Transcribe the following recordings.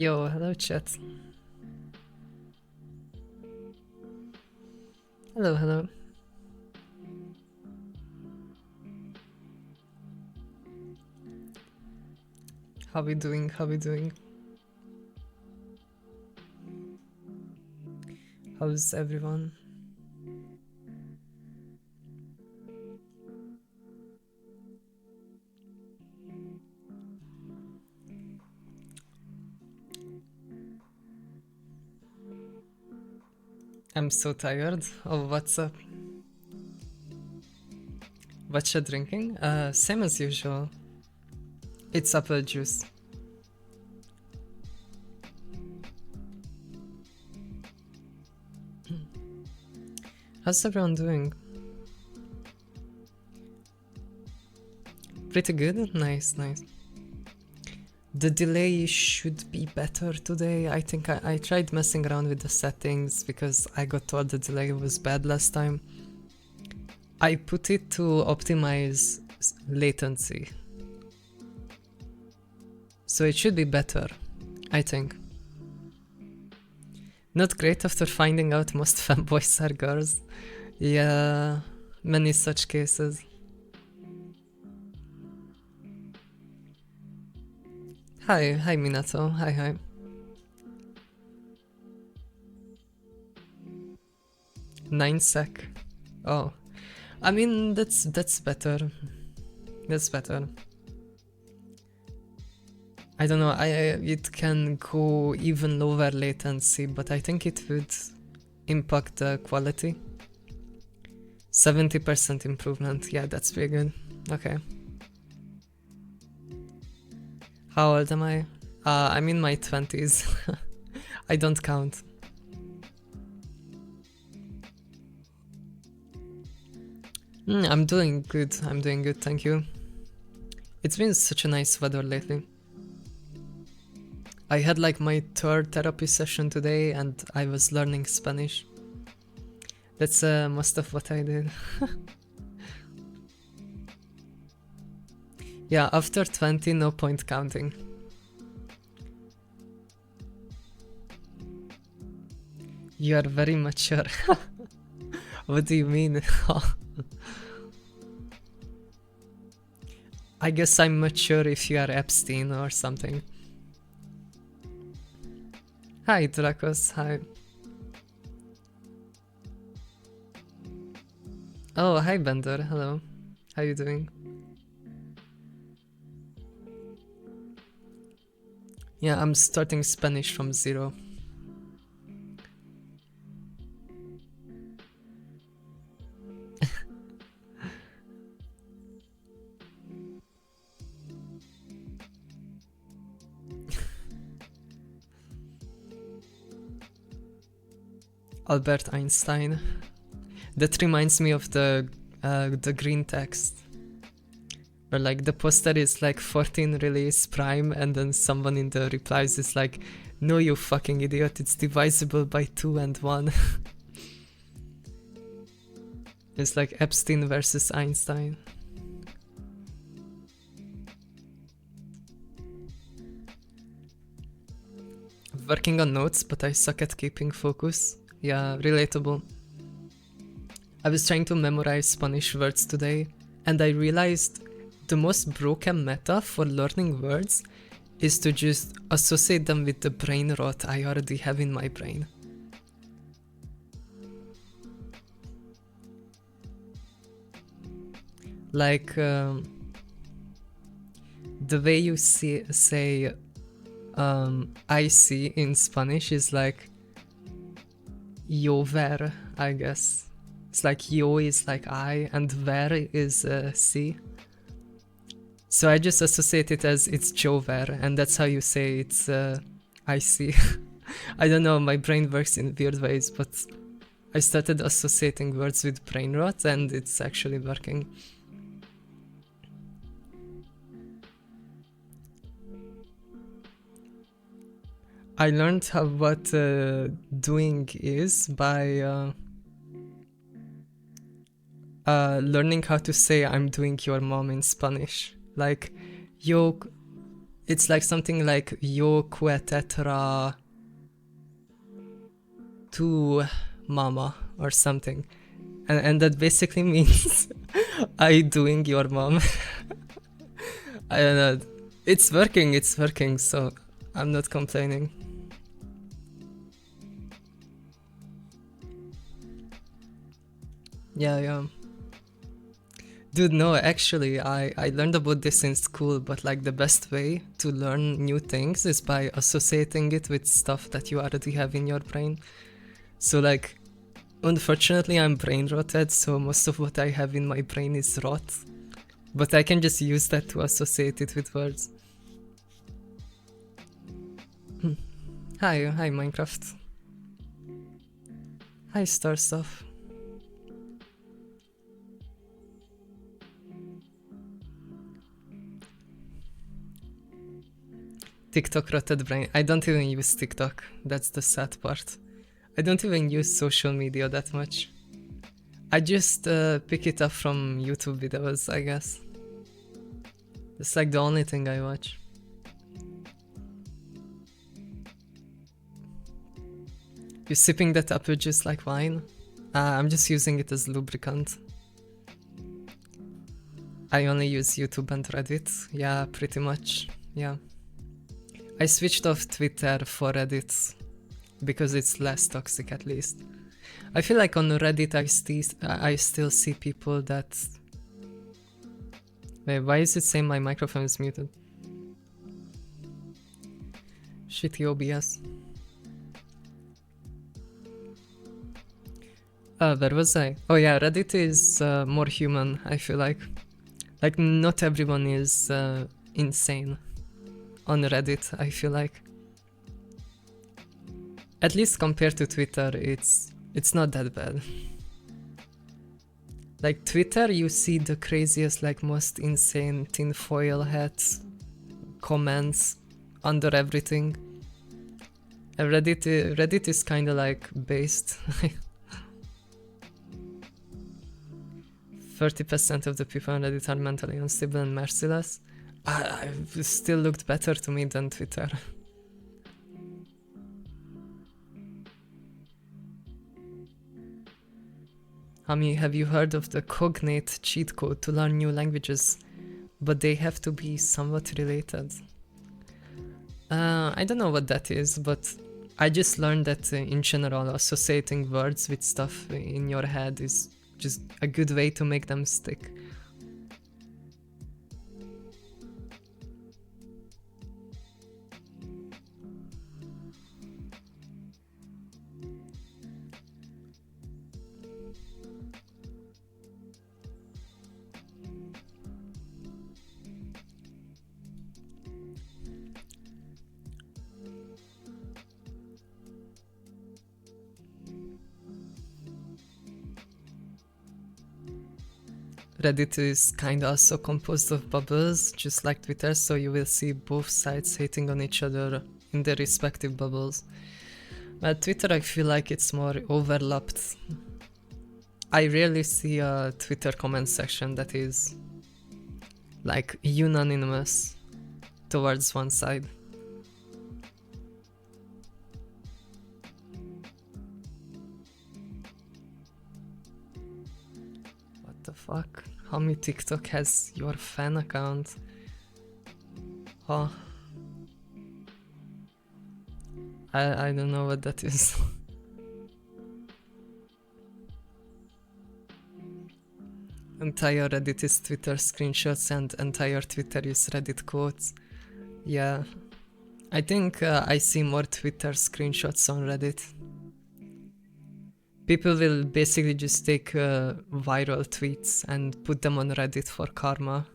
Yo, hello chat. Hello, hello. How we doing? How we doing? How's everyone? I'm so tired. Oh, what's up? What you drinking? Same as usual. It's apple juice. How's everyone doing? Pretty good? Nice, nice. The delay should be better today. I think I tried messing around with the settings because I got told the delay was bad last time. I put it to optimize latency. So it should be better, I think. Not great after finding out most fanboys are girls. Yeah, many such cases. Hi Minato, hi. 9 sec. Oh, I mean that's better. That's better. I don't know. It can go even lower latency, but I think it would impact the quality. 70% improvement. Yeah, that's pretty good. Okay. How old am I? I'm in my 20s. I don't count. I'm doing good, thank you. It's been such a nice weather lately. I had like my third therapy session today and I was learning Spanish. That's most of what I did. Yeah, after 20, no point counting. You are very mature. What do you mean? I guess I'm mature if you are Epstein or something. Hi Dracos, hi. Oh, hi Bender, hello. How you doing? Yeah, I'm starting Spanish from zero. Albert Einstein. That reminds me of the green text. Where like the poster is like 14 release prime and then someone in the replies is like, no you fucking idiot, it's divisible by 2 and 1. It's like Epstein versus Einstein. Working on notes, but I suck at keeping focus. Yeah, relatable. I was trying to memorize Spanish words today, and I realized the most broken meta for learning words is to just associate them with the brain rot I already have in my brain. Like, the way you say I see in Spanish is like yo ver, I guess. It's like yo is like I and ver is see. So I just associate it as it's Joe ver, and that's how you say it's I see. I don't know, my brain works in weird ways, but I started associating words with brain rot and it's actually working. I learned what doing is by learning how to say I'm doing your mom in Spanish. Like, yo, It's like something like yo tetra to mama or something. And that basically means I doing your mom. I don't know. It's working, so I'm not complaining. Yeah. Dude, no, actually, I learned about this in school, but like the best way to learn new things is by associating it with stuff that you already have in your brain. So like, unfortunately, I'm brain rotted, so most of what I have in my brain is rot. But I can just use that to associate it with words. Hi Minecraft. Hi Star Stuff. TikTok rotted brain. I don't even use TikTok. That's the sad part. I don't even use social media that much. I just pick it up from YouTube videos, I guess. It's like the only thing I watch. You sipping that apple juice like wine? I'm just using it as lubricant. I only use YouTube and Reddit. Yeah, pretty much. Yeah. I switched off Twitter for Reddit because it's less toxic at least. I feel like on Reddit I still see people that... Wait, why is it saying my microphone is muted? Shitty OBS. Where was I? Oh yeah, Reddit is more human, I feel like. Like, not everyone is insane on Reddit, I feel like. At least compared to Twitter, it's not that bad. Like, Twitter, you see the craziest, like, most insane tinfoil hats comments under everything. And Reddit is kinda like based. 30% of the people on Reddit are mentally unstable and merciless. It still looked better to me than Twitter. Hami, have you heard of the cognate cheat code to learn new languages? But they have to be somewhat related. I don't know what that is, but I just learned that in general, associating words with stuff in your head is just a good way to make them stick. Reddit is kinda also composed of bubbles, just like Twitter, so you will see both sides hating on each other in their respective bubbles. But Twitter, I feel like it's more overlapped. I rarely see a Twitter comment section that is like unanimous towards one side. What the fuck? How many TikTok has your fan account? Huh? I don't know what that is. Entire Reddit is Twitter screenshots and entire Twitter is Reddit quotes. Yeah. I think I see more Twitter screenshots on Reddit. People will basically just take viral tweets and put them on Reddit for karma.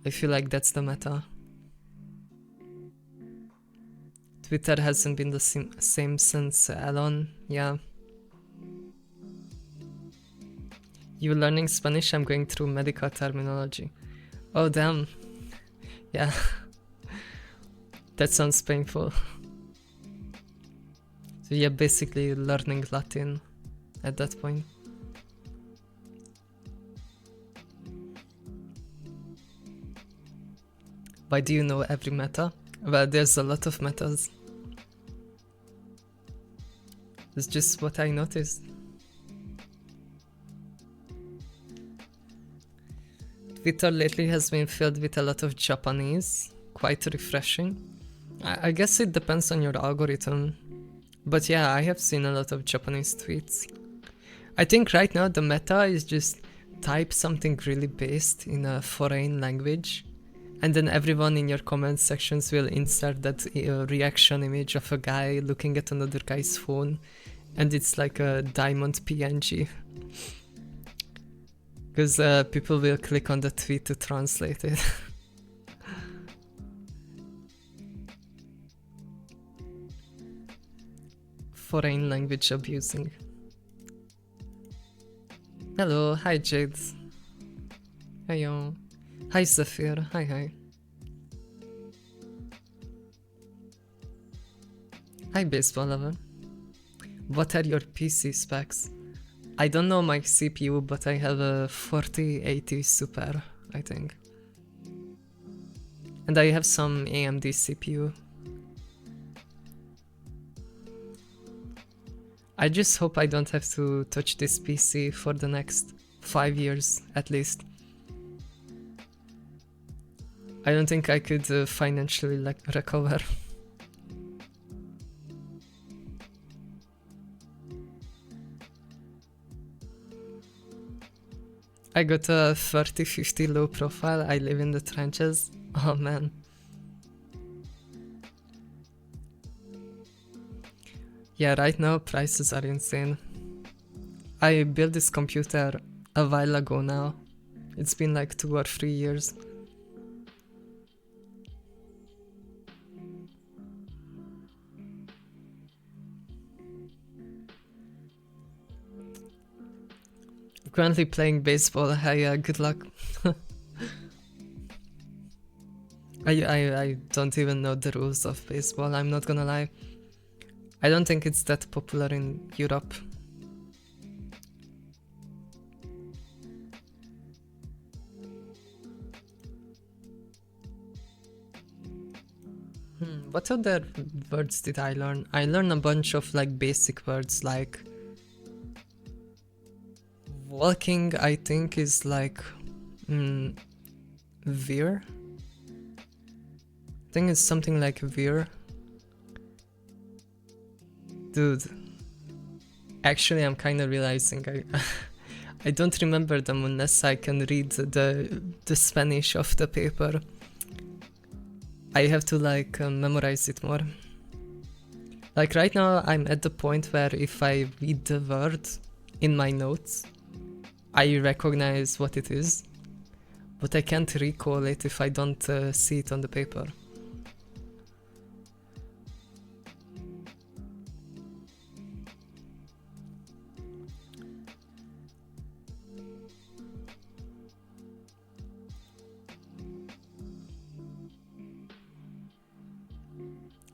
I feel like that's the meta. Twitter hasn't been the same since Elon, yeah. You learning Spanish? I'm going through medical terminology. Oh damn. Yeah. That sounds painful. So yeah, basically learning Latin at that point. Why do you know every meta? Well, there's a lot of metas. It's just what I noticed. Twitter lately has been filled with a lot of Japanese, quite refreshing. I guess it depends on your algorithm. But yeah, I have seen a lot of Japanese tweets. I think right now the meta is just type something really based in a foreign language, and then everyone in your comment sections will insert that reaction image of a guy looking at another guy's phone, and it's like a diamond PNG. Because people will click on the tweet to translate it. Foreign language abusing. Hello, hi Jade. Heyo. Hi Zephyr, hi. Hi baseball lover. What are your PC specs? I don't know my CPU, but I have a 4080 Super, I think. And I have some AMD CPU. I just hope I don't have to touch this PC for the next 5 years, at least. I don't think I could financially recover. I got a 30-50 low profile, I live in the trenches. Oh man. Yeah, right now prices are insane. I built this computer a while ago now. It's been like 2 or 3 years. Currently playing baseball. Hey, good luck. I don't even know the rules of baseball, I'm not gonna lie. I don't think it's that popular in Europe. What other words did I learn? I learned a bunch of like basic words like walking, I think is like veer. I think it's something like veer. Dude, actually I'm kinda realizing I don't remember them unless I can read the Spanish of the paper. I have to like memorize it more. Like right now I'm at the point where if I read the word in my notes, I recognize what it is, but I can't recall it if I don't see it on the paper.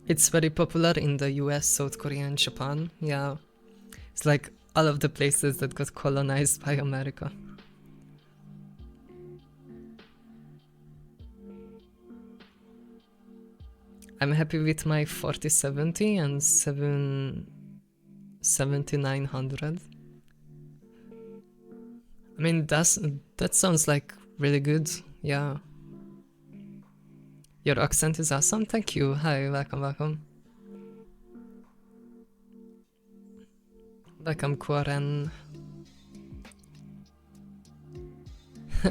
It's very popular in the US, South Korea and Japan, yeah. It's like all of the places that got colonized by America. I'm happy with my 4070 and 7900. I mean, that sounds like really good, yeah. Your accent is awesome, thank you. Hi, welcome. Welcome, Quarren.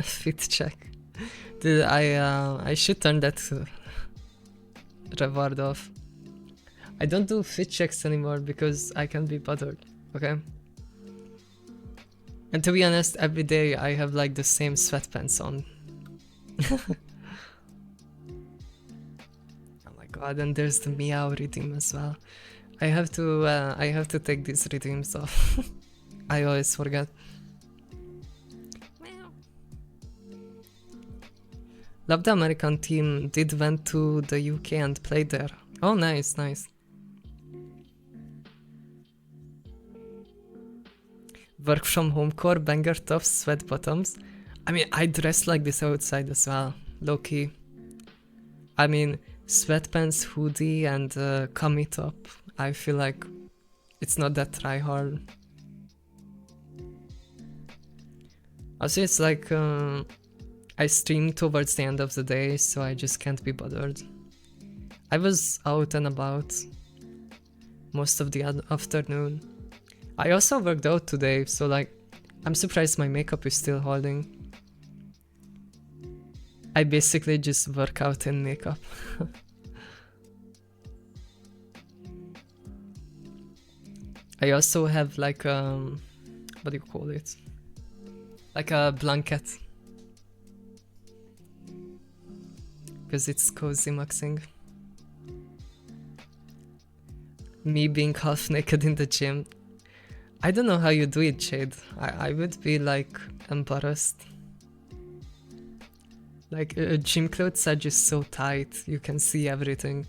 Fit check. Dude, I should turn that reward off. I don't do fit checks anymore because I can't be bothered, okay? And to be honest, every day I have like the same sweatpants on. Oh my god, and there's the meow redeem as well. I have to take these redeems off. I always forget. Love the American team did went to the UK and played there. Oh, nice. Work from home core, banger tops, sweat bottoms. I mean, I dress like this outside as well, low key. I mean, sweatpants, hoodie, and kami top. I feel like it's not that try hard. Also, it's like I stream towards the end of the day, so I just can't be bothered. I was out and about most of the afternoon. I also worked out today, so like, I'm surprised my makeup is still holding. I basically just work out in makeup. I also have like what do you call it? Like a blanket. Because it's cozy maxing. Me being half naked in the gym. I don't know how you do it, Jade. I would be like embarrassed. Like gym clothes are just so tight, you can see everything.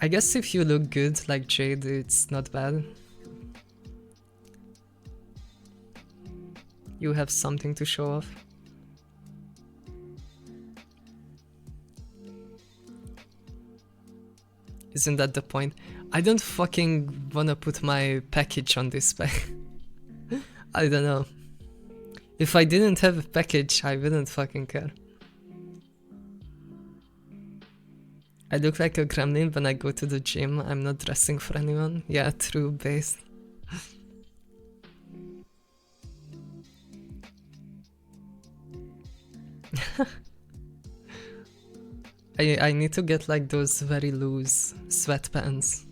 I guess if you look good like Jade, it's not bad. You have something to show off. Isn't that the point? I don't fucking wanna put my package on display. I don't know. If I didn't have a package, I wouldn't fucking care. I look like a gremlin when I go to the gym. I'm not dressing for anyone. Yeah, true, base. I need to get like those very loose sweatpants.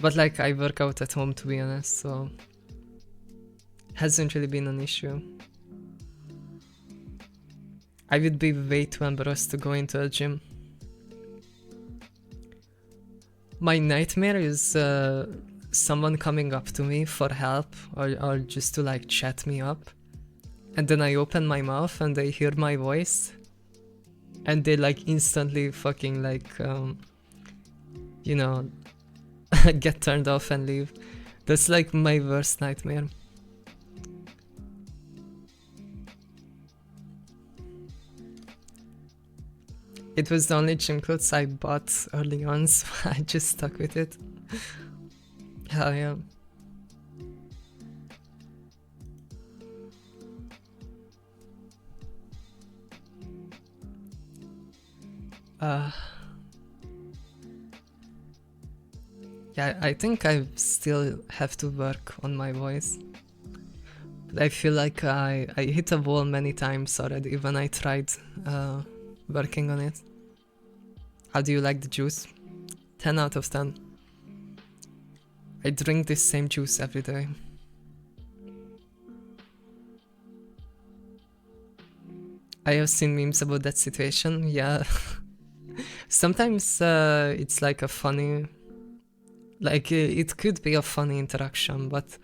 But like I work out at home, to be honest, so hasn't really been an issue. I would be way too embarrassed to go into a gym. My nightmare is someone coming up to me for help or just to like chat me up. And then I open my mouth and they hear my voice. And they like instantly fucking like, you know, get turned off and leave. That's like my worst nightmare. It was the only gym clothes I bought early on, so I just stuck with it. Hell yeah. Yeah, I think I still have to work on my voice. But I feel like I hit a wall many times already when I tried working on it. How do you like the juice? 10 out of 10. I drink this same juice every day. I have seen memes about that situation, yeah. Sometimes it's like a funny... Like, it could be a funny interaction, but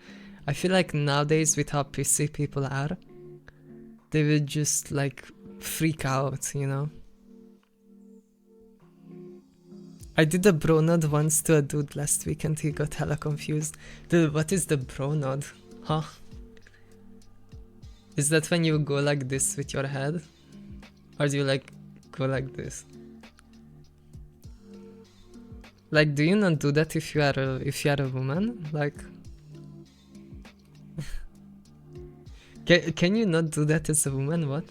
I feel like nowadays with how pissy people are, they will just like freak out, you know? I did a bro nod once to a dude last week and he got hella confused. Dude, what is the bro nod? Huh? Is that when you go like this with your head? Or do you like go like this? Like, do you not do that if you are a woman? Like, can you not do that as a woman? What?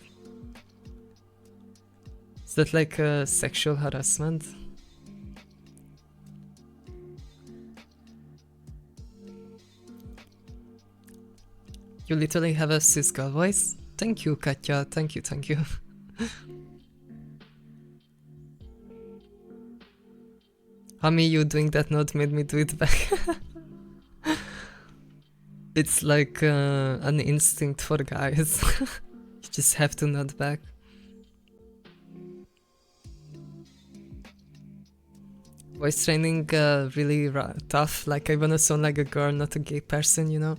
Is that like a sexual harassment? You literally have a cis girl voice? Thank you, Katya. Thank you, thank you. Hami, you doing that note made me do it back. It's like an instinct for guys. You just have to nod back. Voice training really tough. Like I wanna sound like a girl, not a gay person, you know?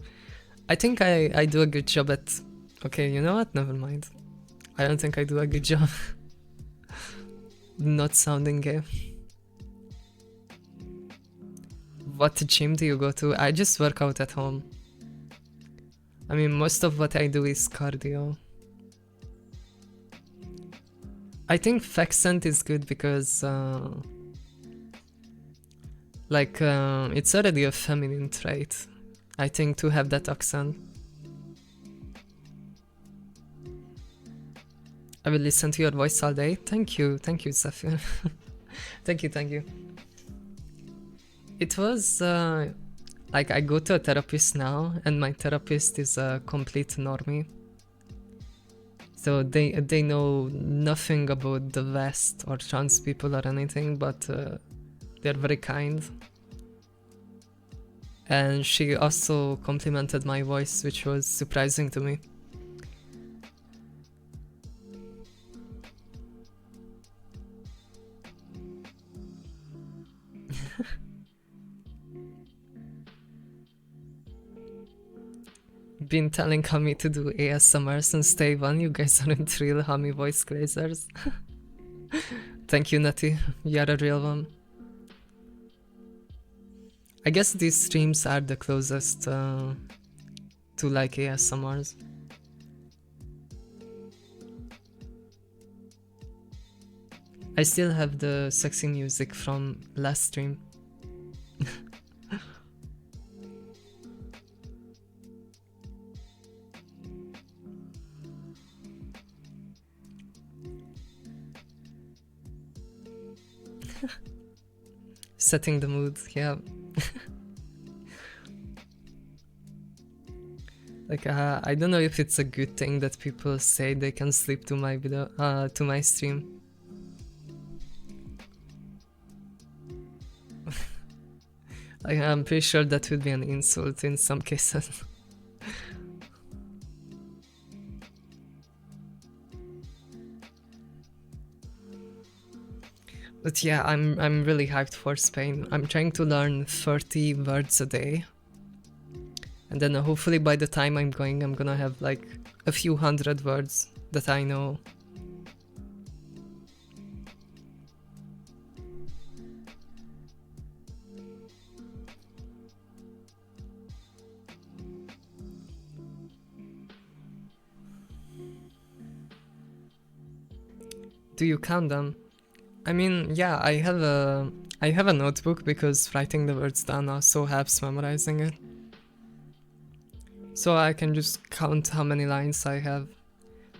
I think I do a good job at... Okay, you know what? Never mind. I don't think I do a good job. Not sounding gay. What gym do you go to? I just work out at home. I mean, most of what I do is cardio. I think accent is good because it's already a feminine trait, I think, to have that accent. I will listen to your voice all day. Thank you, Zafir. thank you. It was like, I go to a therapist now, and my therapist is a complete normie. So they know nothing about the West or trans people or anything, but they're very kind. And she also complimented my voice, which was surprising to me. Been telling Hami to do ASMR since day one. You guys aren't real Hami voice glazers. Thank you, Nutty. You're a real one. I guess these streams are the closest to like ASMRs. I still have the sexy music from last stream. Setting the mood, yeah. Like, I don't know if it's a good thing that people say they can sleep to my video, to my stream. Like, I'm pretty sure that would be an insult in some cases. But yeah, I'm really hyped for Spain. I'm trying to learn 30 words a day. And then hopefully by the time I'm going, I'm gonna have like a few hundred words that I know. Do you count them? I mean, yeah, I have a notebook because writing the words down also helps memorizing it. So I can just count how many lines I have.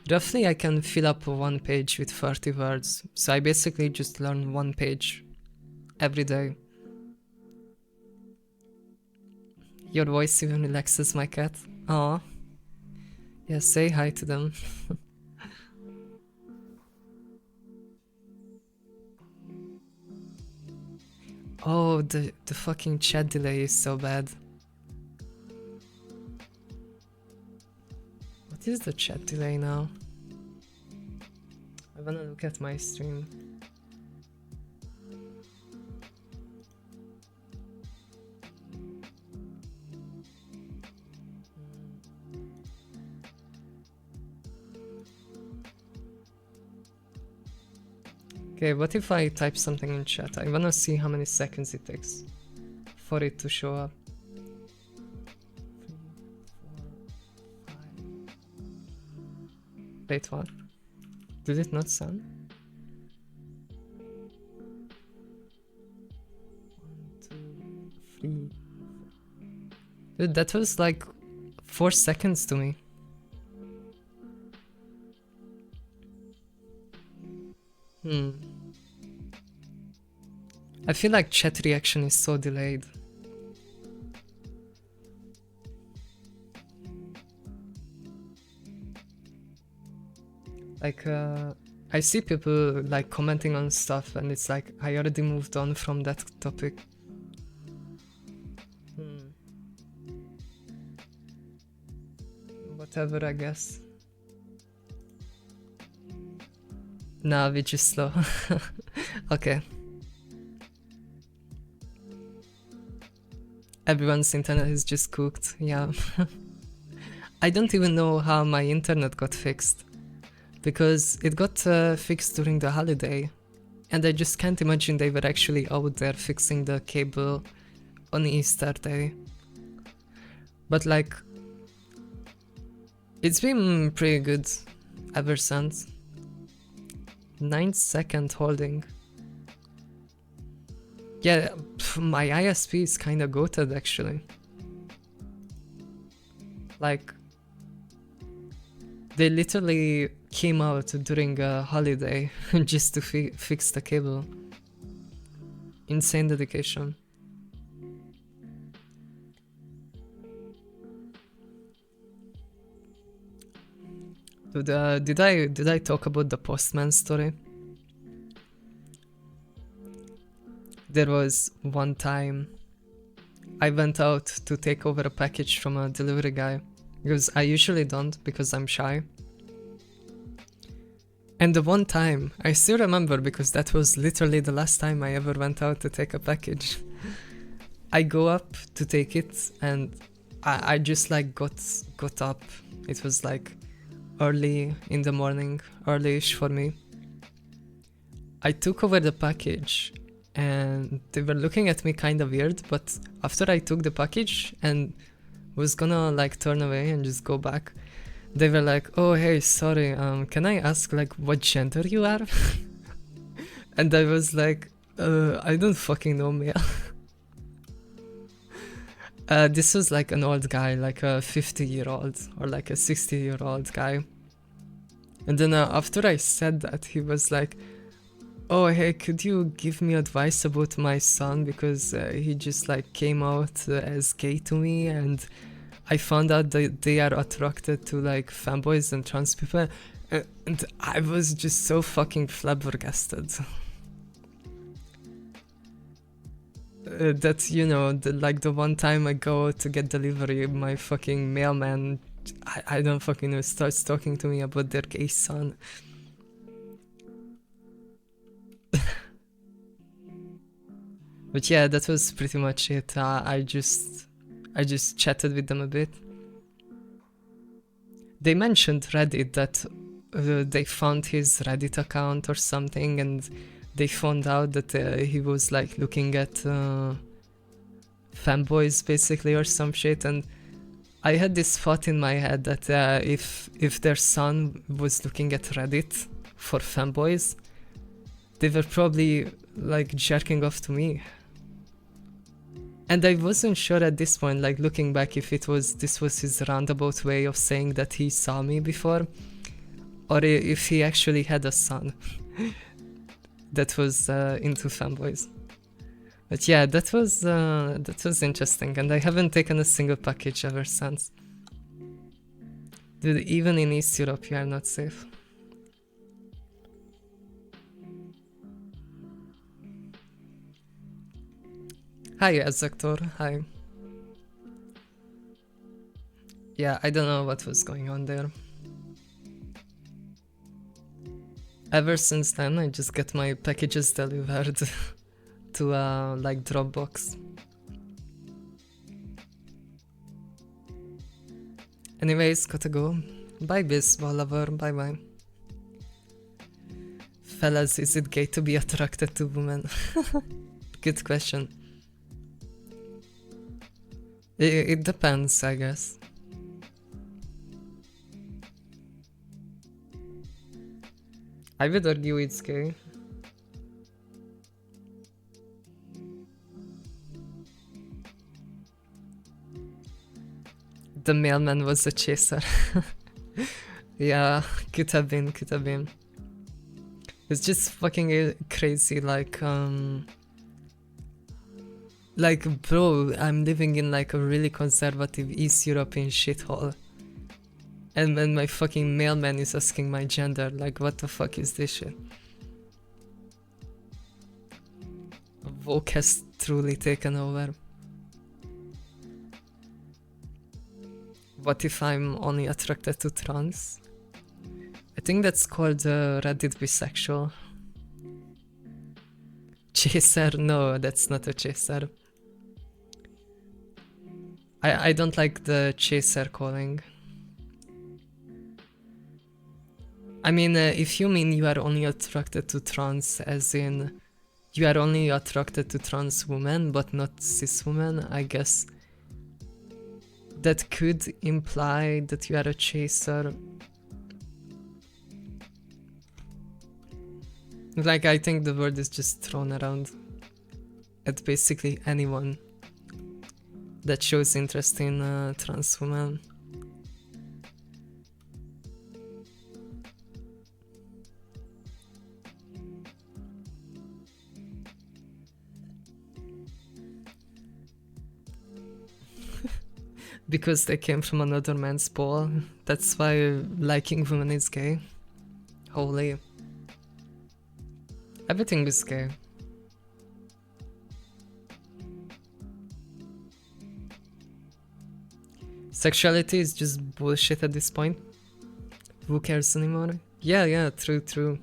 Roughly I can fill up one page with 30 words, so I basically just learn one page every day. Your voice even relaxes my cat. Aw. Yeah, say hi to them. Oh, the fucking chat delay is so bad. What is the chat delay now? I wanna look at my stream. Okay, what if I type something in chat? I wanna see how many seconds it takes for it to show up. 3, 4, 5. Wait, what? Did it not sound? 1, 2, 3. Dude, that was like 4 seconds to me. I feel like chat reaction is so delayed. Like, I see people like commenting on stuff and it's like, I already moved on from that topic. Whatever, I guess. Nah, we're just slow. Okay. Everyone's internet is just cooked, yeah. I don't even know how my internet got fixed. Because it got fixed during the holiday. And I just can't imagine they were actually out there fixing the cable on Easter Day. But like, It's been pretty good ever since. 9-second holding. Yeah, my ISP is kinda goated actually. Like, they literally came out during a holiday just to fix the cable. Insane dedication. Dude, did I talk about the postman story? There was one time I went out to take over a package from a delivery guy, because I usually don't because I'm shy. And the one time, I still remember because that was literally the last time I ever went out to take a package. I go up to take it and I just like got up. It was like early in the morning, early-ish for me. I took over the package and they were looking at me kind of weird, but after I took the package and was gonna like turn away and just go back, they were like, oh hey, sorry, can I ask like what gender you are? And I was like, I don't fucking know, male. This was like an old guy, like a 50-year-old or like a 60-year-old guy. And then after I said that, he was like, oh hey, could you give me advice about my son, because he just like came out as gay to me and I found out that they are attracted to like fanboys and trans people, and I was just so fucking flabbergasted. That, you know, like the one time I go to get delivery, my fucking mailman, I don't fucking know, starts talking to me about their gay son. But yeah, that was pretty much it. I just chatted with them a bit. They mentioned Reddit, that they found his Reddit account or something, and they found out that he was like looking at fanboys basically or some shit. And I had this thought in my head that if their son was looking at Reddit for fanboys, they were probably like jerking off to me. And I wasn't sure at this point, like looking back, if this was his roundabout way of saying that he saw me before, or if he actually had a son that was into fanboys. But yeah, that was interesting, and I haven't taken a single package ever since. Dude, even in East Europe, you are not safe. Hi, Azaktor. Hi. Yeah, I don't know what was going on there. Ever since then, I just get my packages delivered to like Dropbox. Anyways, gotta go. Bye, Bisbal lover. Bye bye. Fellas, is it gay to be attracted to women? Good question. It depends, I guess. I would argue it's gay. The mailman was a chaser. Yeah, could have been. It's just fucking crazy, like bro, I'm living in like a really conservative East European shithole. And then my fucking mailman is asking my gender, like what the fuck is this shit? Woke has truly taken over. What if I'm only attracted to trans? I think that's called Reddit bisexual. Chaser? No, that's not a chaser. I don't like the chaser calling. I mean, if you mean you are only attracted to trans, as in you are only attracted to trans women but not cis women, I guess that could imply that you are a chaser. Like, I think the word is just thrown around at basically anyone that shows interest in trans women. Because they came from another man's ball. That's why liking women is gay. Holy. Everything is gay. Sexuality is just bullshit at this point. Who cares anymore? Yeah, true.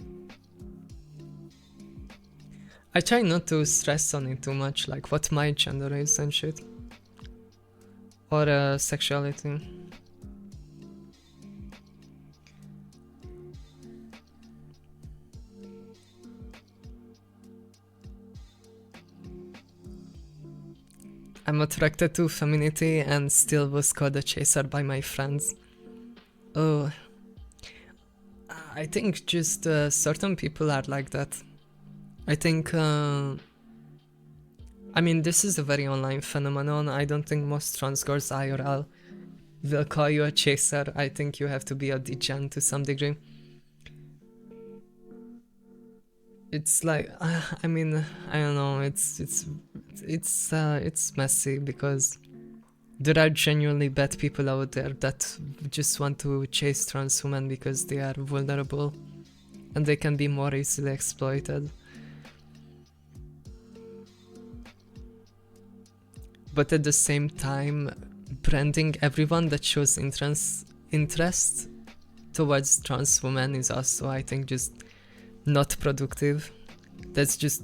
I try not to stress on it too much, like what my gender is and shit. Or sexuality. I'm attracted to femininity and still was called a chaser by my friends. Oh, I think just certain people are like that. I think, I mean, this is a very online phenomenon. I don't think most trans girls IRL will call you a chaser. I think you have to be a degen to some degree. It's like, I mean, I don't know. It's messy because there are genuinely bad people out there that just want to chase trans women because they are vulnerable and they can be more easily exploited. But at the same time, branding everyone that shows interest towards trans women is also, I think, just not productive. That's just,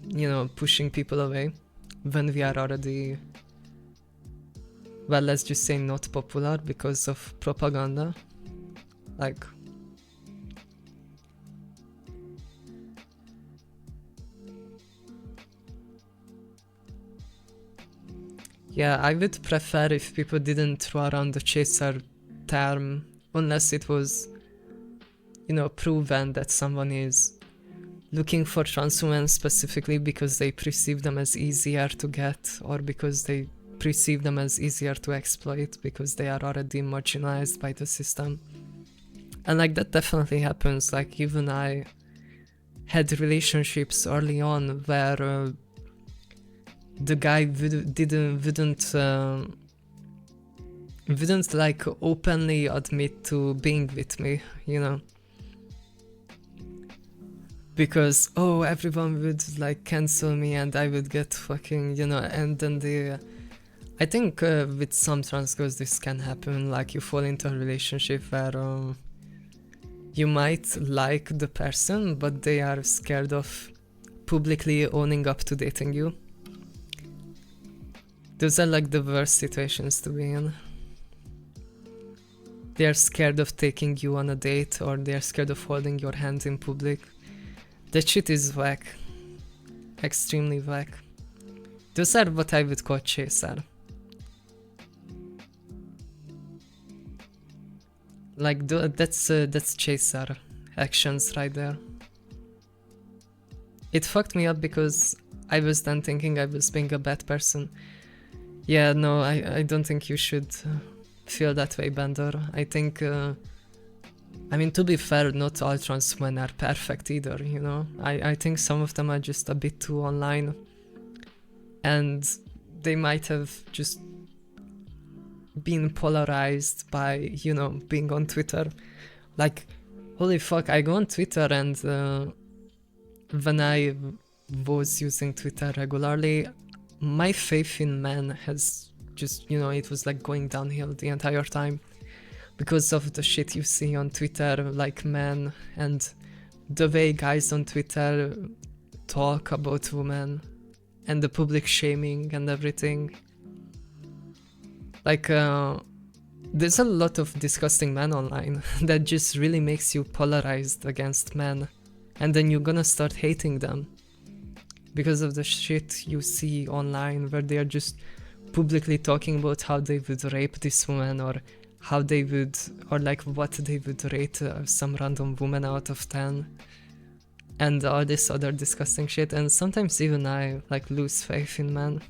you know, pushing people away when we are already, well, let's just say not popular because of propaganda. Like, yeah, I would prefer if people didn't throw around the chaser term unless it was, you know, proven that someone is looking for trans women specifically because they perceive them as easier to get or because they perceive them as easier to exploit because they are already marginalized by the system. And like that definitely happens. Like even I had relationships early on where the guy wouldn't like openly admit to being with me, you know, because everyone would like cancel me and I would get fucking, you know, and then I think with some trans girls this can happen, like you fall into a relationship where you might like the person but they are scared of publicly owning up to dating you. Those are like the worst situations to be in. They are scared of taking you on a date or they are scared of holding your hand in public. That shit is whack. Extremely whack. Those are what I would call chaser. Like that's chaser actions right there. It fucked me up because I was then thinking I was being a bad person. Yeah, no, I don't think you should feel that way, Bender. I think, I mean, to be fair, not all trans men are perfect either, you know? I think some of them are just a bit too online. And they might have just been polarized by, you know, being on Twitter. Like, holy fuck, I go on Twitter and when I was using Twitter regularly, my faith in men has just, you know, it was like going downhill the entire time because of the shit you see on Twitter, like men and the way guys on Twitter talk about women and the public shaming and everything. Like, there's a lot of disgusting men online that just really makes you polarized against men, and then you're gonna start hating them because of the shit you see online where they are just publicly talking about how they would rape this woman, or how they would, or like what they would rate some random woman out of 10, and all this other disgusting shit. And sometimes even I like lose faith in men.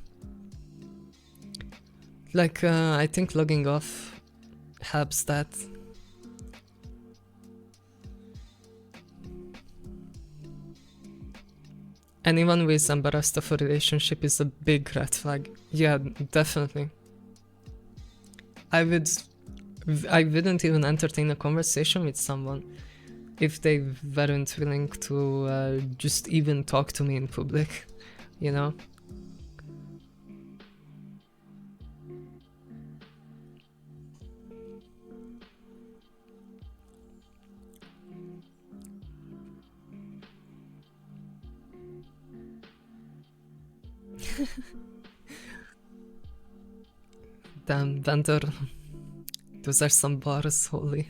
Like I think logging off helps that. Anyone who is embarrassed of a relationship is a big red flag. Yeah, definitely. I wouldn't even entertain a conversation with someone if they weren't willing to just even talk to me in public, you know? Damn, Bender. Those are some bars, holy.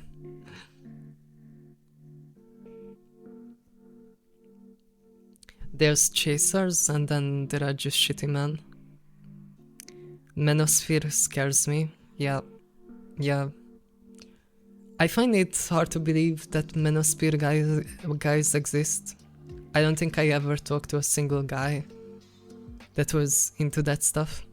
There's chasers and then there are just shitty men. Manosphere scares me. Yeah. I find it hard to believe that Manosphere guys exist. I don't think I ever talked to a single guy that was into that stuff.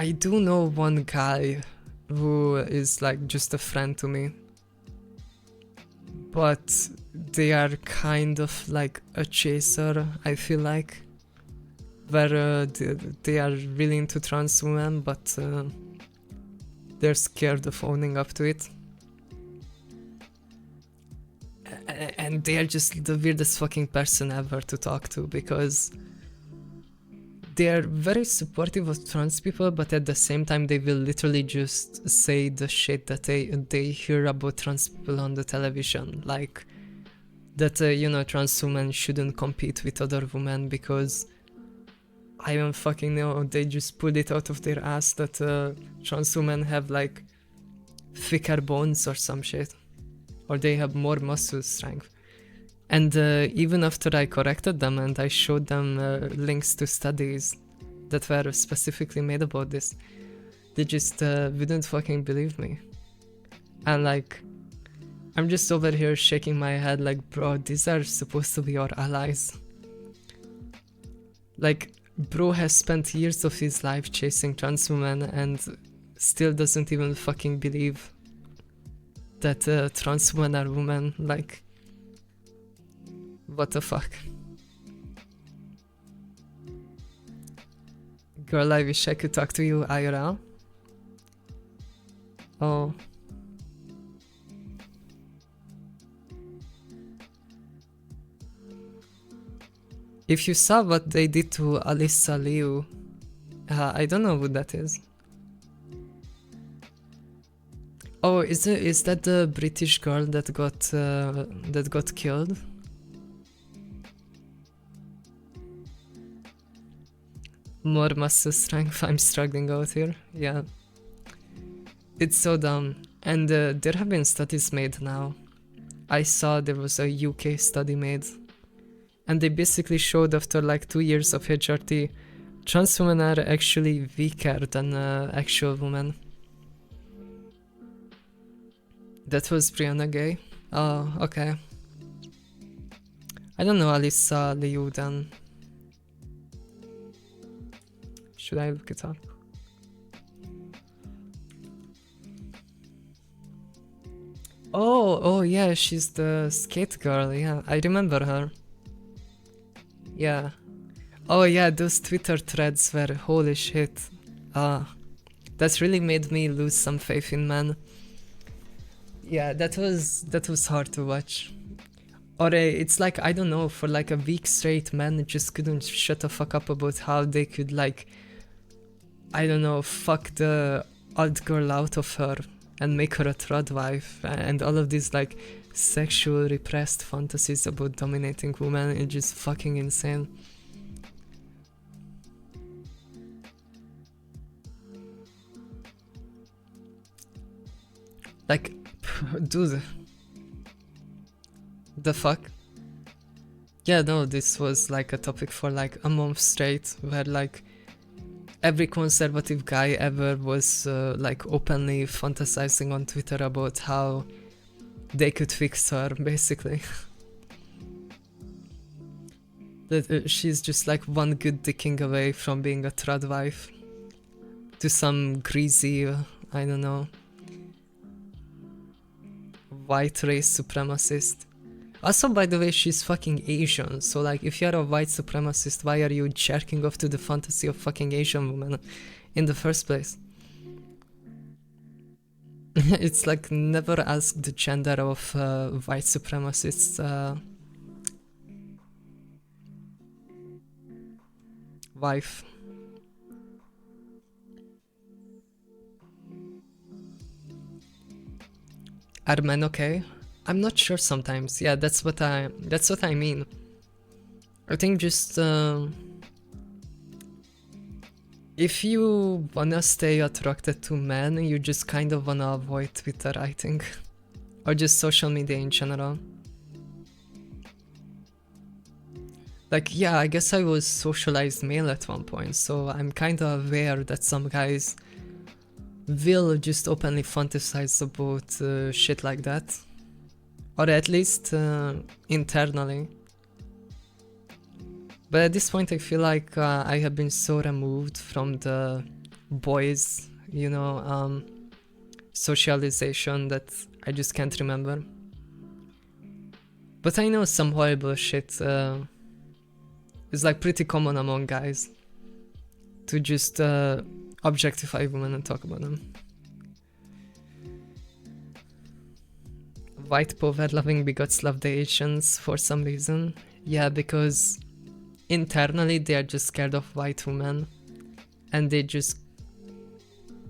I do know one guy who is like just a friend to me, but they are kind of like a chaser, I feel like, where they are really into trans women, but they're scared of owning up to it. And they are just the weirdest fucking person ever to talk to, because they are very supportive of trans people, but at the same time they will literally just say the shit that they hear about trans people on the television, like that you know, trans women shouldn't compete with other women because I don't fucking know, they just pulled it out of their ass that trans women have like thicker bones or some shit, or they have more muscle strength. And even after I corrected them and I showed them links to studies that were specifically made about this, they just wouldn't fucking believe me. And like, I'm just over here shaking my head like, bro, these are supposed to be your allies. Like, bro has spent years of his life chasing trans women and still doesn't even fucking believe that trans women are women. Like, what the fuck? Girl, I wish I could talk to you IRL. Oh. If you saw what they did to Alyssa Liu, I don't know who that is. Oh, is that the British girl that got killed? More muscle strength, I'm struggling out here, yeah. It's so dumb, and there have been studies made now. I saw there was a UK study made, and they basically showed after like 2 years of HRT, trans women are actually weaker than actual women. That was Brianna Gay? Oh, okay. I don't know Alyssa Liu then. Should I look it up? Oh yeah, she's the skate girl, yeah, I remember her. Yeah. Oh yeah, those Twitter threads were holy shit. That's really made me lose some faith in men. Yeah, that was hard to watch. Or it's like, I don't know, for like a week straight, men just couldn't shut the fuck up about how they could like, I don't know, fuck the old girl out of her and make her a trad wife, and all of these like sexual repressed fantasies about dominating women. It's just fucking insane. Like, dude, the fuck? Yeah, no, this was like a topic for like a month straight, where like every conservative guy ever was like openly fantasizing on Twitter about how they could fix her, basically. That she's just like one good dicking away from being a trad wife to some greasy, I don't know, white race supremacist. Also, by the way, she's fucking Asian, so like, if you're a white supremacist, why are you jerking off to the fantasy of fucking Asian women in the first place? It's like, never ask the gender of white supremacists' wife. Are men okay? I'm not sure sometimes. Yeah, that's what I mean. I think just if you wanna stay attracted to men, you just kind of wanna avoid Twitter, I think. Or just social media in general. Like, yeah, I guess I was socialized male at one point, so I'm kinda aware that some guys will just openly fantasize about shit like that. Or at least internally. But at this point I feel like I have been so removed from the boys, you know, socialization that I just can't remember. But I know some horrible shit is like pretty common among guys to just objectify women and talk about them. White power loving bigots love the Asians for some reason. Yeah, because internally they are just scared of white women, and they just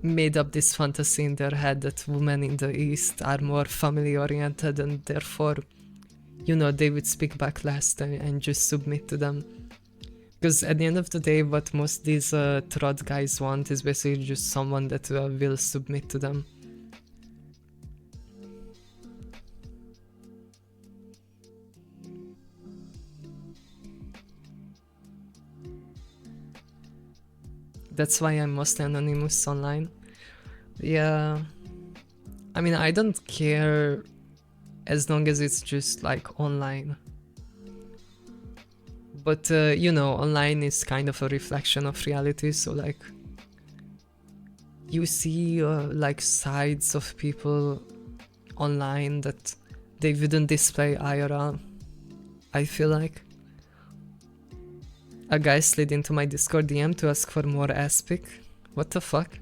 made up this fantasy in their head that women in the East are more family oriented, and therefore, you know, they would speak back less and just submit to them. Because at the end of the day, what most these trad guys want is basically just someone that will submit to them. That's why I'm mostly anonymous online. Yeah, I mean, I don't care as long as it's just like online. But you know, online is kind of a reflection of reality, so like, you see like sides of people online that they wouldn't display IRL, I feel like. A guy slid into my Discord DM to ask for more ass pic. What the fuck?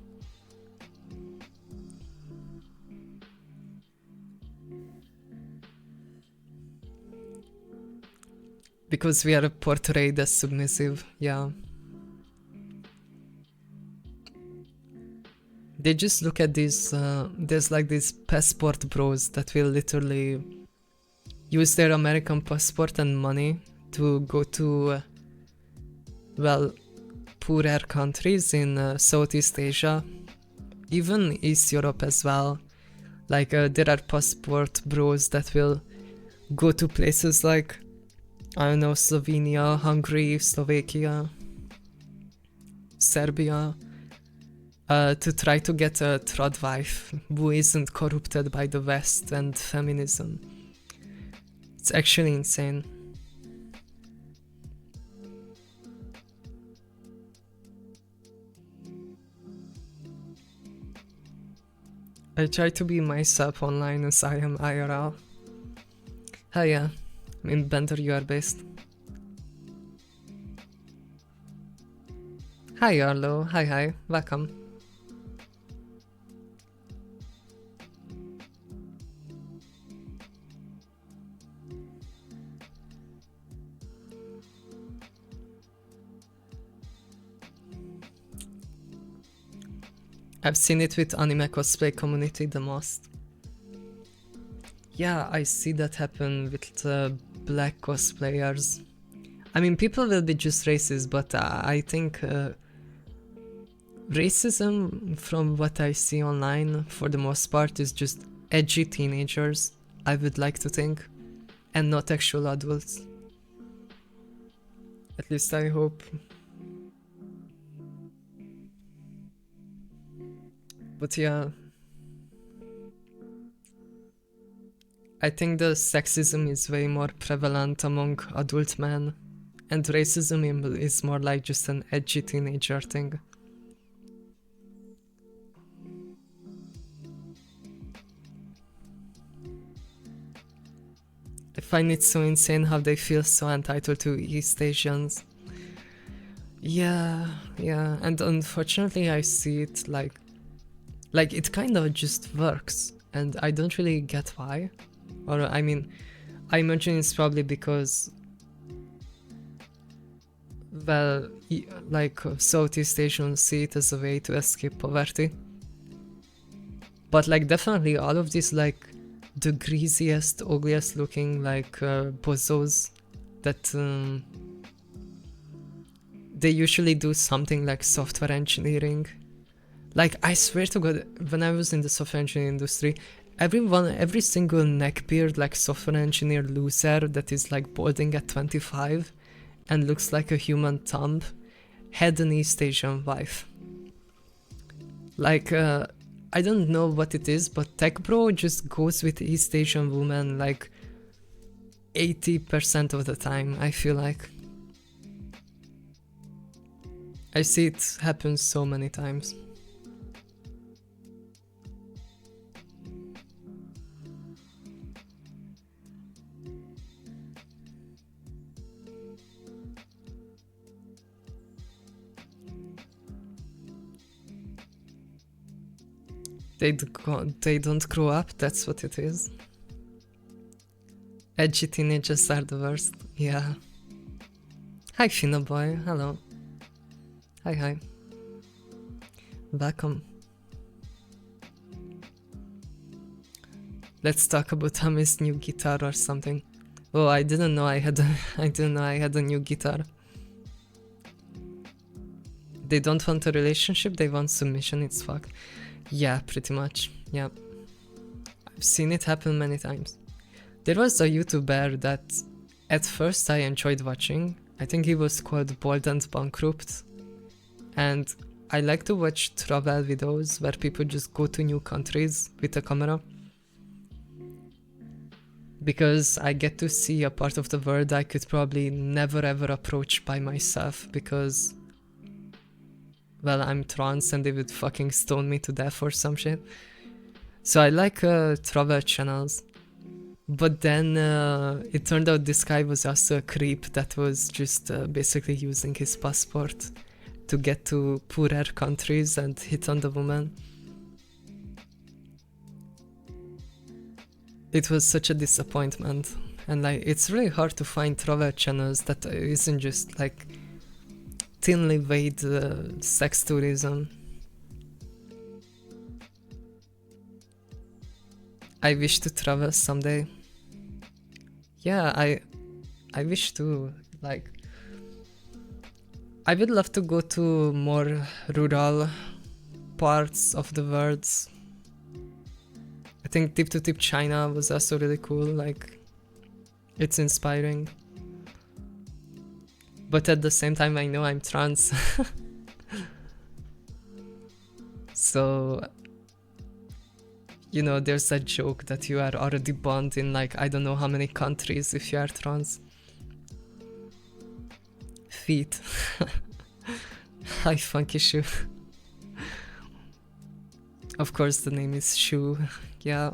Because we are portrayed as submissive, yeah. They just look at these, there's like these passport bros that will literally use their American passport and money to go to, well, poorer countries in Southeast Asia, even East Europe as well. Like, there are passport bros that will go to places like, I don't know, Slovenia, Hungary, Slovakia, Serbia, to try to get a trad wife who isn't corrupted by the West and feminism. It's actually insane. I try to be myself online as I am IRL. Hi, yeah. In Bender you are based. Hi Arlo, hi, welcome. I've seen it with anime cosplay community the most. Yeah, I see that happen with black cosplayers. I mean, people will be just racist, but I think racism, from what I see online, for the most part, is just edgy teenagers, I would like to think, and not actual adults. At least I hope. But yeah, I think the sexism is way more prevalent among adult men, and racism is more like just an edgy teenager thing. I find it so insane how they feel so entitled to East Asians. Yeah, and unfortunately I see it like it kind of just works, and I don't really get why. Or I mean, I imagine it's probably because, well, like Southeast Asians see it as a way to escape poverty. But like definitely all of these like the greasiest, ugliest looking like bozos that they usually do something like software engineering. Like I swear to God, when I was in the software engineering industry, every single neckbeard like software engineer loser that is like balding at 25 and looks like a human thumb had an East Asian wife. Like I don't know what it is, but Tech Bro just goes with East Asian women like 80% of the time, I feel like. I see it happen so many times. They don't grow up, that's what it is. Edgy teenagers are the worst, yeah. Hi Fina boy, hello. Hi. Welcome. Let's talk about Tommy's new guitar or something. Oh, I didn't know I had a new guitar. They don't want a relationship, they want submission, it's fuck. Yeah, pretty much, yeah. I've seen it happen many times. There was a YouTuber that at first I enjoyed watching. I think he was called Bold and Bankrupt. And I like to watch travel videos where people just go to new countries with a camera. Because I get to see a part of the world I could probably never ever approach by myself because, well, I'm trans and they would fucking stone me to death or some shit. So I like travel channels. But then it turned out this guy was also a creep that was just basically using his passport to get to poorer countries and hit on the woman. It was such a disappointment, and like it's really hard to find travel channels that isn't just like thinly veiled sex tourism. I wish to travel someday. Yeah, I wish to, like, I would love to go to more rural parts of the world. I think Tip to Tip China was also really cool, like, it's inspiring. But at the same time, I know I'm trans. So, you know, there's a joke that you are already banned in like, I don't know how many countries if you are trans. Feet. Hi, Funky Shoe. Of course, the name is Shoe. Yeah.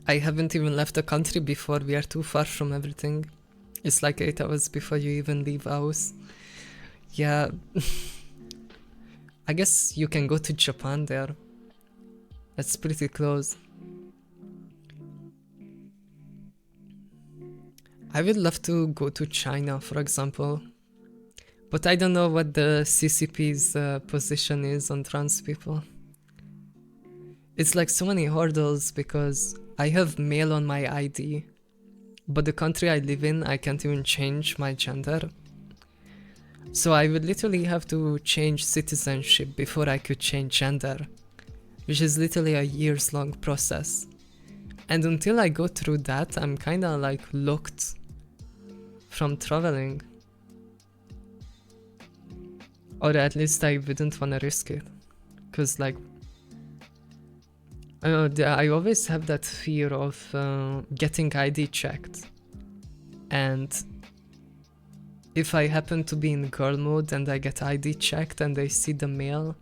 I haven't even left the country before. We are too far from everything. It's like 8 hours before you even leave house. Yeah. I guess you can go to Japan there. That's pretty close. I would love to go to China, for example. But I don't know what the CCP's position is on trans people. It's like so many hurdles because I have male on my ID, but the country I live in, I can't even change my gender. So I would literally have to change citizenship before I could change gender. which is literally a years long process. And until I go through that, I'm kinda like locked from traveling. Or at least I wouldn't wanna risk it. Cause like, I always have that fear of getting ID checked. And if I happen to be in girl mode and I get ID checked and they see the male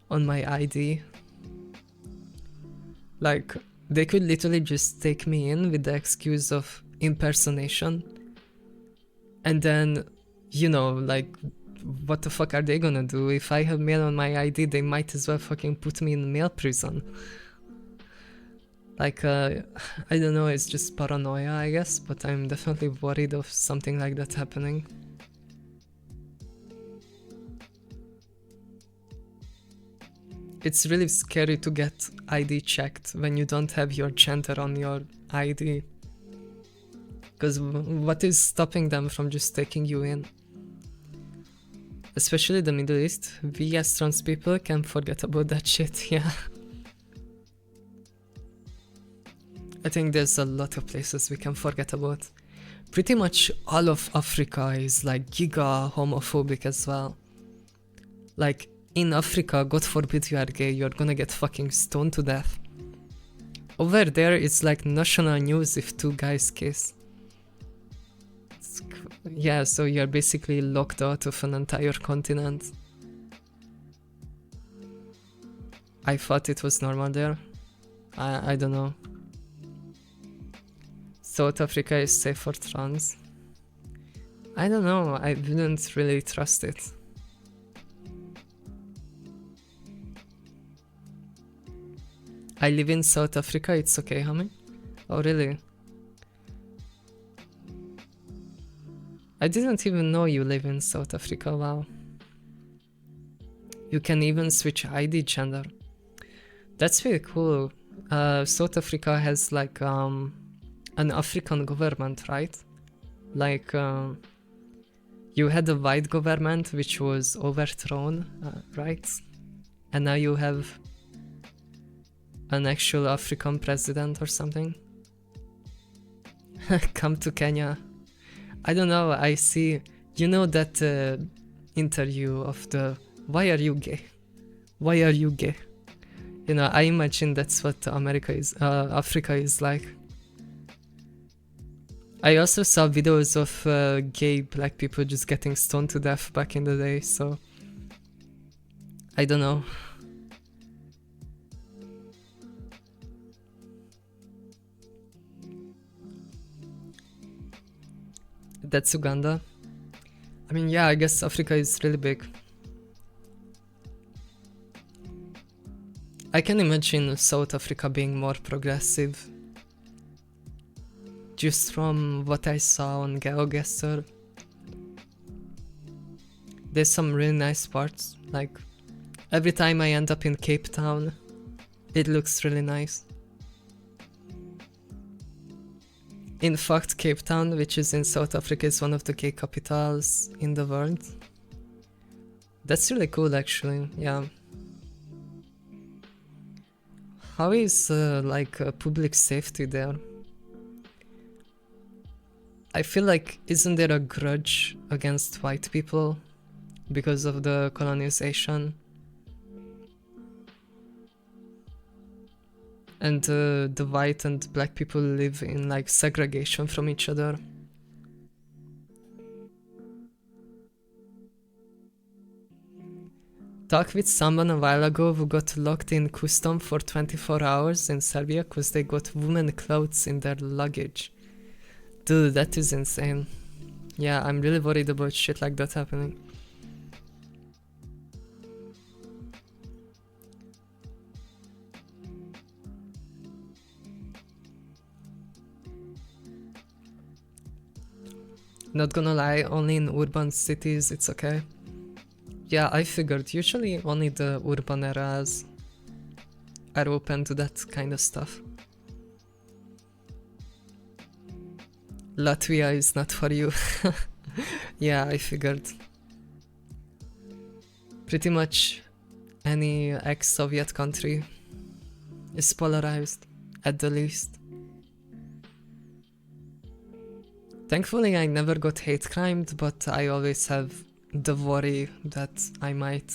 on my ID, like, they could literally just take me in with the excuse of impersonation. And then, you know, like, what the fuck are they gonna do? If I have male on my ID, they might as well fucking put me in male prison. Like, I don't know, it's just paranoia, I guess, but I'm definitely worried of something like that happening. It's really scary to get ID checked when you don't have your gender on your ID. Because what is stopping them from just taking you in? Especially the Middle East, we as trans people can forget about that shit, yeah. I think there's a lot of places we can forget about. Pretty much all of Africa is like giga homophobic as well. Like, in Africa, God forbid you are gay, you're gonna get fucking stoned to death. Over there, it's like national news if two guys kiss. Yeah, so you're basically locked out of an entire continent. I thought it was normal there. I don't know. South Africa is safe for trans. I don't know, I wouldn't really trust it. I live in South Africa, it's okay, homie? Oh, really? I didn't even know you live in South Africa, wow. You can even switch ID gender. That's really cool. South Africa has like an African government, right? Like, you had a white government which was overthrown, right? And now you have an actual African president or something. Come to Kenya. I don't know, I see, you know that interview of the, why are you gay? Why are you gay? You know, I imagine that's what Africa is like. I also saw videos of gay black people just getting stoned to death back in the day, so I don't know. That's Uganda. I mean, yeah, I guess Africa is really big. I can imagine South Africa being more progressive. Just from what I saw on geoguessr. There's some really nice parts, like every time I end up in Cape Town, it looks really nice. In fact, Cape Town, which is in South Africa, is one of the gay capitals in the world. That's really cool, actually, yeah. How is public safety there? I feel like, isn't there a grudge against white people because of the colonization? And the white and black people live in like segregation from each other. Talked with someone a while ago who got locked in custom for 24 hours in Serbia because they got women clothes in their luggage. Dude, that is insane. Yeah, I'm really worried about shit like that happening. Not gonna lie, only in urban cities it's okay. Yeah, I figured usually only the urban areas are open to that kind of stuff. Latvia is not for you. Yeah, I figured. Pretty much any ex-Soviet country is polarized, at the least. Thankfully, I never got hate crimed, but I always have the worry that I might.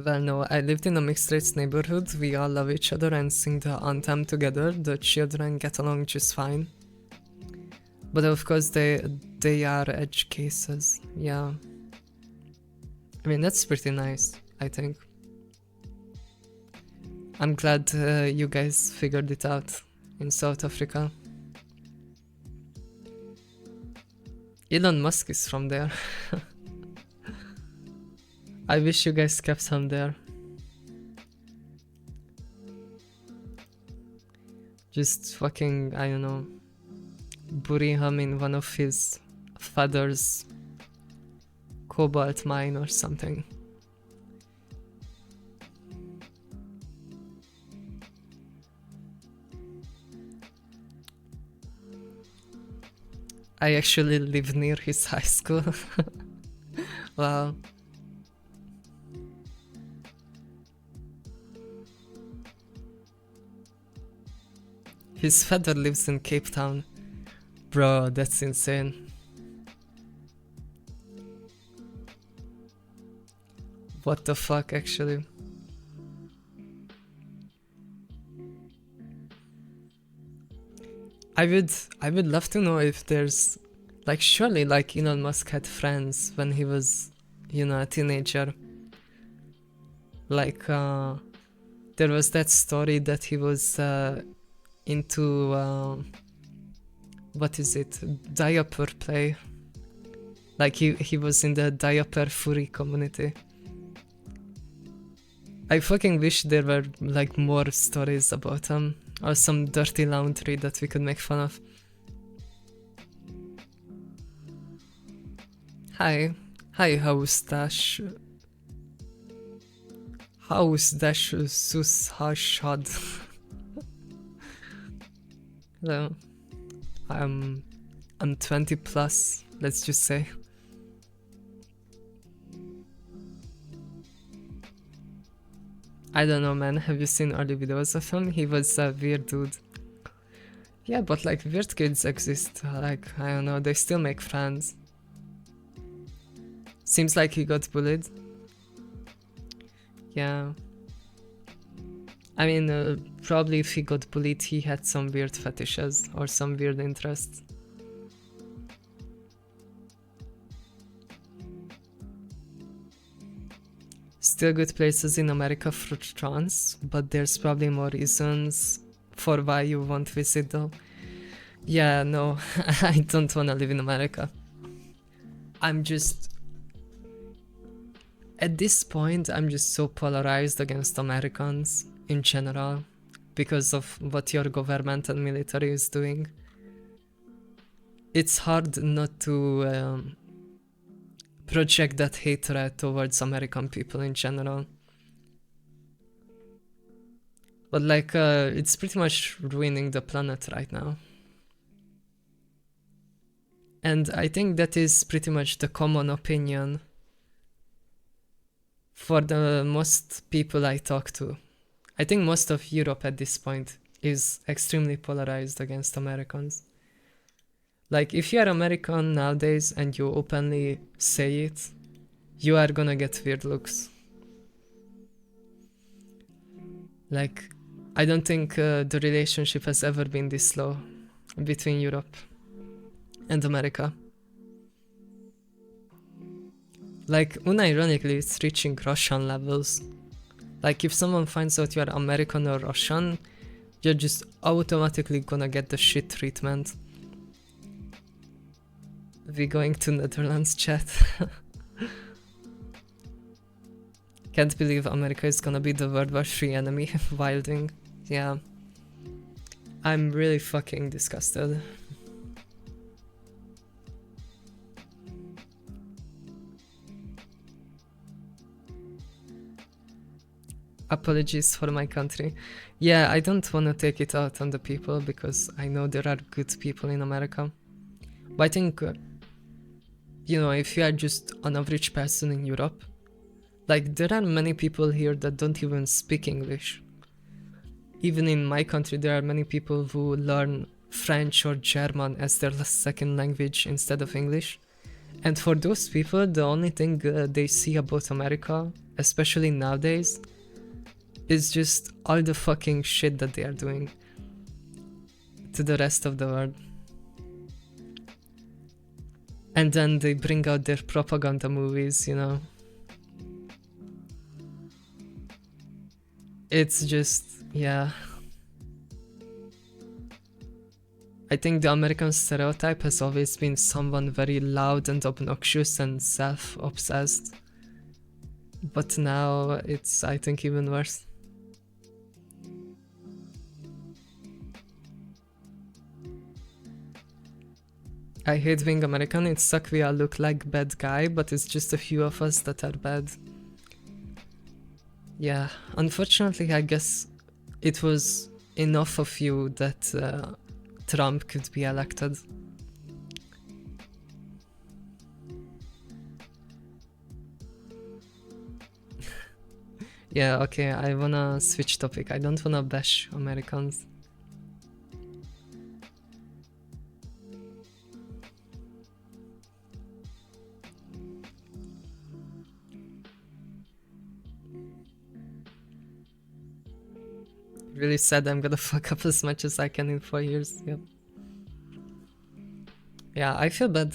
Well, no, I lived in a mixed-race neighborhood. We all love each other and sing the anthem together. The children get along just fine. But of course, they are edge cases. Yeah. I mean, that's pretty nice, I think. I'm glad you guys figured it out in South Africa. Elon Musk is from there. I wish you guys kept him there. Just fucking, I don't know, bury him in one of his father's cobalt mine or something. I actually live near his high school. Wow. His father lives in Cape Town. Bro, that's insane. What the fuck, actually? I would love to know if there's, like, surely like Elon Musk had friends when he was, you know, a teenager. Like, there was that story that he was into what is it, diaper play. Like he was in the diaper furry community. I fucking wish there were like more stories about him, or some dirty laundry that we could make fun of. Hi house dash sus hashad. Hello. I'm 20 plus, let's just say. I don't know, man. Have you seen early videos of him? He was a weird dude. Yeah, but like weird kids exist. Like, I don't know, they still make friends. Seems like he got bullied. Yeah. I mean, probably if he got bullied, he had some weird fetishes or some weird interests. Still good places in America for trans, but there's probably more reasons for why you won't visit though. Yeah, no, I don't wanna live in America. I'm just... At this point, I'm just so polarized against Americans in general because of what your government and military is doing. It's hard not to project that hatred towards American people in general. But like, it's pretty much ruining the planet right now. And I think that is pretty much the common opinion for the most people I talk to. I think most of Europe at this point is extremely polarized against Americans. Like, if you are American nowadays and you openly say it, you are gonna get weird looks. Like, I don't think the relationship has ever been this low between Europe and America. Like, unironically, it's reaching Russian levels. Like, if someone finds out you are American or Russian, you're just automatically gonna get the shit treatment. We going to Netherlands, chat. Can't believe America is gonna be the World War III enemy. Wilding. Yeah. I'm really fucking disgusted. Apologies for my country. Yeah, I don't want to take it out on the people because I know there are good people in America. But I think you know, if you are just an average person in Europe, like there are many people here that don't even speak English. Even in my country, there are many people who learn French or German as their second language instead of English. And for those people, the only thing they see about America, especially nowadays, is just all the fucking shit that they are doing to the rest of the world. And then they bring out their propaganda movies, you know. It's just, yeah. I think the American stereotype has always been someone very loud and obnoxious and self-obsessed. But now it's, I think, even worse. I hate being American, it's suck we all look like bad guy, but it's just a few of us that are bad. Yeah, unfortunately I guess it was enough of you that Trump could be elected. Yeah, okay, I wanna switch topic. I don't wanna bash Americans. Really sad I'm gonna fuck up as much as I can in 4 years, yep. Yeah, I feel bad.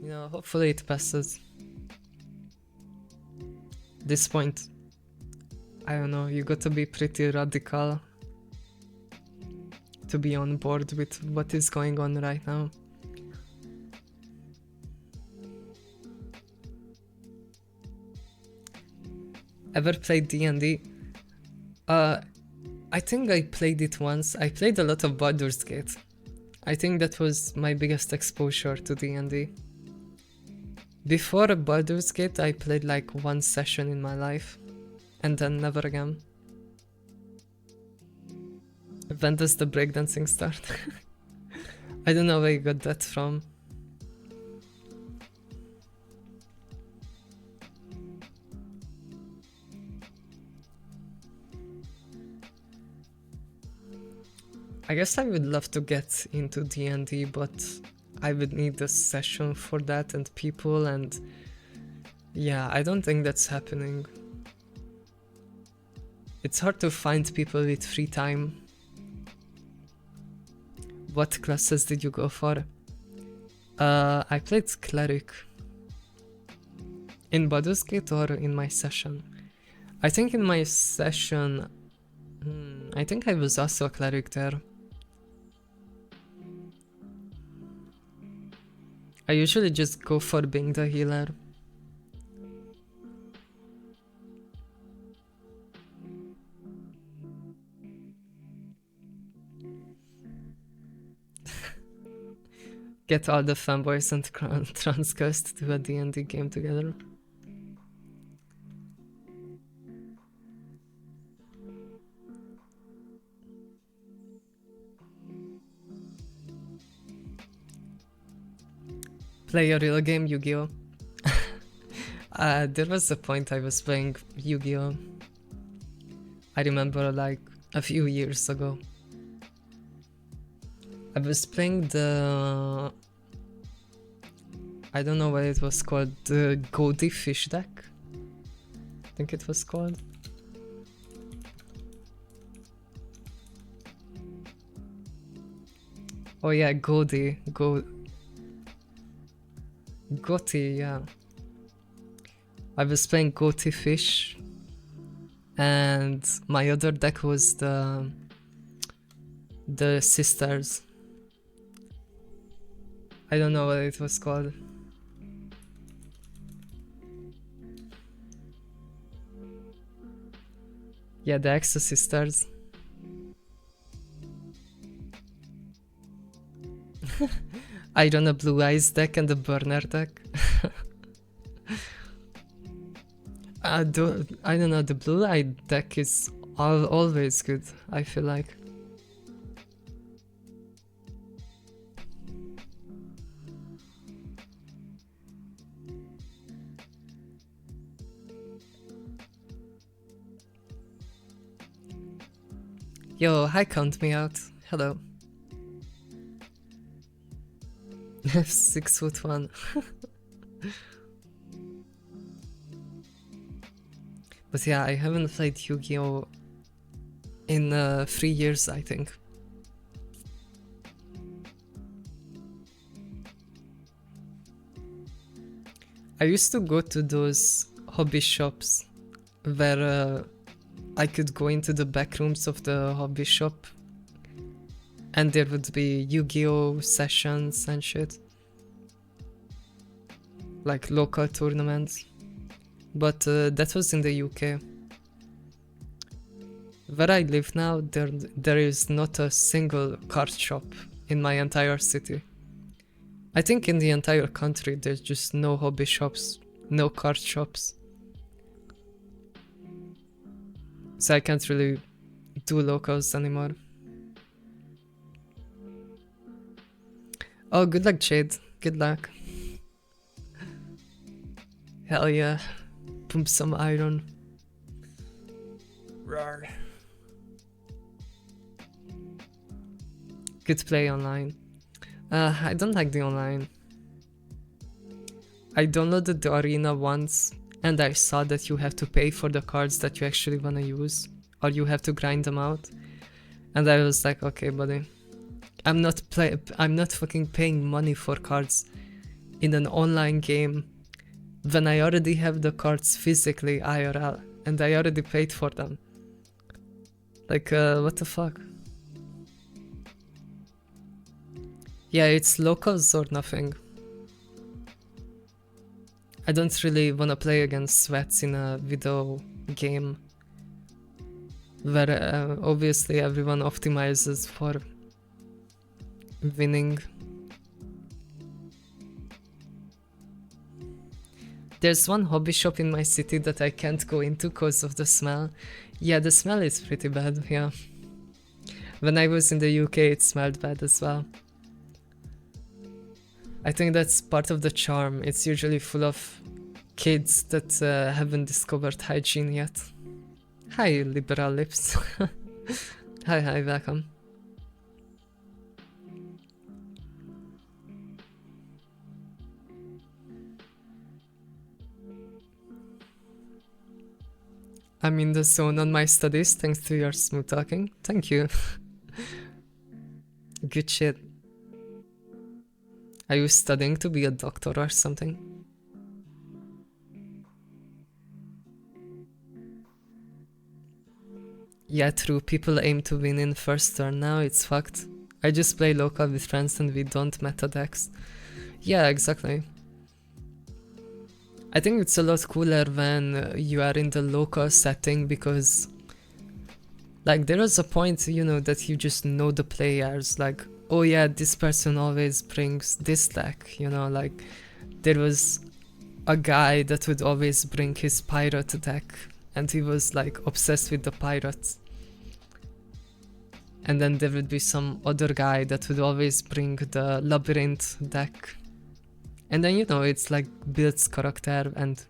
You know, hopefully it passes. This point, I don't know, you got to be pretty radical to be on board with what is going on right now. Ever played D&D? I think I played it once. I played a lot of Baldur's Gate. I think that was my biggest exposure to D&D. Before Baldur's Gate, I played like one session in my life, and then never again. When does the breakdancing start? I don't know where you got that from. I guess I would love to get into D&D, but I would need a session for that and people, and yeah, I don't think that's happening. It's hard to find people with free time. What classes did you go for? I played Cleric. In Baldur's Gate or in my session? I think in my session... I think I was also a Cleric there. I usually just go for being the healer. Get all the fanboys and trans girls to do a D&D game together. Play a real game, Yu-Gi-Oh! There was a point I was playing Yu-Gi-Oh! I remember like a few years ago. I was playing the... I don't know what it was called, the Goldie Fish deck? I think it was called. Oh yeah, Goldie, Gotti, yeah. I was playing Gotti Fish, and my other deck was the Sisters. I don't know what it was called. Yeah, the Exo Sisters. I run a Blue Eyes deck and a Burner deck. I don't know, the Blue Eye deck is always good, I feel like. Yo, hi, count me out. Hello. 6'1". But yeah, I haven't played Yu-Gi-Oh! In 3 years, I think. I used to go to those hobby shops where I could go into the back rooms of the hobby shop and there would be Yu-Gi-Oh! Sessions and shit. Like local tournaments. But that was in the UK. Where I live now, there is not a single card shop in my entire city. I think in the entire country there's just no hobby shops, no card shops. So I can't really do locals anymore. Oh, good luck, Jade. Good luck. Hell yeah. Pump some iron. Rawr. Good play online. I don't like the online. I downloaded the arena once and I saw that you have to pay for the cards that you actually wanna use, or you have to grind them out. And I was like, okay, buddy, I'm not fucking paying money for cards in an online game when I already have the cards physically IRL and I already paid for them. Like, what the fuck? Yeah, it's locals or nothing. I don't really wanna play against sweats in a video game where obviously everyone optimizes for winning. There's one hobby shop in my city that I can't go into because of the smell. Yeah, the smell is pretty bad, yeah. When I was in the UK, it smelled bad as well. I think that's part of the charm. It's usually full of kids that haven't discovered hygiene yet. Hi, liberal lips. Hi, welcome. I'm in the zone on my studies thanks to your smooth talking. Thank you. Good shit. Are you studying to be a doctor or something? Yeah, true. People aim to win in first turn. Now it's fucked. I just play local with friends and we don't meta decks. Yeah, exactly. I think it's a lot cooler when you are in the local setting because like there is a point, you know, that you just know the players, like, oh yeah, this person always brings this deck, you know, like there was a guy that would always bring his pirate deck and he was like obsessed with the pirates. And then there would be some other guy that would always bring the labyrinth deck. And then, you know, it's like builds character and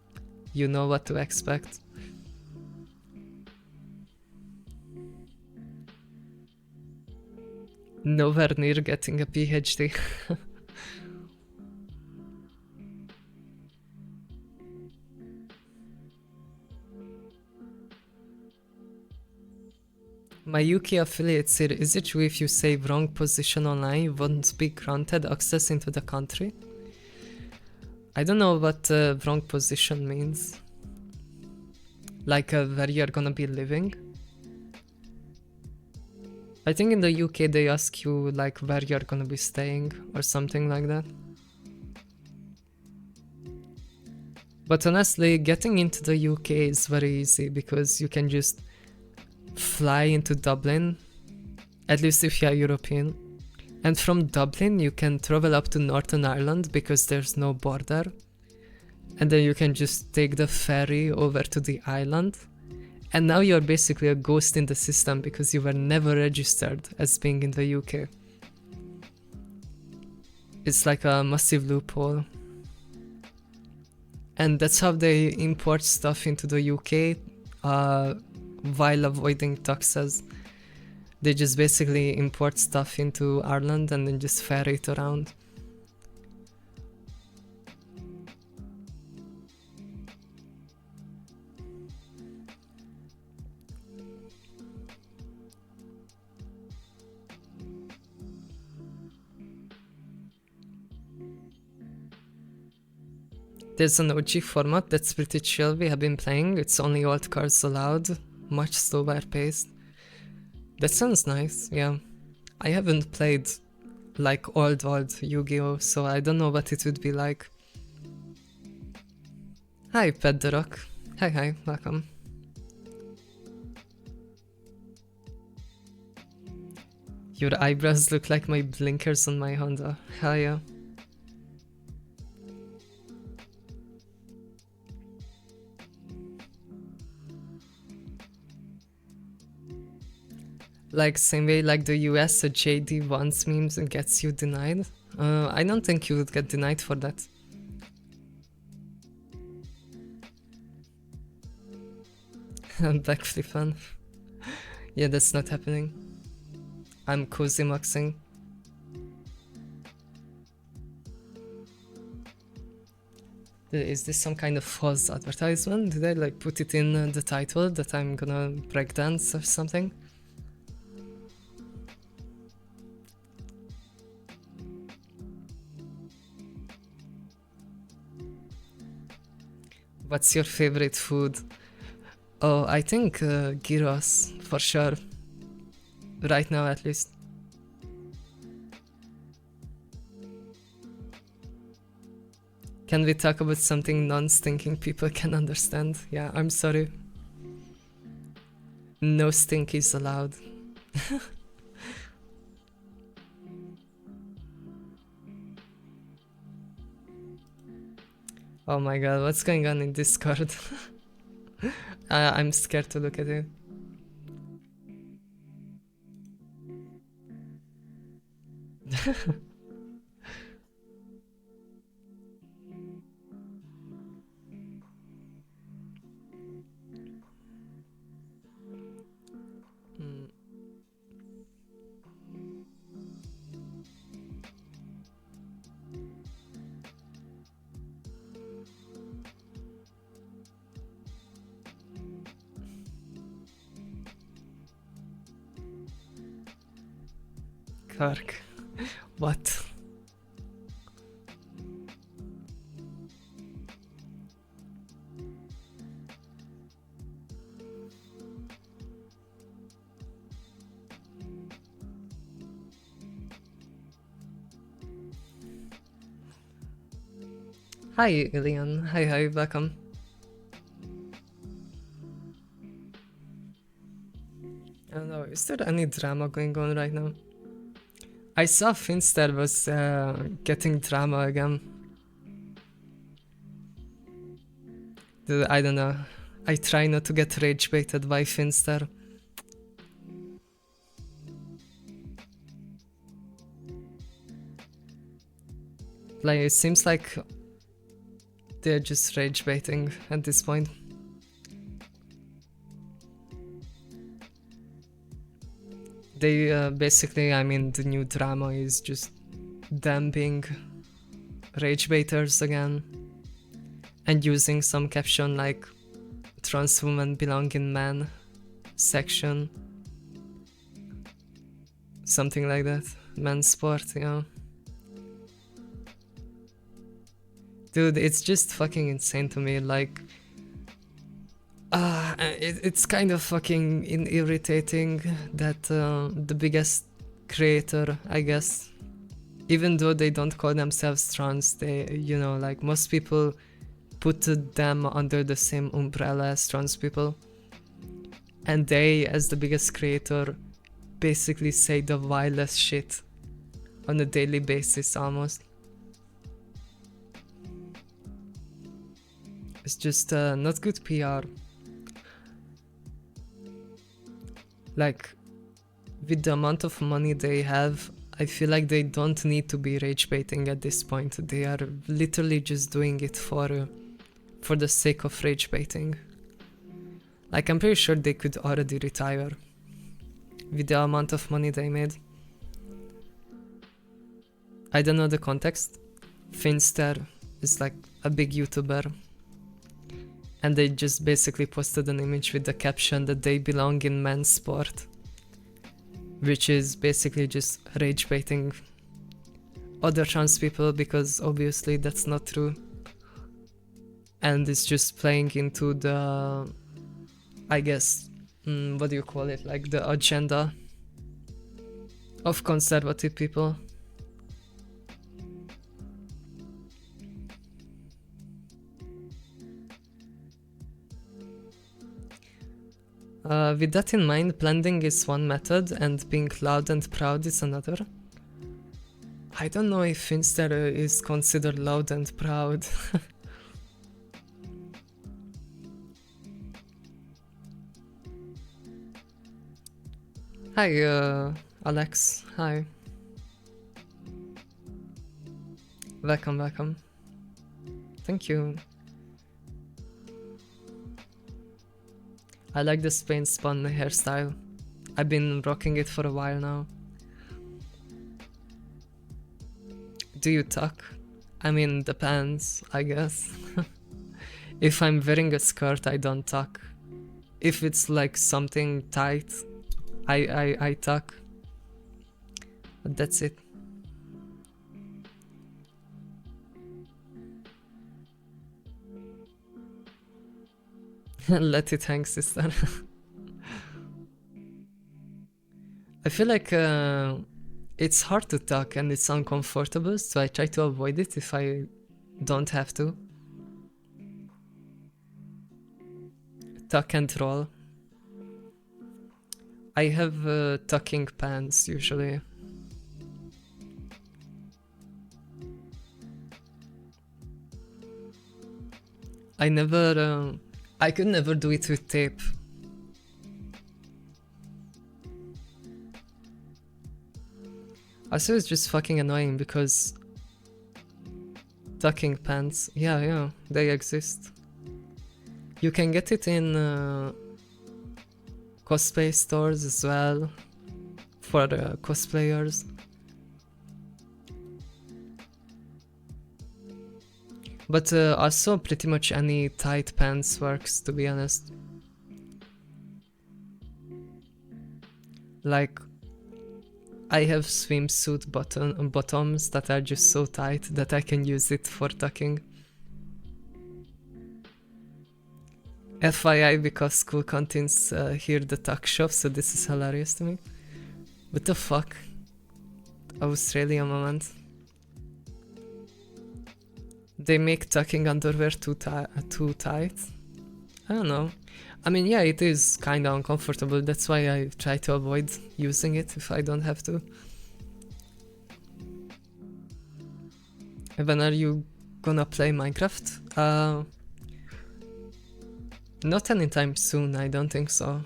you know what to expect. Nowhere near getting a PhD. My UK affiliate said, is it true if you save wrong position online, you won't be granted access into the country? I don't know what wrong position means. Like where you're gonna be living? I think in the UK they ask you like where you're gonna be staying or something like that. But honestly, getting into the UK is very easy because you can just fly into Dublin, at least if you're European. And from Dublin you can travel up to Northern Ireland because there's no border. And then you can just take the ferry over to the island. And now you're basically a ghost in the system because you were never registered as being in the UK. It's like a massive loophole. And that's how they import stuff into the UK while avoiding taxes. They just basically import stuff into Ireland and then just ferry it around. There's an OG format that's pretty chill we have been playing. It's only old cards allowed, much slower paced. That sounds nice, yeah. I haven't played like old Yu-Gi-Oh, so I don't know what it would be like. Hi, Pet the Rock. Hi, welcome. Your eyebrows look like my blinkers on my Honda. Hell yeah. Like same way like the US, a JD wants memes and gets you denied. I don't think you would get denied for that. Backflip fan. Yeah, that's not happening. I'm cozy maxing. Is this some kind of false advertisement? Did I like put it in the title that I'm gonna breakdance or something? What's your favorite food? Oh, I think gyros, for sure. Right now, at least. Can we talk about something non-stinking people can understand? Yeah, I'm sorry. No stink is allowed. Oh my god, what's going on in Discord? I'm scared to look at it. Kark. What? Hi, Ilian. Hi, welcome. I don't know, is there any drama going on right now? I saw Finster was getting drama again. I don't know. I try not to get rage baited by Finster. Like, it seems like they're just rage baiting at this point. They basically, I mean, the new drama is just them being rage baiters again and using some caption like trans women belong in man section, something like that. Men's sport, yeah. Dude, it's just fucking insane to me, like it's kind of fucking irritating that the biggest creator, I guess, even though they don't call themselves trans, they, you know, like most people put them under the same umbrella as trans people, and they, as the biggest creator, basically say the wildest shit on a daily basis almost. It's just not good PR. Like, with the amount of money they have, I feel like they don't need to be rage baiting at this point. They are literally just doing it for the sake of rage baiting. Like, I'm pretty sure they could already retire. with the amount of money they made. I don't know the context. Finster is like a big YouTuber, and they just basically posted an image with the caption that they belong in men's sport, which is basically just rage baiting other trans people, because obviously that's not true, and it's just playing into the, I guess, what do you call it, like the agenda of conservative people. With that in mind, blending is one method and being loud and proud is another. I don't know if Finster is considered loud and proud. Hi, Alex. Hi. Welcome, welcome. Thank you. I like the Spain spun hairstyle. I've been rocking it for a while now. Do you tuck? I mean, depends, I guess. If I'm wearing a skirt, I don't tuck. If it's like something tight, I tuck. But that's it. Let it hang, sister. I feel like it's hard to tuck and it's uncomfortable, so I try to avoid it if I don't have to. Tuck and roll. I have tucking pants usually. I could never do it with tape. Also, it's just fucking annoying because tucking pants, yeah, they exist. You can get it in cosplay stores as well for cosplayers. But also pretty much any tight pants works, to be honest. Like, I have swimsuit bottoms that are just so tight that I can use it for tucking. FYI, because school canteens hear the tuck shop, so this is hilarious to me. What the fuck? Australia moment. They make tucking underwear too tight? I don't know. I mean, yeah, it is kinda uncomfortable, that's why I try to avoid using it if I don't have to. When are you gonna play Minecraft? Not anytime soon, I don't think so.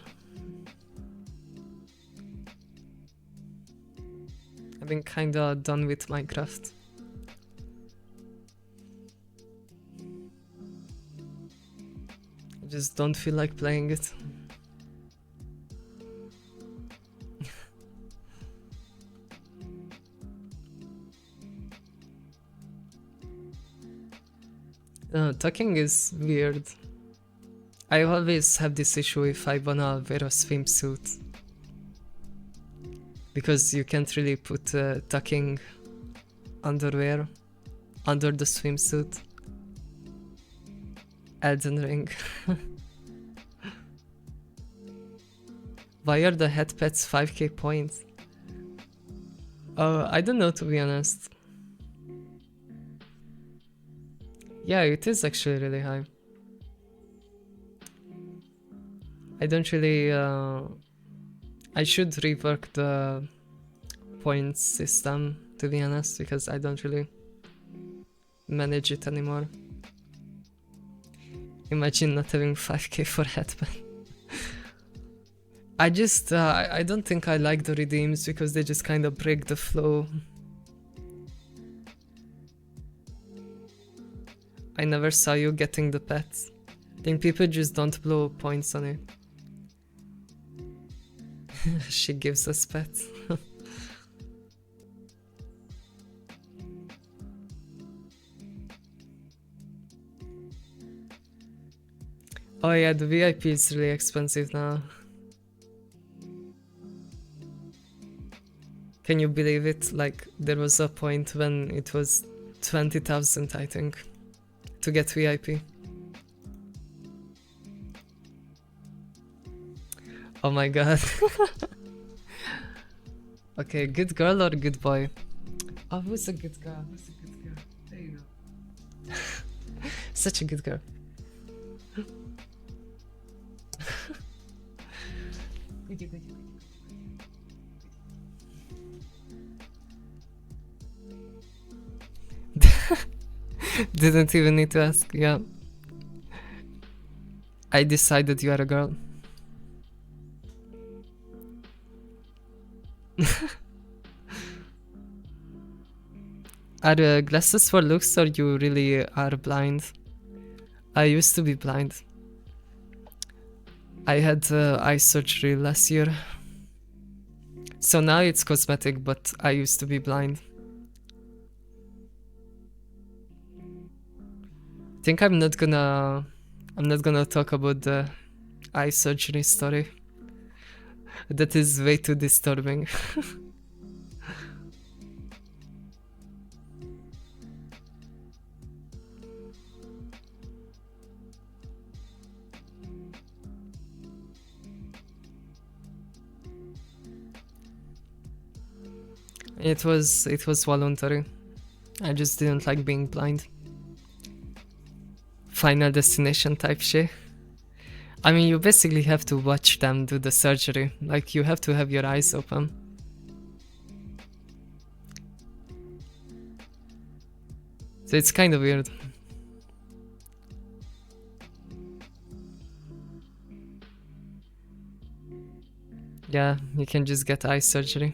I've been kinda done with Minecraft. I just don't feel like playing it. Tucking is weird. I always have this issue if I wanna wear a swimsuit, because you can't really put tucking underwear under the swimsuit. Elden Ring. Why are the head pets 5k points? I don't know, to be honest. Yeah, it is actually really high. I don't really... I should rework the points system, to be honest, because I don't really manage it anymore. Imagine not having 5k for headband. I just, I don't think I like the redeems because they just kind of break the flow. I never saw you getting the pets. I think people just don't blow points on it. She gives us pets. Oh yeah, the VIP is really expensive now. Can you believe it? Like, there was a point when it was 20,000, I think, to get VIP. Oh my god. Okay, good girl or good boy? Oh, who's a good girl? Who's a good girl? There you go. Such a good girl. Didn't even need to ask, yeah. I decided you are a girl. Are glasses for looks or you really are blind? I used to be blind. I had eye surgery last year. So now it's cosmetic, but I used to be blind. I think I'm not gonna talk about the eye surgery story. That is way too disturbing. It was voluntary. I just didn't like being blind. Final Destination type shit. I mean, you basically have to watch them do the surgery. Like, you have to have your eyes open. So it's kind of weird. Yeah, you can just get eye surgery.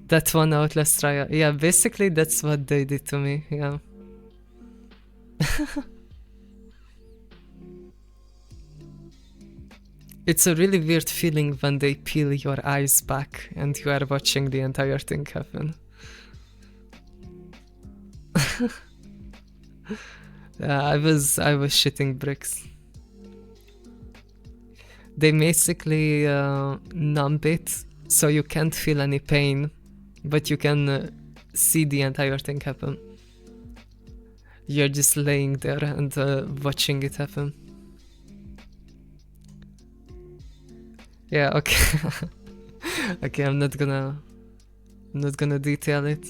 That one Outlast trial. Yeah, basically that's what they did to me, yeah. It's a really weird feeling when they peel your eyes back and you are watching the entire thing happen. Yeah, I was shitting bricks. They basically numb it so you can't feel any pain, but you can see the entire thing happen. You're just laying there and watching it happen. Yeah, okay. Okay, I'm not gonna detail it.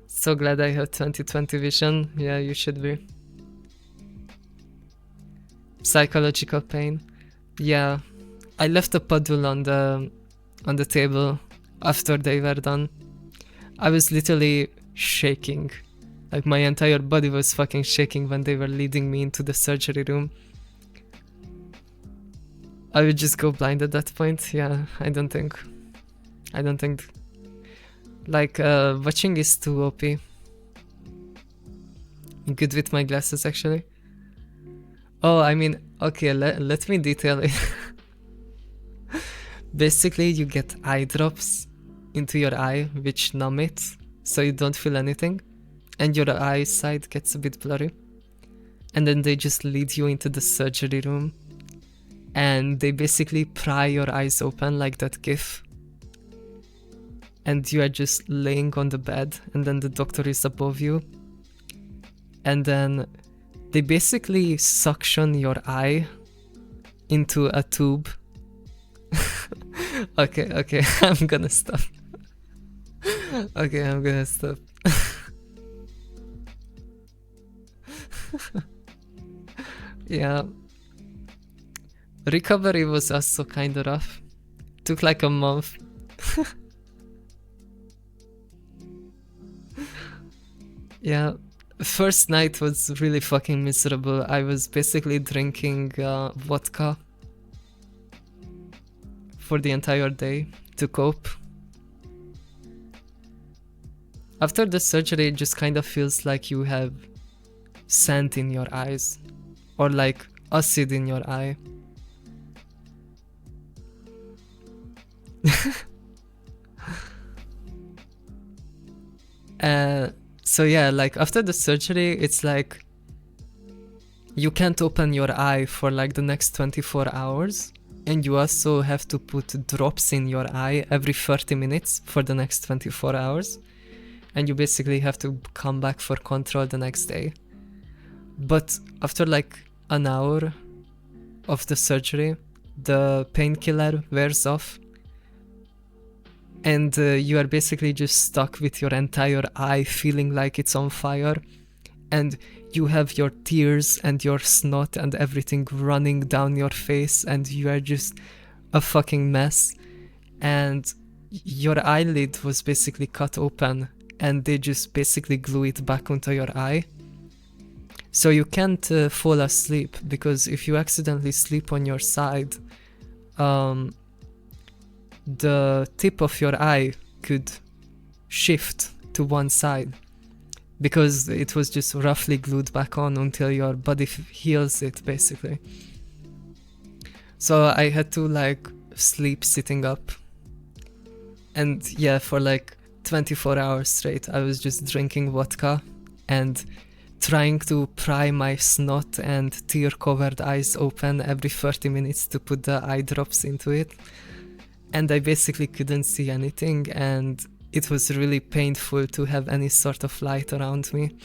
So glad I have 20/20 vision. Yeah, you should be. Psychological pain. Yeah, I left a puddle on the table after they were done. I was literally shaking. Like, my entire body was fucking shaking when they were leading me into the surgery room. I would just go blind at that point. Yeah, I don't think. Like, watching is too OP. Good with my glasses, actually. Oh, I mean, okay, let me detail it. Basically, you get eye drops into your eye, which numb it, so you don't feel anything, and your eyesight gets a bit blurry. And then they just lead you into the surgery room, and they basically pry your eyes open like that gif. And you are just laying on the bed, and then the doctor is above you. And then they basically suction your eye into a tube. Okay, I'm gonna stop. Okay, I'm gonna stop. Yeah. Recovery was also kinda rough. Took like a month. Yeah. First night was really fucking miserable. I was basically drinking vodka for the entire day to cope. After the surgery, it just kind of feels like you have sand in your eyes, or like acid in your eye. So yeah, like after the surgery, it's like you can't open your eye for like the next 24 hours. And you also have to put drops in your eye every 30 minutes for the next 24 hours. And you basically have to come back for control the next day. But after like an hour of the surgery, the painkiller wears off. And you are basically just stuck with your entire eye feeling like it's on fire. And you have your tears and your snot and everything running down your face, and you are just a fucking mess. And your eyelid was basically cut open, and they just basically glue it back onto your eye. So you can't fall asleep, because if you accidentally sleep on your side, the tip of your eye could shift to one side, because it was just roughly glued back on until your body heals it, basically. So I had to like sleep sitting up. And yeah, for like 24 hours straight, I was just drinking vodka and trying to pry my snot and tear-covered eyes open every 30 minutes to put the eye drops into it. And I basically couldn't see anything, and it was really painful to have any sort of light around me.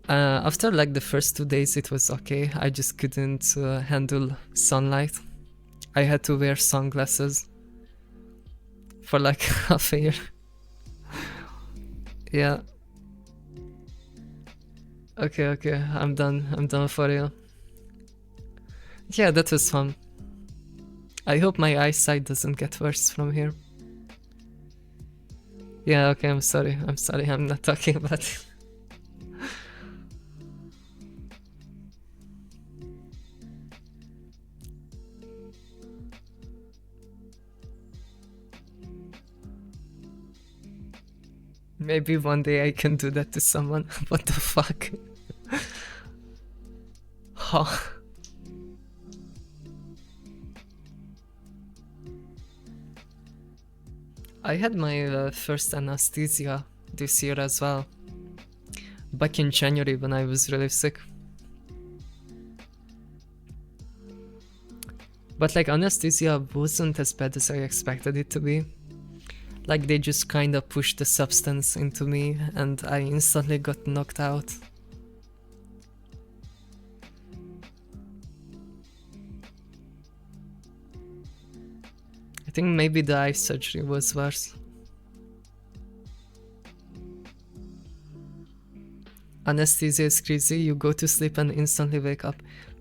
After like the first 2 days it was okay, I just couldn't handle sunlight. I had to wear sunglasses for like half a year. Yeah. Okay, I'm done for you. Yeah, that was fun. I hope my eyesight doesn't get worse from here. Yeah, okay, I'm sorry, I'm not talking about it. Maybe one day I can do that to someone. What the fuck? Huh. I had my first anesthesia this year as well. Back in January when I was really sick. But like anesthesia wasn't as bad as I expected it to be. Like they just kinda pushed the substance into me and I instantly got knocked out. I think maybe the eye surgery was worse. Anesthesia is crazy, you go to sleep and instantly wake up.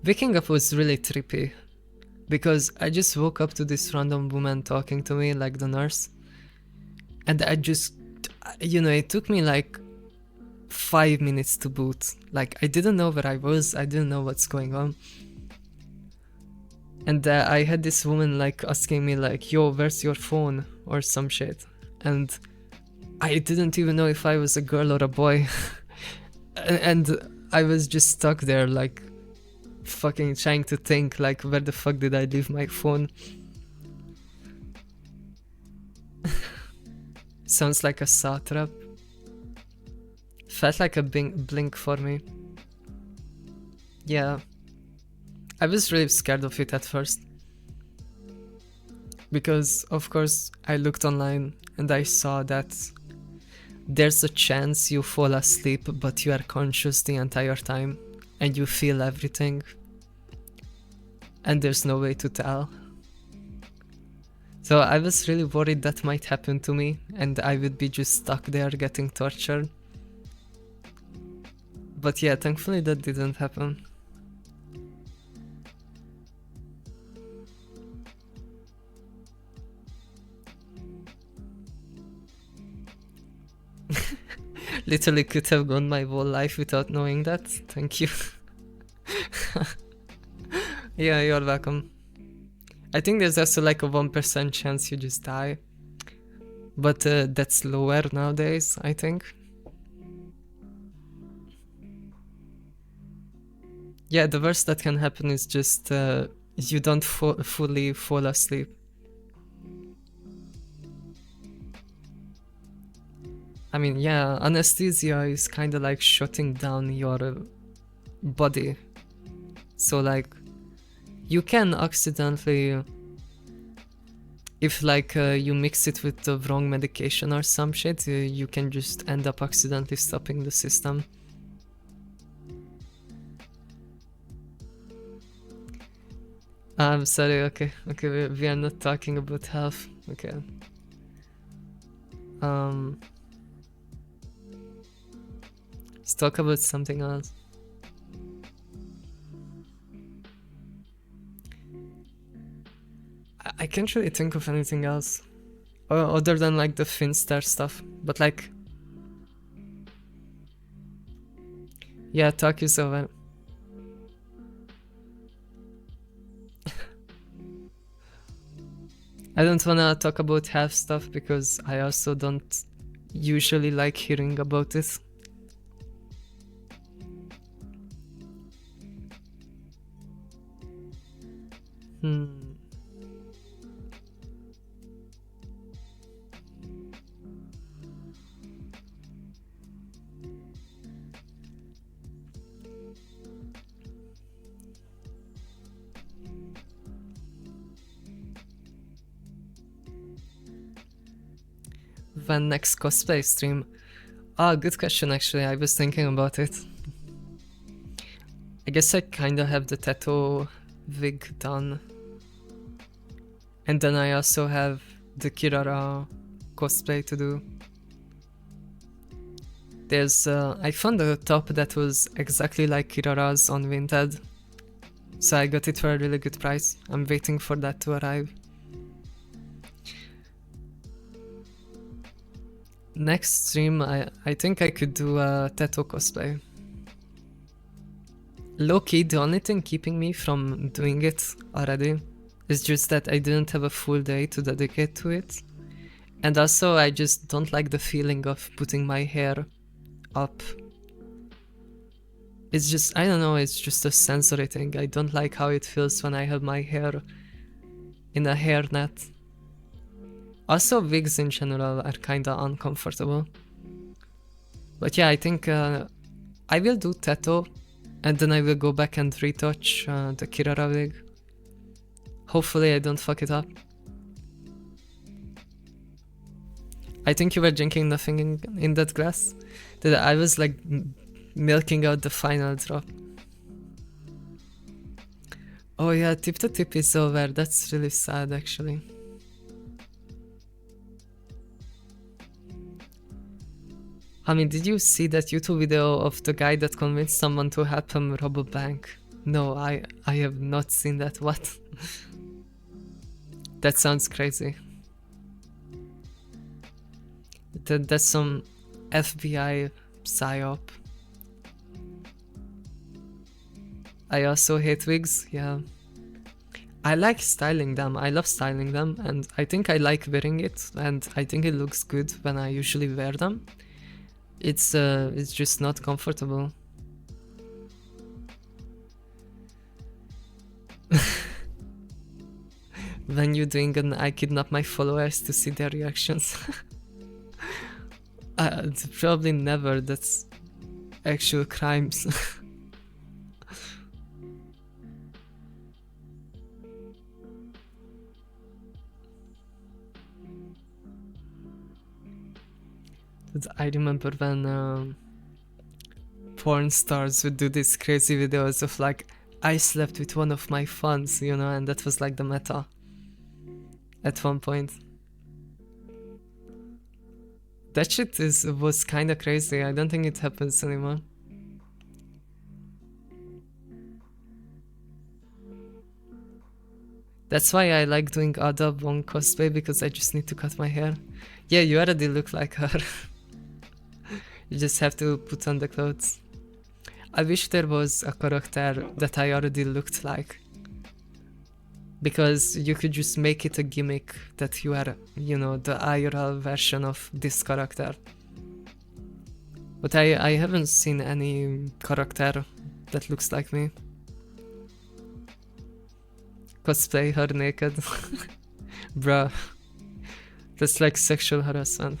Waking up was really trippy, because I just woke up to this random woman talking to me, like the nurse. And I just, it took me like 5 minutes to boot. Like I didn't know where I was, I didn't know what's going on. And I had this woman like asking me like, yo, where's your phone? Or some shit. And I didn't even know if I was a girl or a boy. And I was just stuck there like fucking trying to think like, where the fuck did I leave my phone? Sounds like a saw trap. Felt like a blink for me. Yeah. I was really scared of it at first. Because, of course, I looked online and I saw that there's a chance you fall asleep but you are conscious the entire time and you feel everything. And there's no way to tell. So I was really worried that might happen to me and I would be just stuck there getting tortured. But yeah, thankfully that didn't happen. Literally could have gone my whole life without knowing that. Thank you. Yeah, you're welcome. I think there's also like a 1% chance you just die. But that's lower nowadays, I think. Yeah, the worst that can happen is just you don't fully fall asleep. I mean, yeah, anesthesia is kind of like shutting down your body. So like, you can accidentally, if like you mix it with the wrong medication or some shit, you can just end up accidentally stopping the system. I'm sorry, okay, we are not talking about health, okay. Let's talk about something else. I can't really think of anything else. Other than like the Finster stuff, but like... Yeah, talk is over. I don't wanna talk about health stuff because I also don't usually like hearing about it. When next cosplay stream? Ah, good question actually, I was thinking about it. I guess I kinda have the tattoo wig done. And then I also have the Kirara cosplay to do. There's, I found a top that was exactly like Kirara's on Vinted. So I got it for a really good price. I'm waiting for that to arrive. Next stream, I think I could do a tattoo cosplay. Low-key, the only thing keeping me from doing it already is just that I didn't have a full day to dedicate to it. And also, I just don't like the feeling of putting my hair up. It's just, I don't know, it's just a sensory thing. I don't like how it feels when I have my hair in a hairnet. Also, wigs in general are kinda uncomfortable. But yeah, I think I will do tattoo, and then I will go back and retouch the Kirara wig. Hopefully I don't fuck it up. I think you were drinking nothing in that glass. That I was like milking out the final drop. Oh yeah, tip to tip is over. That's really sad actually. I mean, did you see that YouTube video of the guy that convinced someone to help him rob a bank? No, I have not seen that. What? That sounds crazy. That's some FBI psyop. I also hate wigs, yeah. I like styling them, I love styling them, and I think I like wearing it, and I think it looks good when I usually wear them. It's just not comfortable. When you're doing an I kidnap my followers to see their reactions. Probably never, that's actual crimes. I remember when porn stars would do these crazy videos of like, I slept with one of my fans, you know, and that was like the meta at one point. That shit was kinda crazy. I don't think it happens anymore. That's why I like doing Ada Wong cosplay, because I just need to cut my hair. Yeah, you already look like her. You just have to put on the clothes. I wish there was a character that I already looked like. Because you could just make it a gimmick that you are, you know, the IRL version of this character. But I haven't seen any character that looks like me. Cosplay her naked. Bruh. That's like sexual harassment.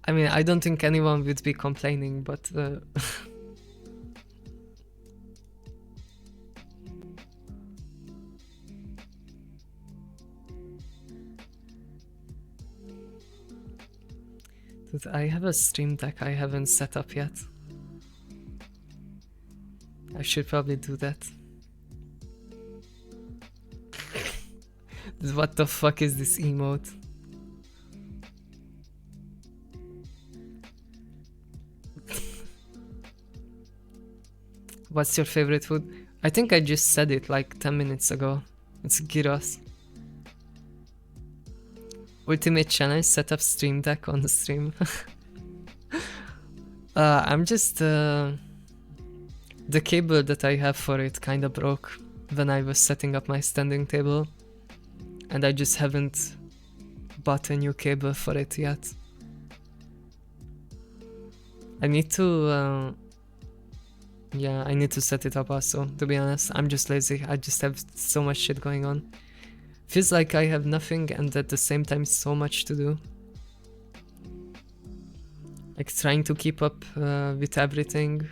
I mean, I don't think anyone would be complaining, but dude, I have a Stream Deck I haven't set up yet. I should probably do that. Dude, what the fuck is this emote? What's your favorite food? I think I just said it like 10 minutes ago. It's gyros. Ultimate challenge, set up Stream Deck on the stream. I'm just... the cable that I have for it kinda broke when I was setting up my standing table. And I just haven't bought a new cable for it yet. I need to... yeah, I need to set it up also, to be honest. I'm just lazy, I just have so much shit going on. Feels like I have nothing and at the same time so much to do. Like trying to keep up with everything.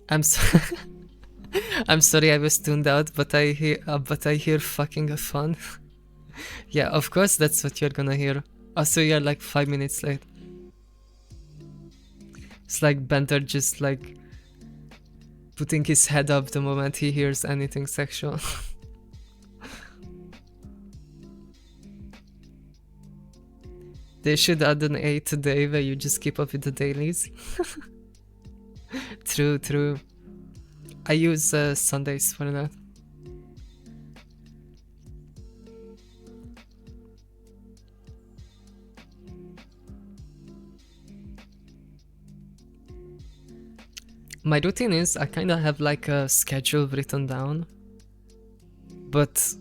I'm I'm sorry I was tuned out, but I hear fucking fun. Yeah, of course that's what you're gonna hear. Also, you're like 5 minutes late. It's like Bender just like putting his head up the moment he hears anything sexual. They should add an 8 today where you just keep up with the dailies. True, true. I use Sundays for that. My routine is I kind of have like a schedule written down, but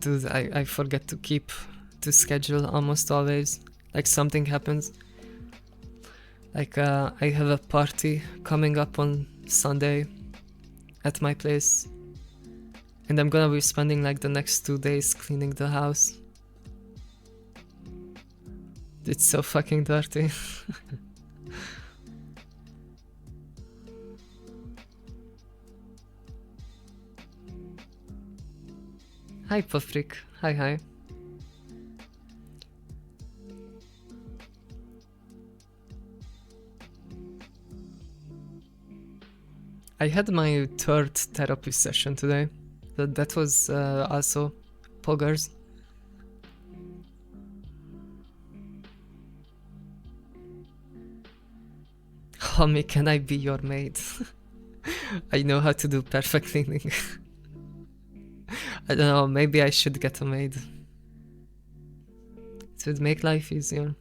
dude, I forget to keep to schedule almost always. Like something happens. Like I have a party coming up on Sunday at my place, and I'm gonna be spending like the next 2 days cleaning the house. It's so fucking dirty. Hi Pufrik, hi hi. I had my third therapy session today. That was also poggers. Homie, can I be your maid? I know how to do perfect cleaning. I don't know, maybe I should get a maid. It would make life easier.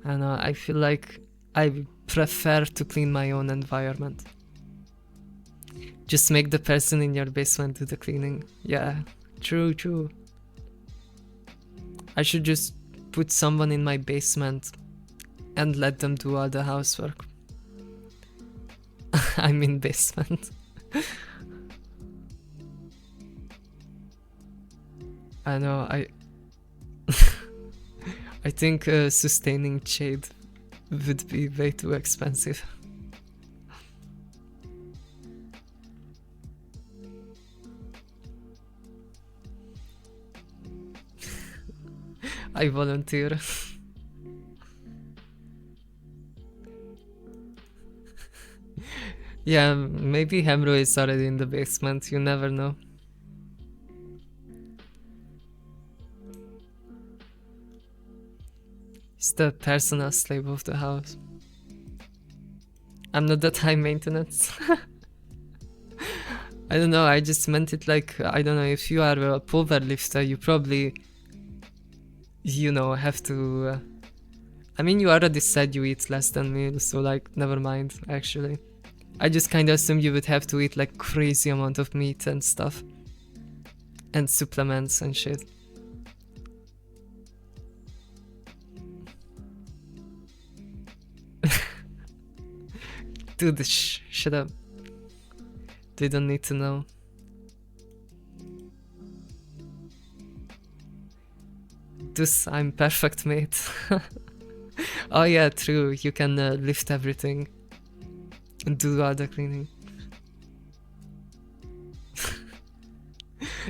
I don't know, I feel like I prefer to clean my own environment. Just make the person in your basement do the cleaning. Yeah, true, true. I should just put someone in my basement and let them do all the housework. I'm in basement. I know, I think sustaining shade would be way too expensive. I volunteer. Yeah, maybe Hemro is already in the basement, you never know. He's the personal slave of the house. I'm not that high maintenance. I don't know, I just meant it like, I don't know, if you are a power lifter, you probably, you know, have to... I mean, you already said you eat less than me, so like, never mind, actually. I just kinda assumed you would have to eat like crazy amount of meat and stuff. And supplements and shit. Dude, shut up. They don't need to know. Thus, I'm perfect, mate. Oh yeah, true. You can lift everything and do all the cleaning.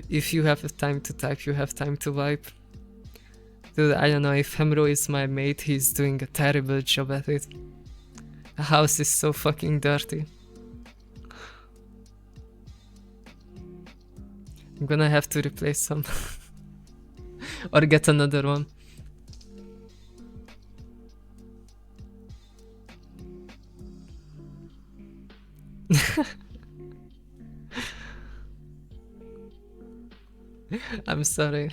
If you have time to type, you have time to wipe. Dude, I don't know, if Hemro is my mate, he's doing a terrible job at it. The house is so fucking dirty. I'm gonna have to replace some. Or get another one. I'm sorry.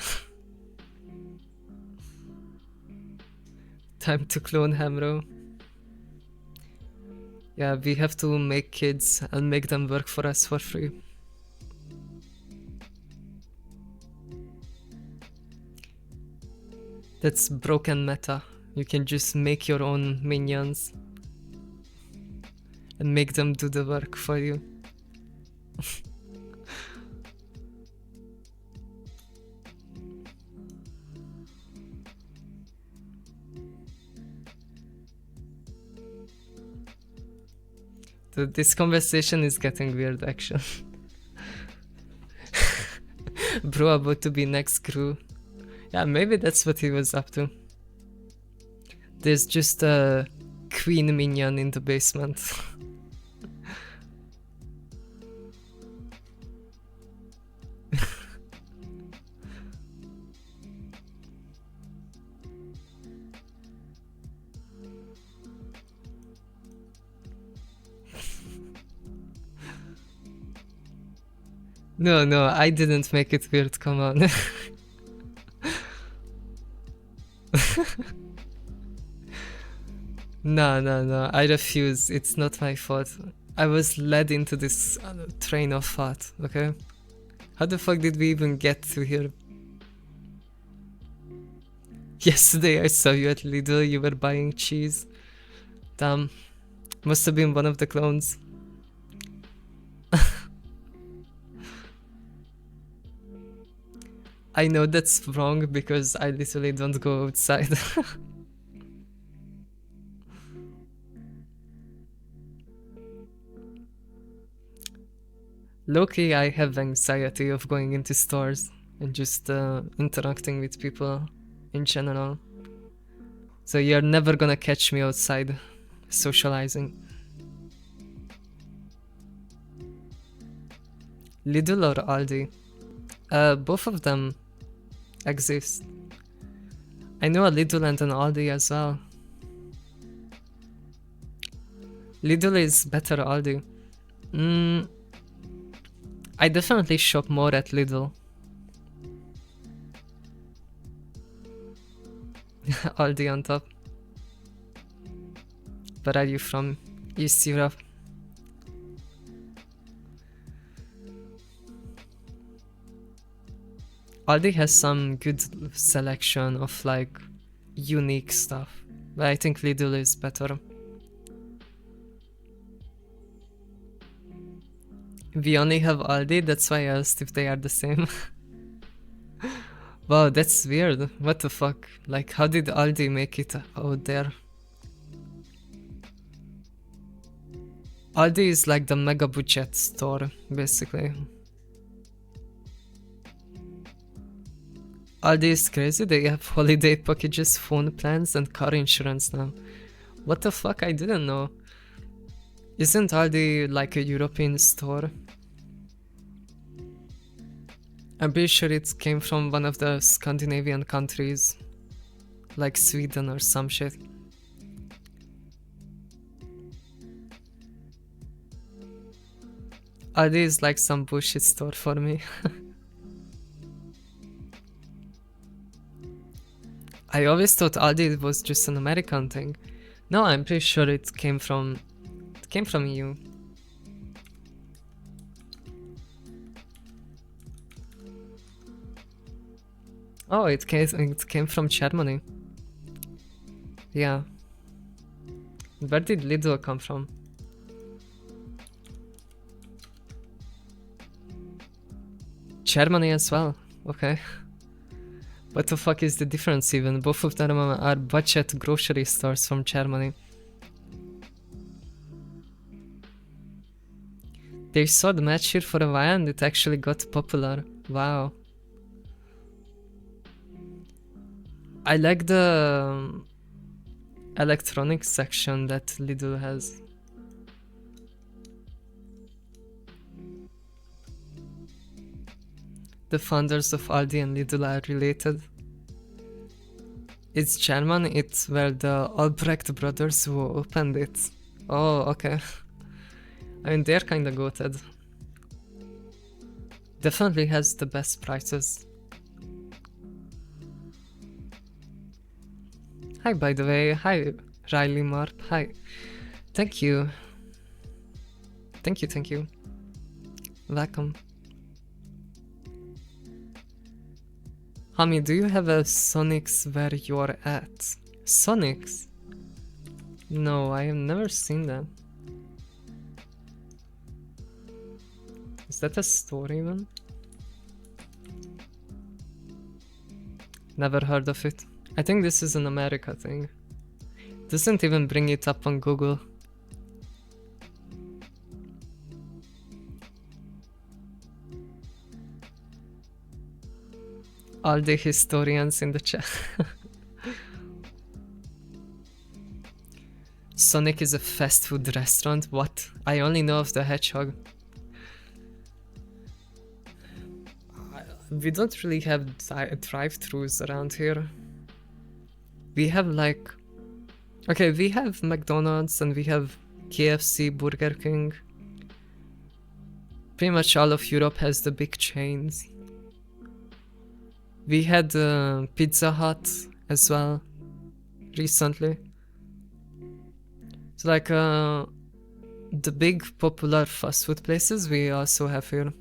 Time to clone Hamro. Yeah, we have to make kids and make them work for us for free. That's broken meta. You can just make your own minions and make them do the work for you. Dude, this conversation is getting weird, actually. Bro about to be next crew. Yeah, maybe that's what he was up to. There's just a queen minion in the basement. No, I didn't make it weird, come on. No, I refuse. It's not my fault. I was led into this train of thought, okay? How the fuck did we even get to here? Yesterday I saw you at Lidl, you were buying cheese. Damn. Must have been one of the clones. I know that's wrong because I literally don't go outside. Low-key, I have anxiety of going into stores and just interacting with people in general. So you're never gonna catch me outside socializing. Lidl or Aldi? Both of them exist. I know a Lidl and an Aldi as well. Lidl is better Aldi. I definitely shop more at Lidl. Aldi on top. Where are you from? East Europe. Aldi has some good selection of like unique stuff, but I think Lidl is better. We only have Aldi, that's why I asked if they are the same. Wow, that's weird. What the fuck? Like, how did Aldi make it out there? Aldi is like the mega budget store, basically. Aldi is crazy, they have holiday packages, phone plans, and car insurance now. What the fuck? I didn't know. Isn't Aldi like a European store? I'm pretty sure it came from one of the Scandinavian countries, like Sweden or some shit. Aldi is like some bullshit store for me. I always thought Aldi was just an American thing. No, I'm pretty sure it came from EU. Oh, it came from Germany. Yeah. Where did Lidl come from? Germany as well. Okay. What the fuck is the difference even? Both of them are budget grocery stores from Germany. They saw the match here for a while and it actually got popular. Wow. I like the electronics section that Lidl has. The founders of Aldi and Lidl are related. It's German, it's where the Albrecht brothers who opened it. Oh, okay. I mean, they're kinda goated. Definitely has the best prices. Hi, by the way. Hi, Riley Marp. Hi. Thank you. Thank you. Welcome. Hami, do you have a Sonics where you're at? Sonics? No, I have never seen that. Is that a store even? Never heard of it. I think this is an America thing. Doesn't even bring it up on Google. All the historians in the chat. Sonic is a fast food restaurant? What? I only know of the Hedgehog. We don't really have drive-thrus around here. We have like... Okay, we have McDonald's and we have KFC, Burger King. Pretty much all of Europe has the big chains. We had Pizza Hut as well recently. So like the big popular fast food places we also have here.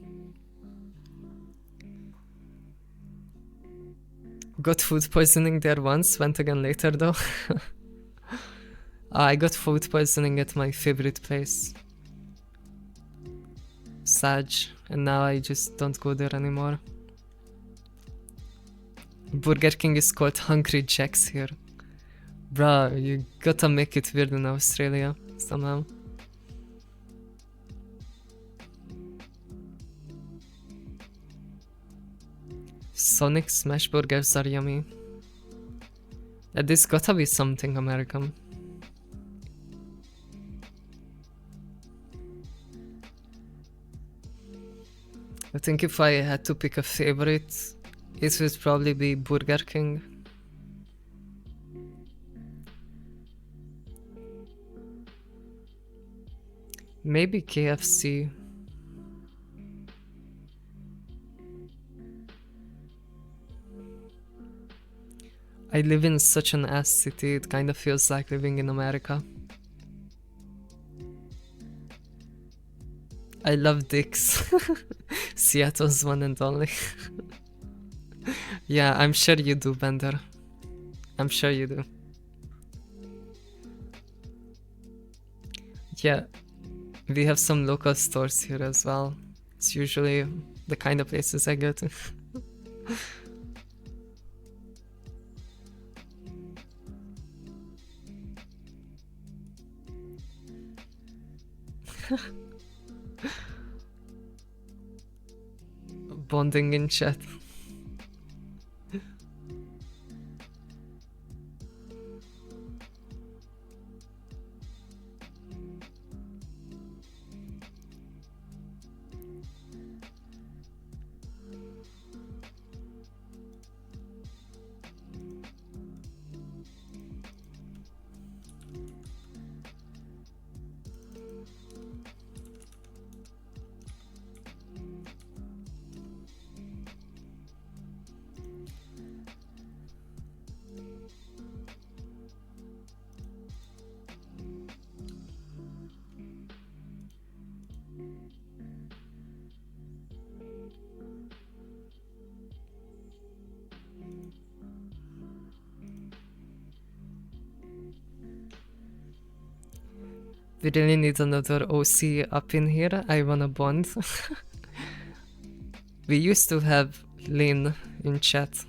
Got food poisoning there once, went again later though. I got food poisoning at my favorite place, Sag, and now I just don't go there anymore. Burger King is called Hungry Jack's here. Bruh, you gotta make it weird in Australia somehow. Sonic smash burgers are yummy. This gotta be something American. I think if I had to pick a favorite, it would probably be Burger King. Maybe KFC. I live in such an ass city, it kinda feels like living in America. I love Dick's. Seattle's one and only. Yeah, I'm sure you do, Bender. I'm sure you do. Yeah, we have some local stores here as well. It's usually the kind of places I go to. Bonding in chat. We really need another OC up in here. I want a bond. We used to have Lin in chat.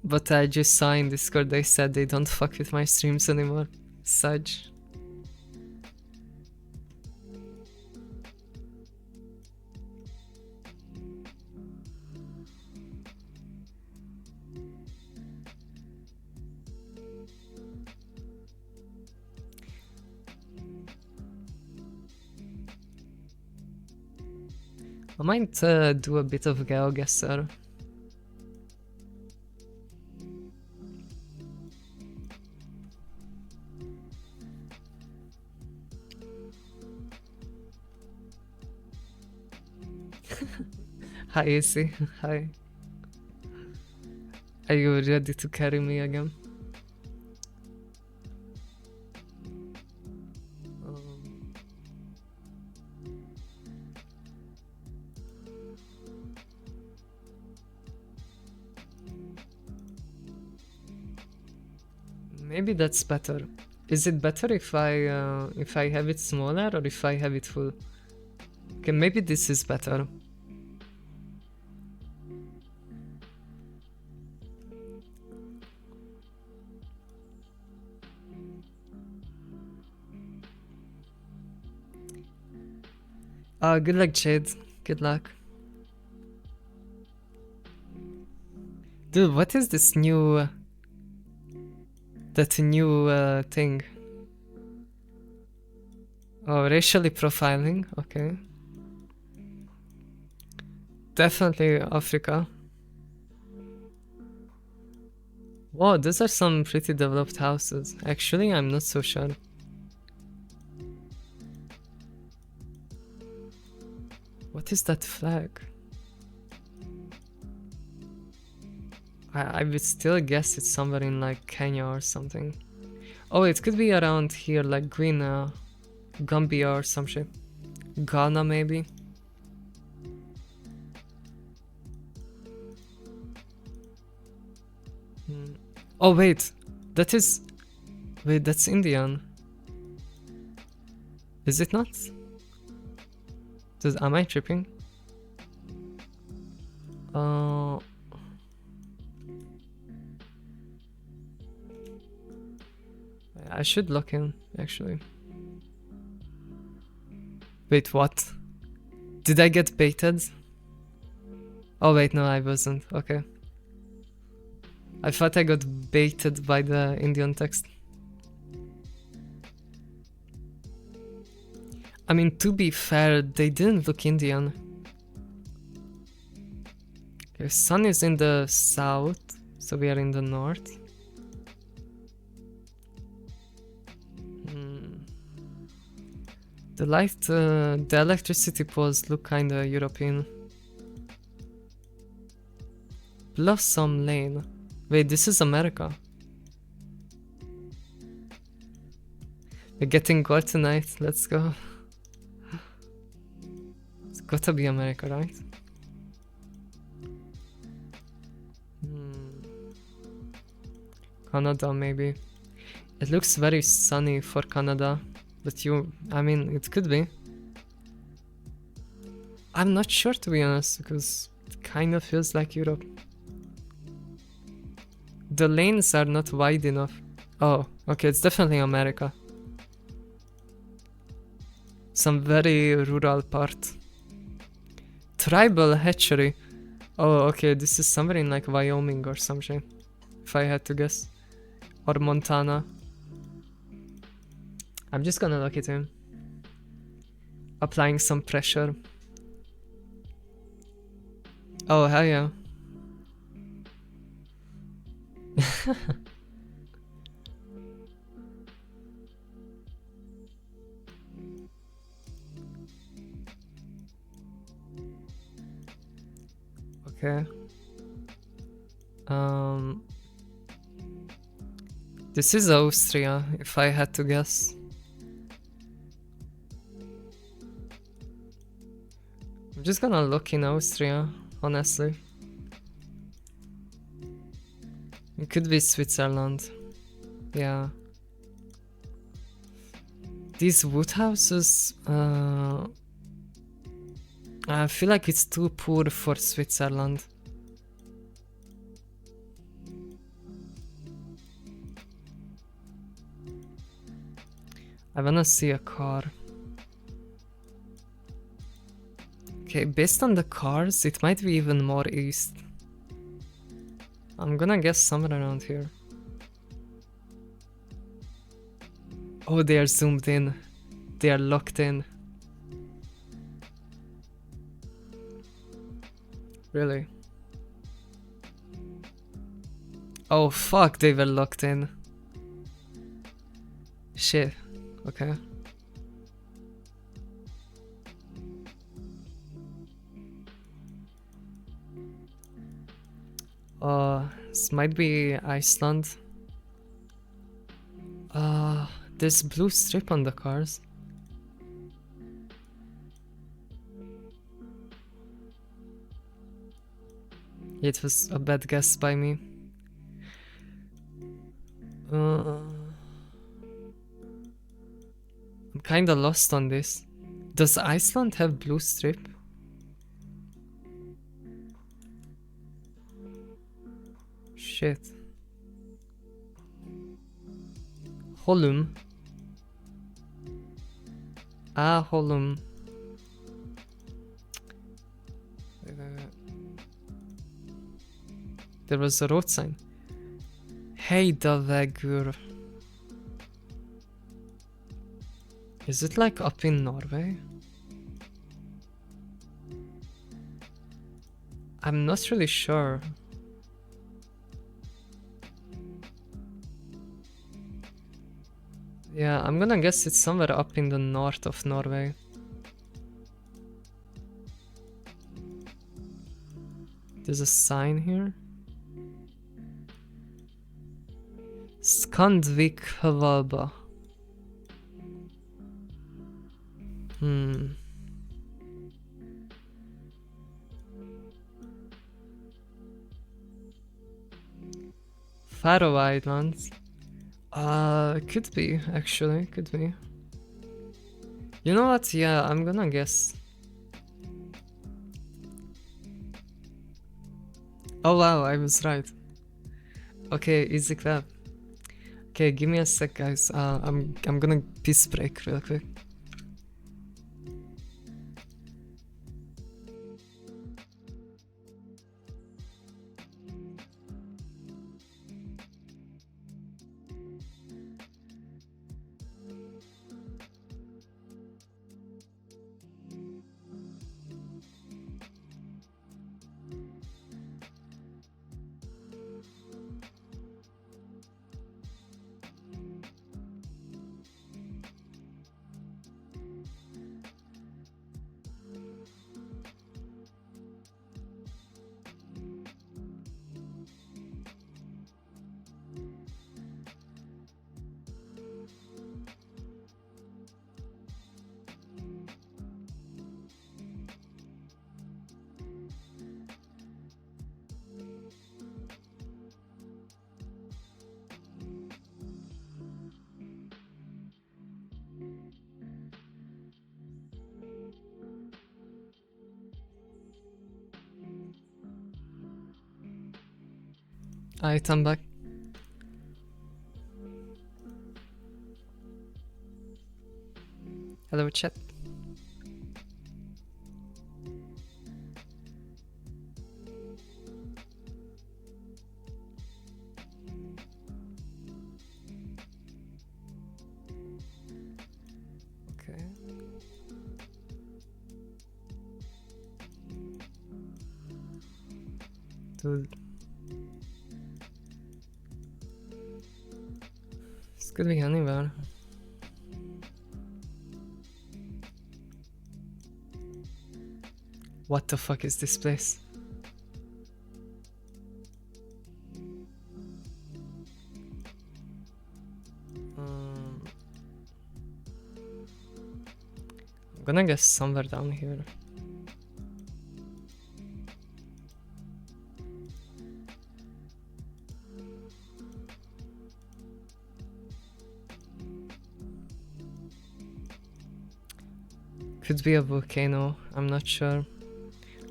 But I just saw in Discord they said they don't fuck with my streams anymore. Such. I might do a bit of geoguessr. Hi AC, hi. Are you ready to carry me again? Maybe that's better. Is it better if I have it smaller or if I have it full? Okay, maybe this is better. Good luck, Jade. Good luck. Dude, what is this new... that new thing? Oh, racially profiling, okay. Definitely Africa. Wow, those are some pretty developed houses. Actually, I'm not so sure. What is that flag? I would still guess it's somewhere in like Kenya or something. Oh, it could be around here, like Guinea, Gambia or some shit. Ghana maybe. Oh wait, that is... Wait, that's Indian. Is it not? Am I tripping? I should look in, actually. Wait, what? Did I get baited? Oh wait, no, I wasn't. Okay. I thought I got baited by the Indian text. I mean, to be fair, they didn't look Indian. Okay, sun is in the south, so we are in the north. The electricity poles look kinda European. Blossom Lane. Wait, this is America. We're getting gold tonight, let's go. It's gotta be America, right? Canada, maybe. It looks very sunny for Canada, but I mean, it could be. I'm not sure, to be honest, because it kind of feels like Europe. The lanes are not wide enough. Oh, okay, it's definitely America. Some very rural part. Tribal hatchery. Oh, okay, this is somewhere in like Wyoming or something, if I had to guess. Or Montana. I'm just gonna look at him. Applying some pressure. Oh, hell yeah. Okay. This is Austria, if I had to guess. I'm just gonna look in Austria, honestly. It could be Switzerland. Yeah. These wood houses, I feel like it's too poor for Switzerland. I wanna see a car. Okay, based on the cars, it might be even more east. I'm gonna guess somewhere around here. Oh, they are zoomed in. They are locked in. Really? Oh fuck, they were locked in. Shit. Okay. This might be Iceland. There's blue strip on the cars. It was a bad guess by me. I'm kinda lost on this. Does Iceland have blue strip? Shit. Holum. Ah, Holum. There was a road sign. Heidavegur. Is it like up in Norway? I'm not really sure. Yeah, I'm gonna guess it's somewhere up in the north of Norway. There's a sign here. Skandvik Havaba. Faroe Islands. Could be, actually, could be. You know what? Yeah, I'm gonna guess. Oh wow, I was right. Okay, easy clap. Okay, give me a sec, guys. I'm gonna piss break real quick. Alright, I'm back. Hello, chat. Okay. Dude. This could be anywhere. What the fuck is this place? I'm gonna guess somewhere down here. Could be a volcano, I'm not sure.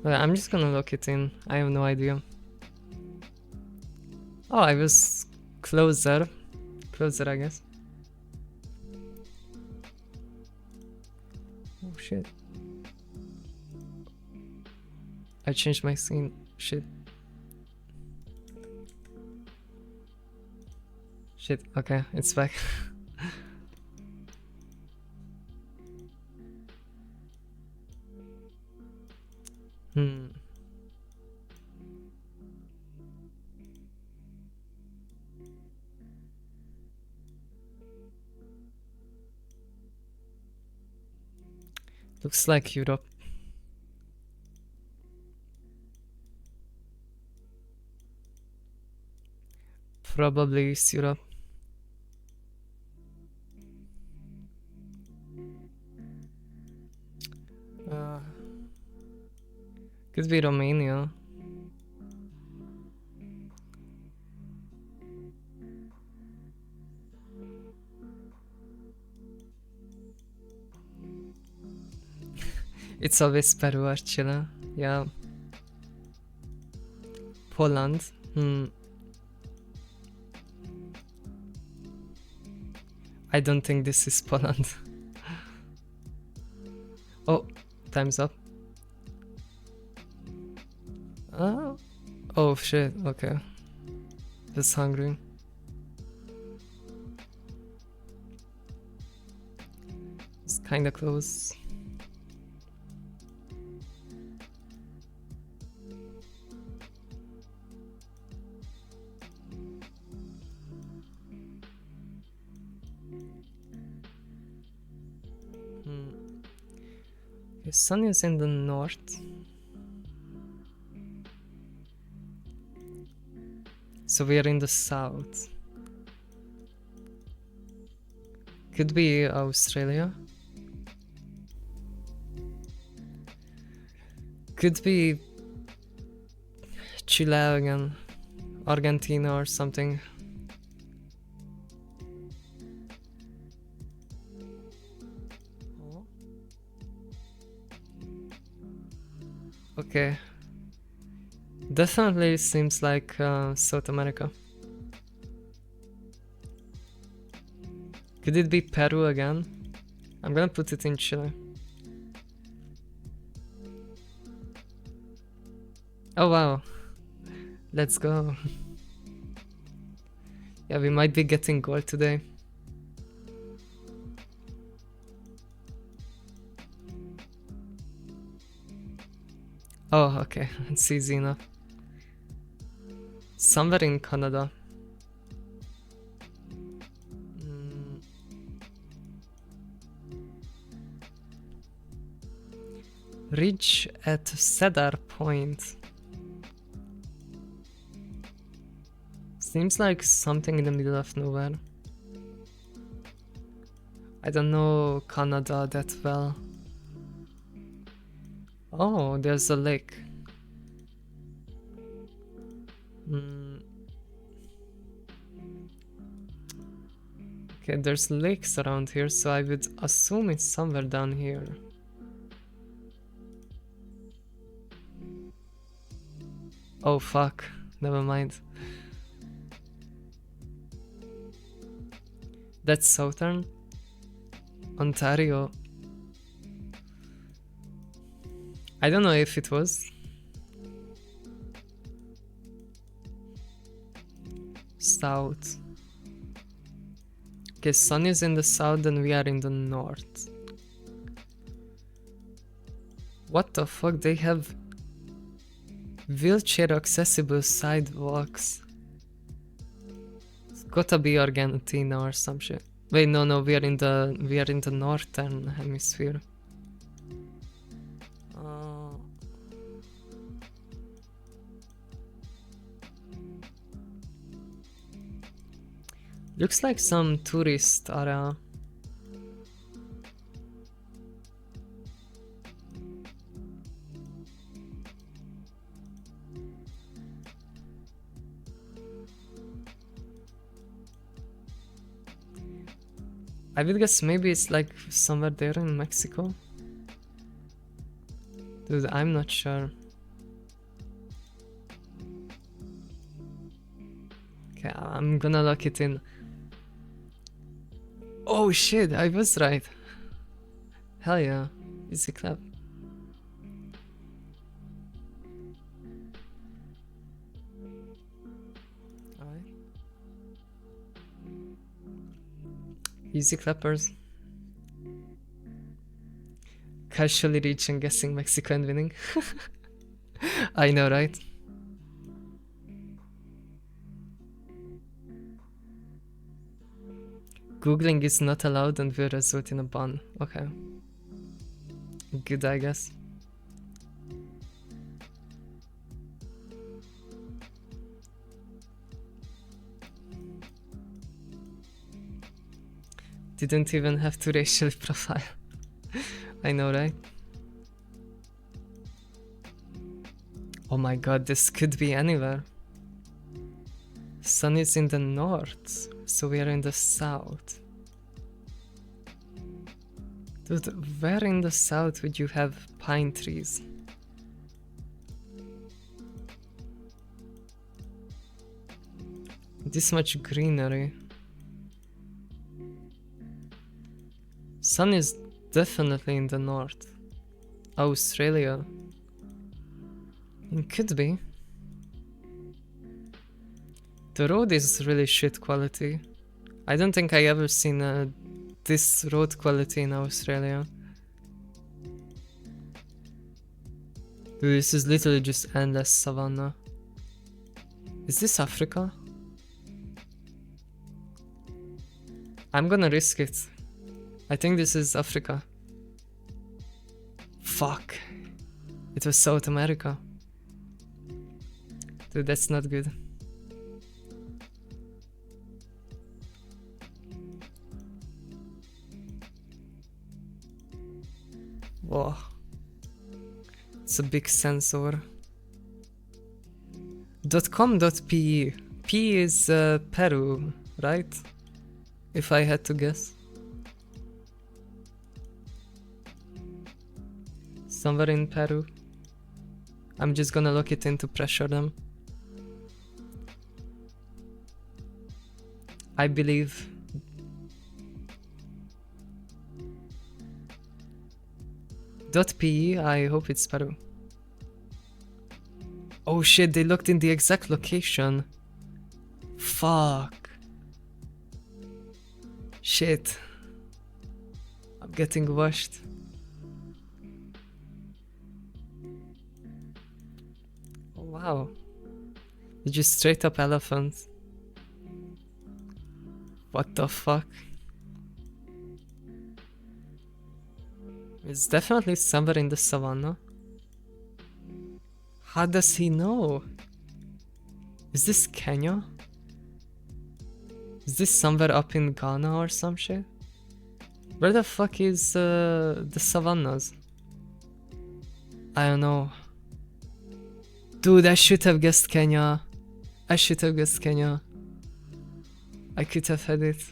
But I'm just gonna look it in, I have no idea. Oh, I was closer. Closer, I guess. Oh shit. I changed my scene. Shit. Shit, okay, it's back. Hmm. Looks like Europe. Probably East Europe. Uh, could be Romania. It's always Peru or Chile. Yeah. Poland. I don't think this is Poland. Oh, time's up. Oh shit, okay. Just hungry. It's kinda close. The sun is in the north. So we are in the south. Could be Australia. Could be Chile again. Argentina or something. Okay. Definitely seems like South America. Could it be Peru again? I'm gonna put it in Chile. Oh wow. Let's go. Yeah, we might be getting gold today. Oh, okay. It's easy enough. Somewhere in Canada. Ridge at Cedar Point. Seems like something in the middle of nowhere. I don't know Canada that well. Oh, there's a lake. Okay, there's lakes around here, so I would assume it's somewhere down here. Oh fuck, never mind. That's southern Ontario. I don't know if it was. South. Okay, sun is in the south and we are in the north. What the fuck? They have wheelchair accessible sidewalks. It's gotta be Argentina or some shit. Wait, no, we are in the northern hemisphere. Looks like some tourist area. I would guess maybe it's like somewhere there in Mexico. Dude, I'm not sure. Okay, I'm gonna lock it in. Oh shit, I was right. Hell yeah, easy clap. Alright. Easy clappers. Casually reaching, guessing Mexico and winning. I know, right? Googling is not allowed and will result in a ban. Okay. Good, I guess. Didn't even have to racially profile. I know, right? Oh my god, this could be anywhere. Sun is in the north, so we are in the south. Dude, where in the south would you have pine trees? This much greenery. Sun is definitely in the north. Australia. It could be. The road is really shit quality. I don't think I ever seen this road quality in Australia. Dude, this is literally just endless savanna. Is this Africa? I'm gonna risk it. I think this is Africa. Fuck. It was South America. Dude, that's not good. Whoa. It's a big sensor. .com.pe. P is Peru, right? If I had to guess. Somewhere in Peru. I'm just gonna look it in to pressure them. I believe. .pe, I hope it's Peru. Oh shit, they looked in the exact location. Fuck. Shit. I'm getting washed. Oh wow. They're just straight up elephants. What the fuck? It's definitely somewhere in the savannah. How does he know? Is this Kenya? Is this somewhere up in Ghana or some shit? Where the fuck is the savannas? I don't know. Dude, I should have guessed Kenya. I should have guessed Kenya. I could have had it.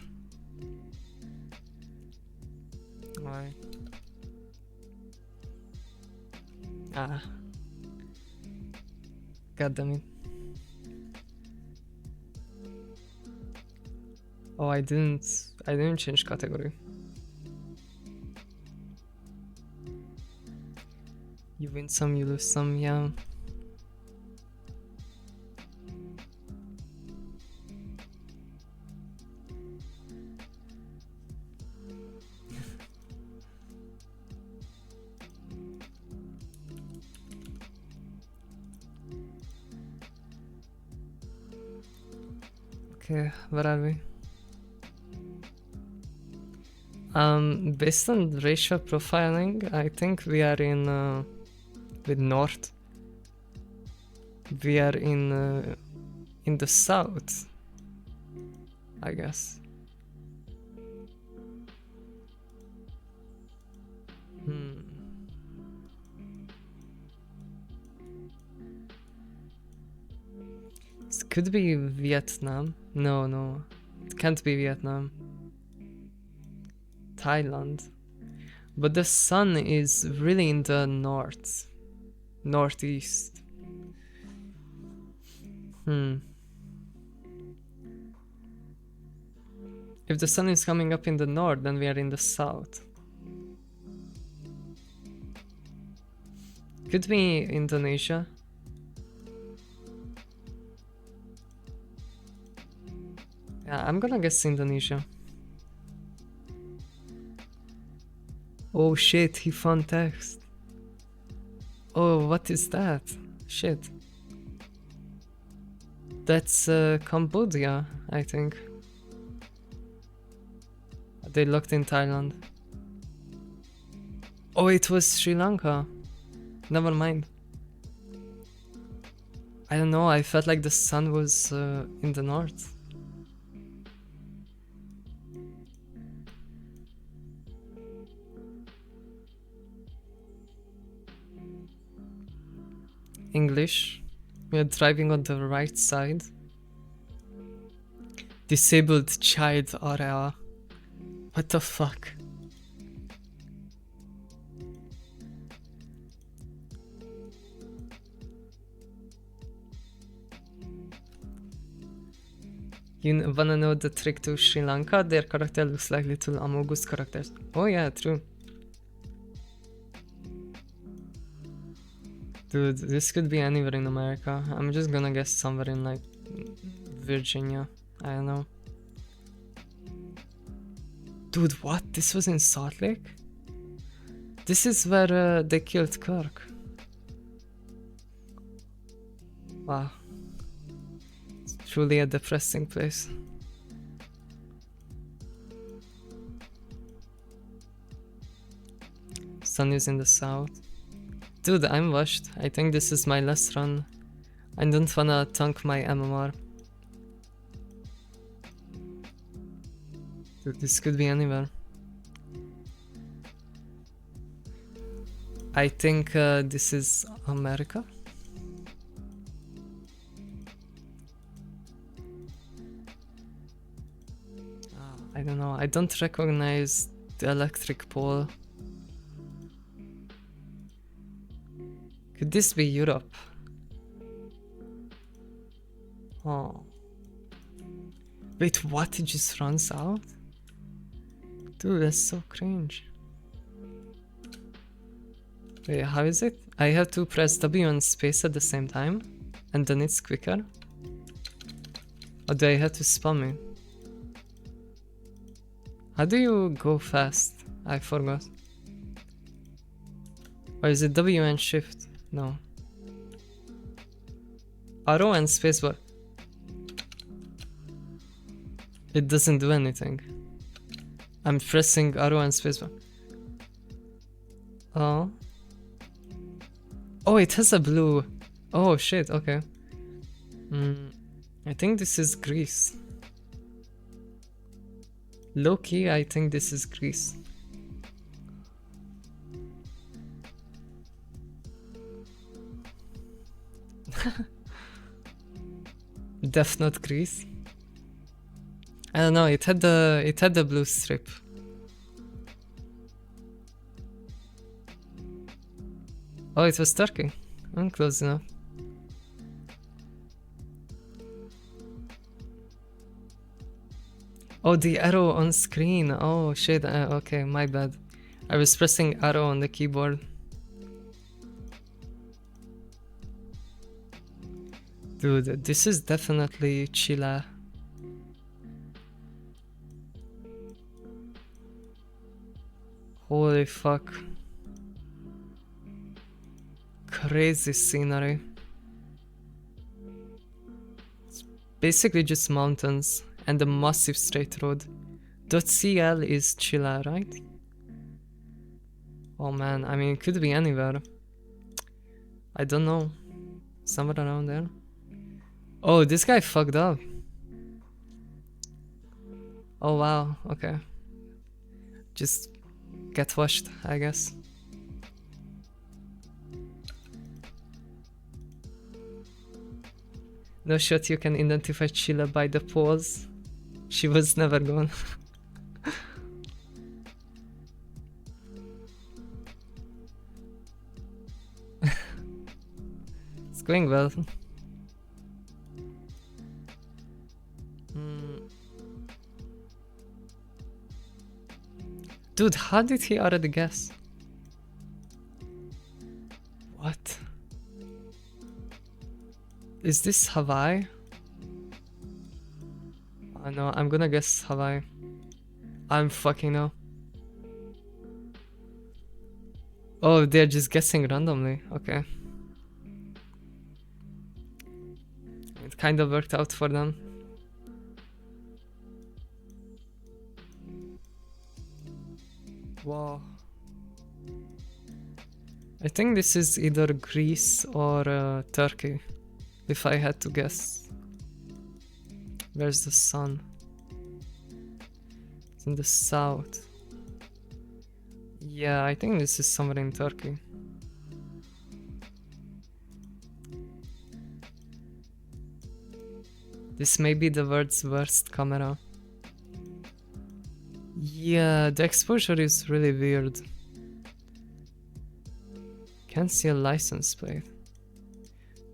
Why? Ah. God damn it. Oh, I didn't change category. You win some, you lose some, yeah. Okay, where are we? Based on racial profiling, I think we are in with north. We are in the south, I guess. This could be Vietnam. No, it can't be Vietnam. Thailand. But the sun is really in the north. Northeast. Hmm. If the sun is coming up in the north, then we are in the south. Could be Indonesia. Yeah, I'm gonna guess Indonesia. Oh shit, he found text. Oh, what is that? Shit. That's Cambodia, I think. They looked in Thailand. Oh, it was Sri Lanka. Never mind. I don't know, I felt like the sun was in the north. English. We are driving on the right side. Disabled child area. What the fuck? You wanna know the trick to Sri Lanka? Their character looks like little Amogus characters. Oh yeah, true. Dude, this could be anywhere in America. I'm just gonna guess somewhere in like Virginia. I don't know. Dude, what? This was in Salt Lake? This is where they killed Kirk. Wow. It's truly a depressing place. Sun is in the south. Dude, I'm washed. I think this is my last run. I don't wanna tank my MMR. Dude, this could be anywhere. I think this is America. I don't know. I don't recognize the electric pole. Could this be Europe? Oh. Wait, what? It just runs out? Dude, that's so cringe. Wait, how is it? I have to press W and space at the same time? And then it's quicker? Or do I have to spam it? How do you go fast? I forgot. Or is it W and shift? No. Arrow and spacebar. It doesn't do anything. I'm pressing arrow and spacebar. Oh. Oh, it has a blue. Oh shit, okay. I think this is Greece. Low key, I think this is Greece. Def not Greece. I don't know, it had the blue strip. Oh, it was Turkey. I'm close enough. Oh, the arrow on screen. Oh shit, okay, my bad. I was pressing arrow on the keyboard. Dude, this is definitely Chile. Holy fuck. Crazy scenery. It's basically just mountains and a massive straight road. .cl is Chile, right? Oh man, I mean, it could be anywhere. I don't know. Somewhere around there. Oh, this guy fucked up. Oh wow, okay. Just get washed, I guess. No shot you can identify Chile by the pose. She was never gone. going well. Hmm. Dude, how did he already guess? What? Is this Hawaii? I know, I'm gonna guess Hawaii. I'm fucking no. Oh, they're just guessing randomly. Okay. It kind of worked out for them. Wow. I think this is either Greece or Turkey, if I had to guess. Where's the sun? It's in the south. Yeah, I think this is somewhere in Turkey. This may be the world's worst camera. Yeah, the exposure is really weird. Can't see a license plate.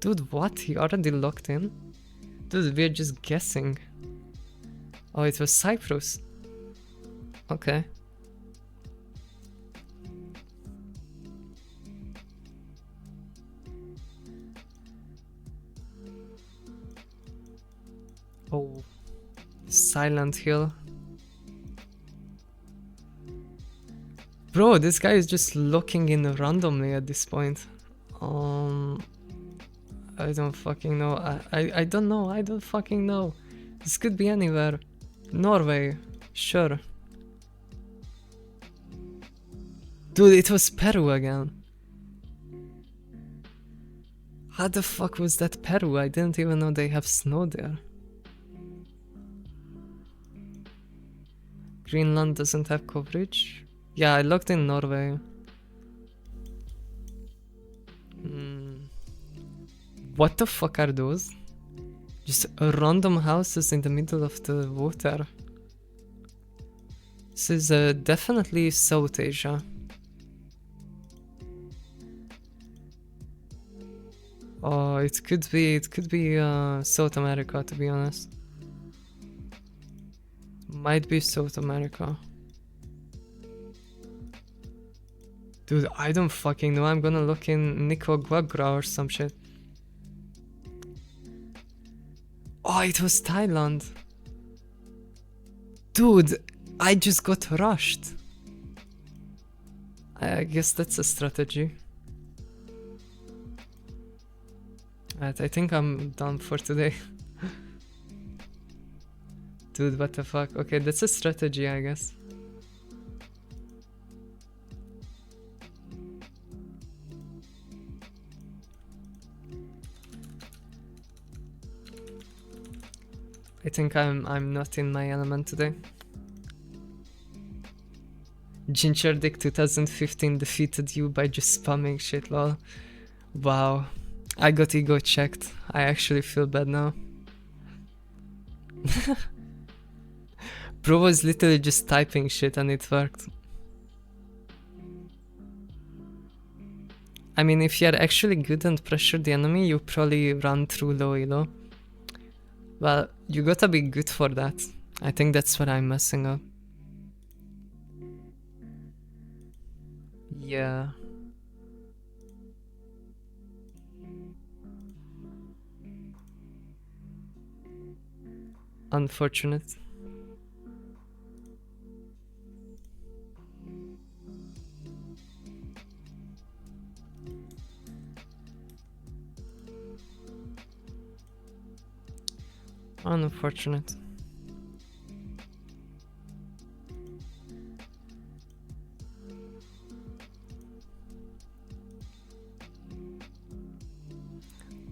Dude, what? He already locked in? Dude, we're just guessing. Oh, it was Cyprus. Okay. Oh, Silent Hill. Bro, this guy is just looking in randomly at this point. I don't fucking know. I don't know. I don't fucking know. This could be anywhere. Norway. Sure. Dude, it was Peru again. How the fuck was that Peru? I didn't even know they have snow there. Greenland doesn't have coverage? Yeah, I looked in Norway. What the fuck are those? Just random houses in the middle of the water. This is definitely South Asia. Oh, it could be South America, to be honest. Might be South America. Dude, I don't fucking know. I'm gonna look in Nicaragua or some shit. Oh, it was Thailand. Dude, I just got rushed. I guess that's a strategy. Alright, I think I'm done for today. Dude, what the fuck? Okay, that's a strategy, I guess. I think I'm not in my element today. Ginger Dick 2015 defeated you by just spamming shit, lol. Wow. I got ego checked. I actually feel bad now. Bro was literally just typing shit and it worked. I mean, if you're actually good and pressure the enemy, you probably run through low elo. Well, you gotta be good for that. I think that's what I'm messing up. Yeah. Unfortunate. Unfortunate.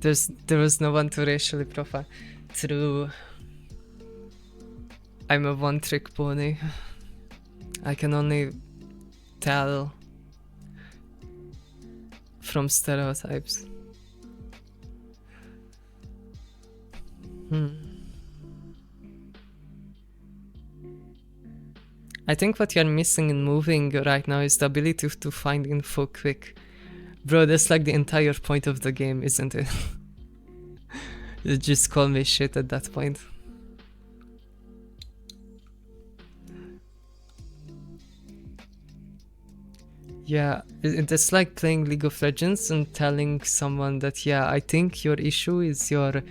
There was no one to racially profile. True. I'm a one-trick pony. I can only tell from stereotypes. I think what you're missing in moving right now is the ability to find info quick. Bro, that's like the entire point of the game, isn't it? You just call me shit at that point. Yeah, it's like playing League of Legends and telling someone that, yeah, I think your issue is your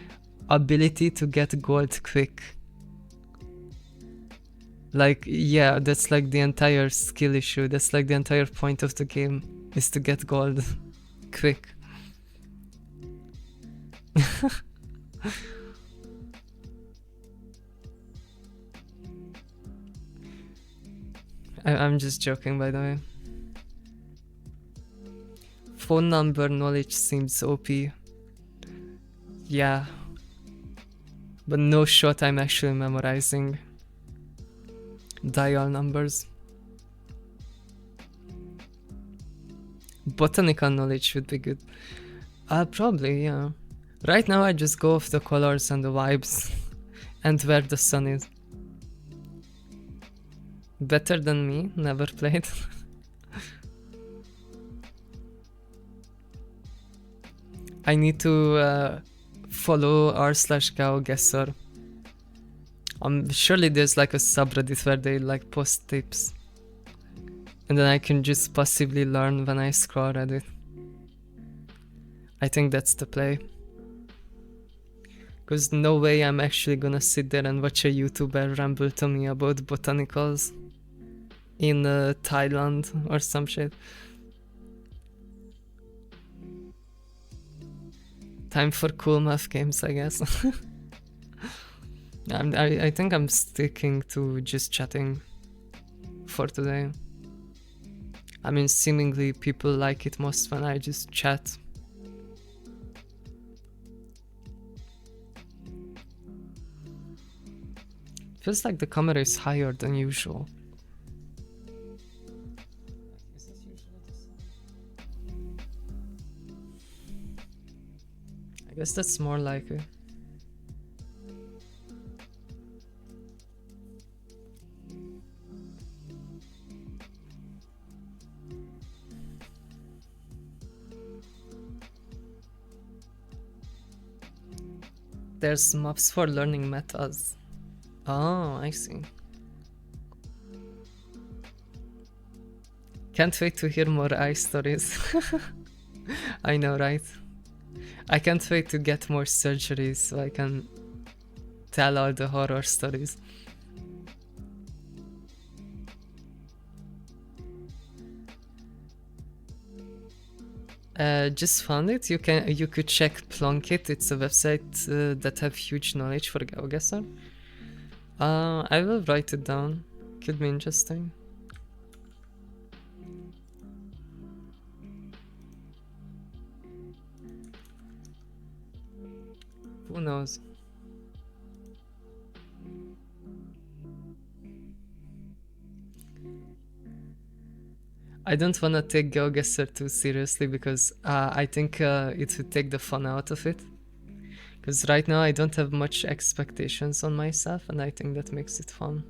ability to get gold quick. Like, yeah, that's like the entire skill issue. That's like the entire point of the game, is to get gold quick. I'm just joking, by the way. Phone number knowledge seems OP. Yeah. But no shot I'm actually memorizing dial numbers. Botanical knowledge would be good. Probably, yeah. Right now I just go off the colors and the vibes and where the sun is. Better than me, never played. I need to follow r/geoguessr. Surely there's like a subreddit where they like post tips. And then I can just passively learn when I scroll Reddit. I think that's the play. Cause no way I'm actually gonna sit there and watch a YouTuber ramble to me about botanicals in Thailand or some shit. Time for cool math games, I guess. I think I'm sticking to just chatting for today. I mean, seemingly people like it most when I just chat. Feels like the camera is higher than usual. I guess that's more like it. There's maps for learning metas. Oh, I see. Can't wait to hear more ice stories. I know, right? I can't wait to get more surgeries so I can tell all the horror stories. Just found it. You could check Plunkett. It's a website that have huge knowledge for GeoGuessr. I will write it down. Could be interesting. Who knows? I don't wanna take GeoGuessr too seriously because I think it would take the fun out of it. Because right now I don't have much expectations on myself, and I think that makes it fun.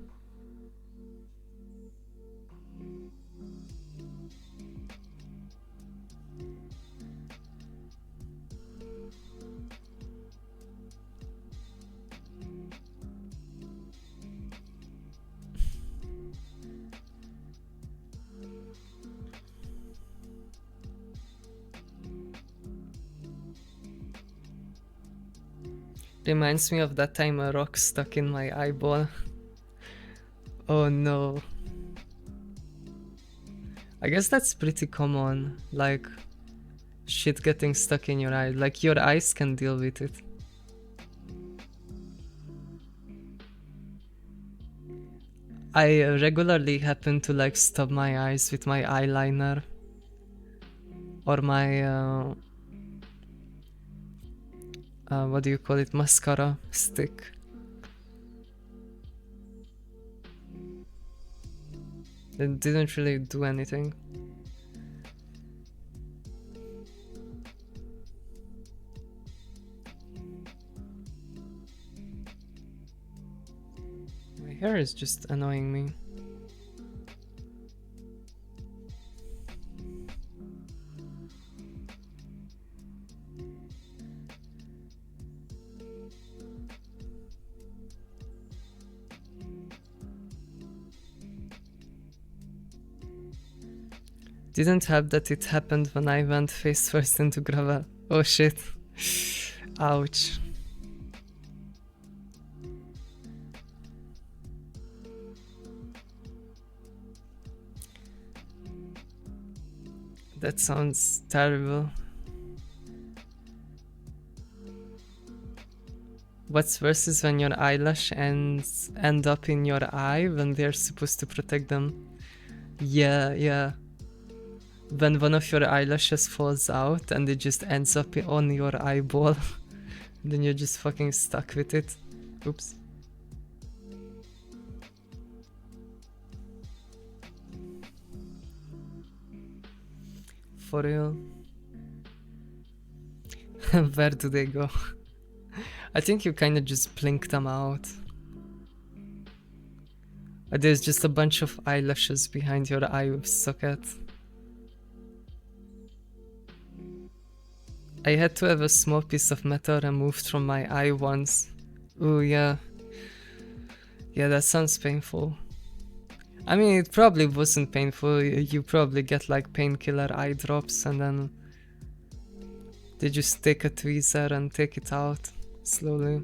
Reminds me of that time a rock stuck in my eyeball. Oh no. I guess that's pretty common, like shit getting stuck in your eye. Like your eyes can deal with it. I regularly happen to like stub my eyes with my eyeliner or my what do you call it, mascara stick. It didn't really do anything. My hair is just annoying me. Didn't help that it happened when I went face first into gravel. Oh shit. Ouch. That sounds terrible. What's worse is when your eyelash end up in your eye when they're supposed to protect them. Yeah, yeah. When one of your eyelashes falls out and it just ends up on your eyeball, then you're just fucking stuck with it. Oops. For real. Where do they go? I think you kinda just blink them out. There's just a bunch of eyelashes behind your eye socket. I had to have a small piece of metal removed from my eye once. Ooh, yeah. Yeah, that sounds painful. I mean, it probably wasn't painful. You probably get like painkiller eye drops and then they just take a tweezer and take it out slowly.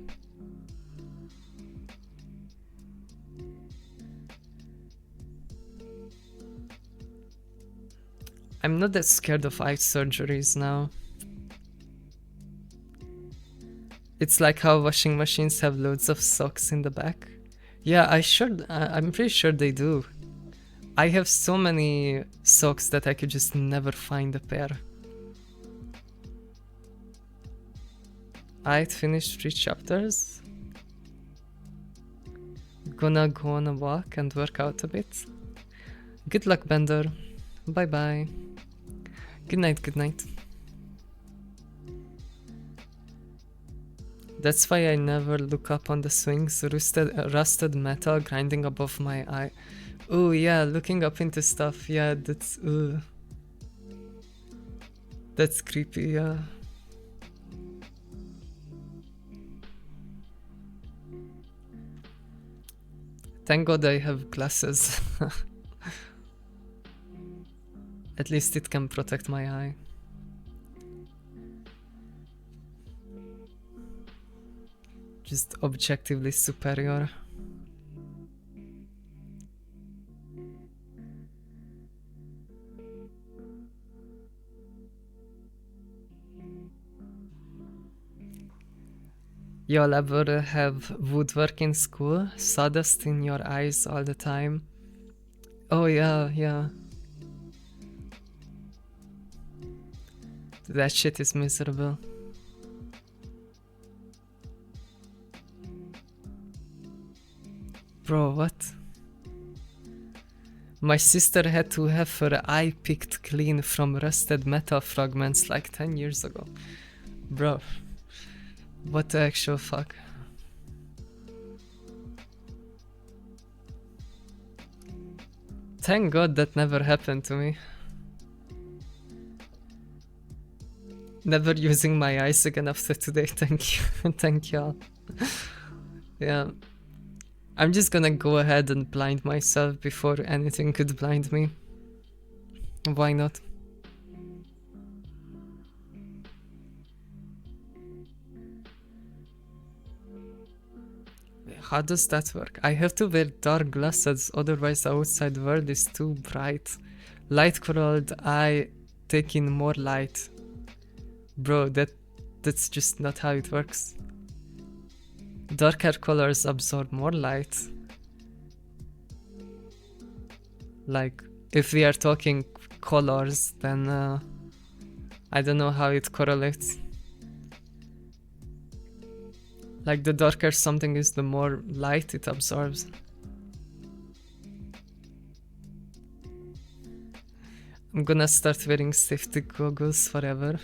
I'm not that scared of eye surgeries now. It's like how washing machines have loads of socks in the back. Yeah, I'm pretty sure they do. I have so many socks that I could just never find a pair. I'd finished 3 chapters. Gonna go on a walk and work out a bit. Good luck, Bender. Bye bye. Good night, good night. That's why I never look up on the swings. Rusted metal grinding above my eye. Oh yeah, looking up into stuff. Yeah, that's that's creepy. Yeah. Thank God I have glasses. At least it can protect my eye. Just objectively superior. Y'all ever have woodwork in school? Sawdust in your eyes all the time? Oh yeah, yeah. That shit is miserable. Bro, what? My sister had to have her eye picked clean from rusted metal fragments like 10 years ago. Bro, what the actual fuck? Thank God that never happened to me. Never using my eyes again after today, thank you. Thank y'all. Yeah. I'm just gonna go ahead and blind myself before anything could blind me. Why not? How does that work? I have to wear dark glasses, otherwise the outside world is too bright. Light colored eye take in more light. Bro, that's just not how it works. Darker colors absorb more light. Like, if we are talking colors, then I don't know how it correlates. Like, the darker something is, the more light it absorbs. I'm gonna start wearing safety goggles forever.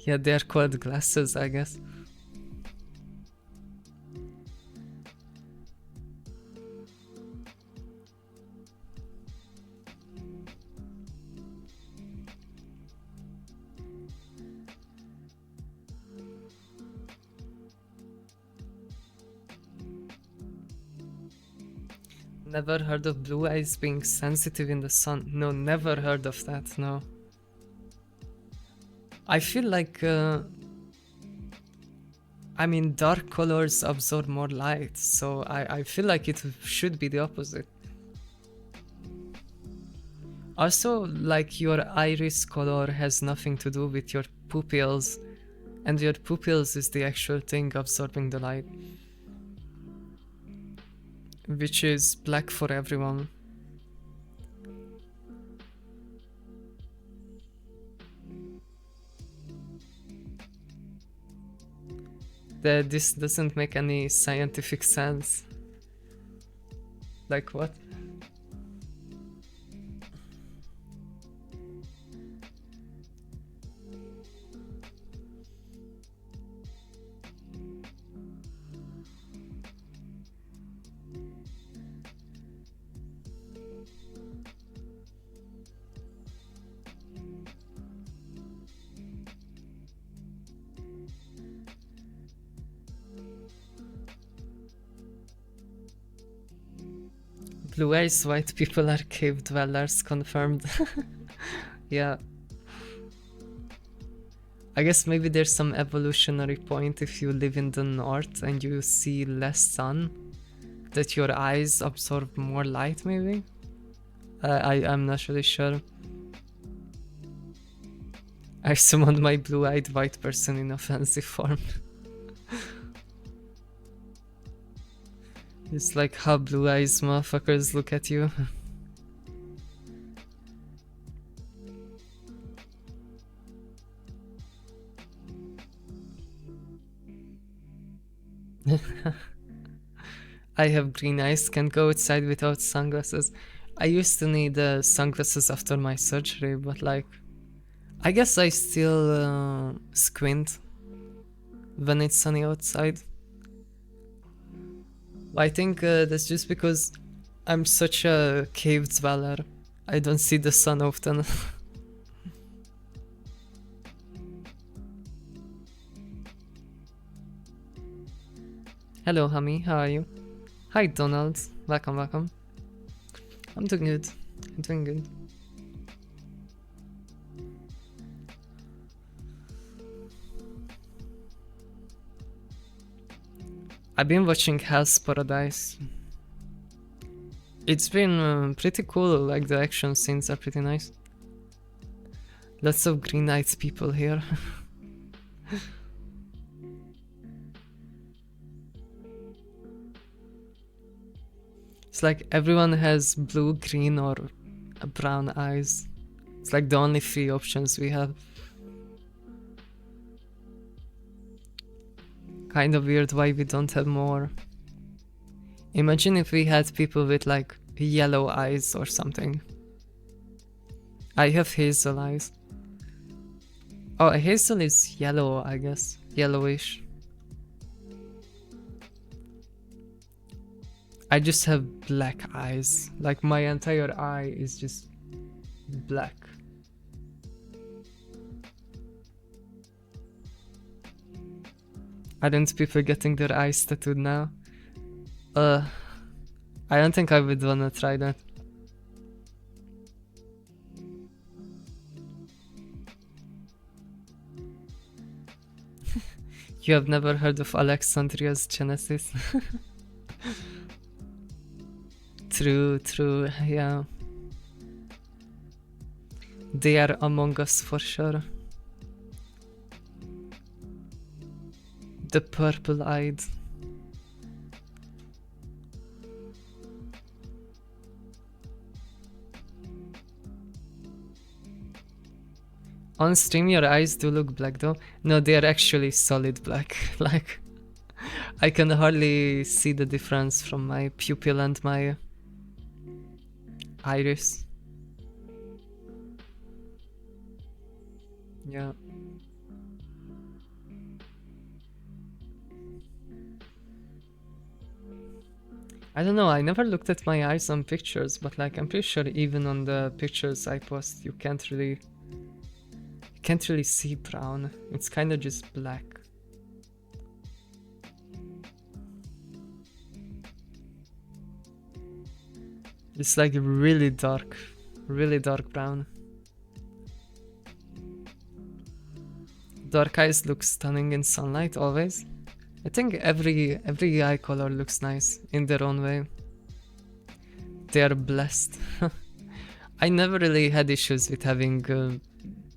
Yeah, they're called glasses, I guess. Never heard of blue eyes being sensitive in the sun. No, never heard of that, no. I feel like, I mean, dark colors absorb more light, so I feel like it should be the opposite. Also, like, your iris color has nothing to do with your pupils, and your pupils is the actual thing absorbing the light. Which is black for everyone. This doesn't make any scientific sense. Like what? Blue eyes white people are cave dwellers, confirmed. Yeah. I guess maybe there's some evolutionary point if you live in the north and you see less sun, that your eyes absorb more light, maybe? I'm not really sure. I summoned my blue-eyed white person in offensive form. It's like how blue eyes motherfuckers look at you. I have green eyes, can't go outside without sunglasses. I used to need sunglasses after my surgery, but like, I guess I still squint when it's sunny outside. I think that's just because I'm such a cave dweller. I don't see the sun often. Hello, Hami, how are you? Hi, Donald. Welcome, welcome. I'm doing good. I'm doing good. I've been watching Hell's Paradise. It's been pretty cool, like the action scenes are pretty nice. Lots of green-eyed people here. It's like everyone has blue, green, or brown eyes. It's like the only three options we have. Kind of weird why we don't have more. Imagine if we had people with like yellow eyes or something. I have hazel eyes. Oh, hazel is yellow, I guess. Yellowish. I just have black eyes. Like my entire eye is just black. Aren't people getting their eyes tattooed now? I don't think I would wanna try that. You have never heard of Alexandria's Genesis? True, true, yeah. They are among us for sure. The purple-eyed. On stream your eyes do look black though. No, they are actually solid black. Like, I can hardly see the difference from my pupil and my iris. Yeah. I don't know, I never looked at my eyes on pictures, but like I'm pretty sure even on the pictures I post you can't really see brown. It's kind of just black. It's like really dark brown. Dark eyes look stunning in sunlight always. I think every eye color looks nice in their own way. They are blessed. I never really had issues with having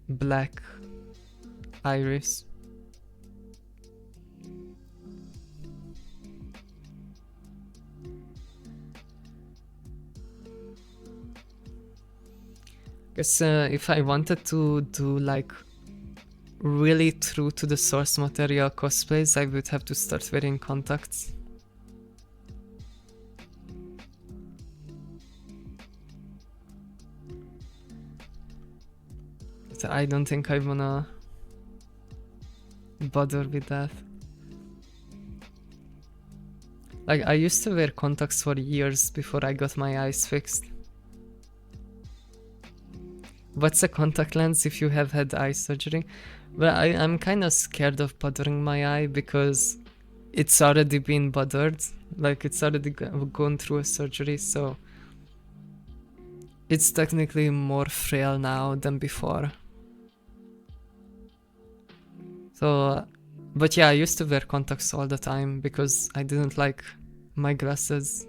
black iris. Guess if I wanted to do like really true to the source material cosplays, I would have to start wearing contacts. But I don't think I wanna bother with that. Like, I used to wear contacts for years before I got my eyes fixed. What's a contact lens if you have had eye surgery? Well, I'm kind of scared of bothering my eye because it's already been bothered. Like, it's already gone through a surgery, so it's technically more frail now than before. So, but yeah, I used to wear contacts all the time because I didn't like my glasses.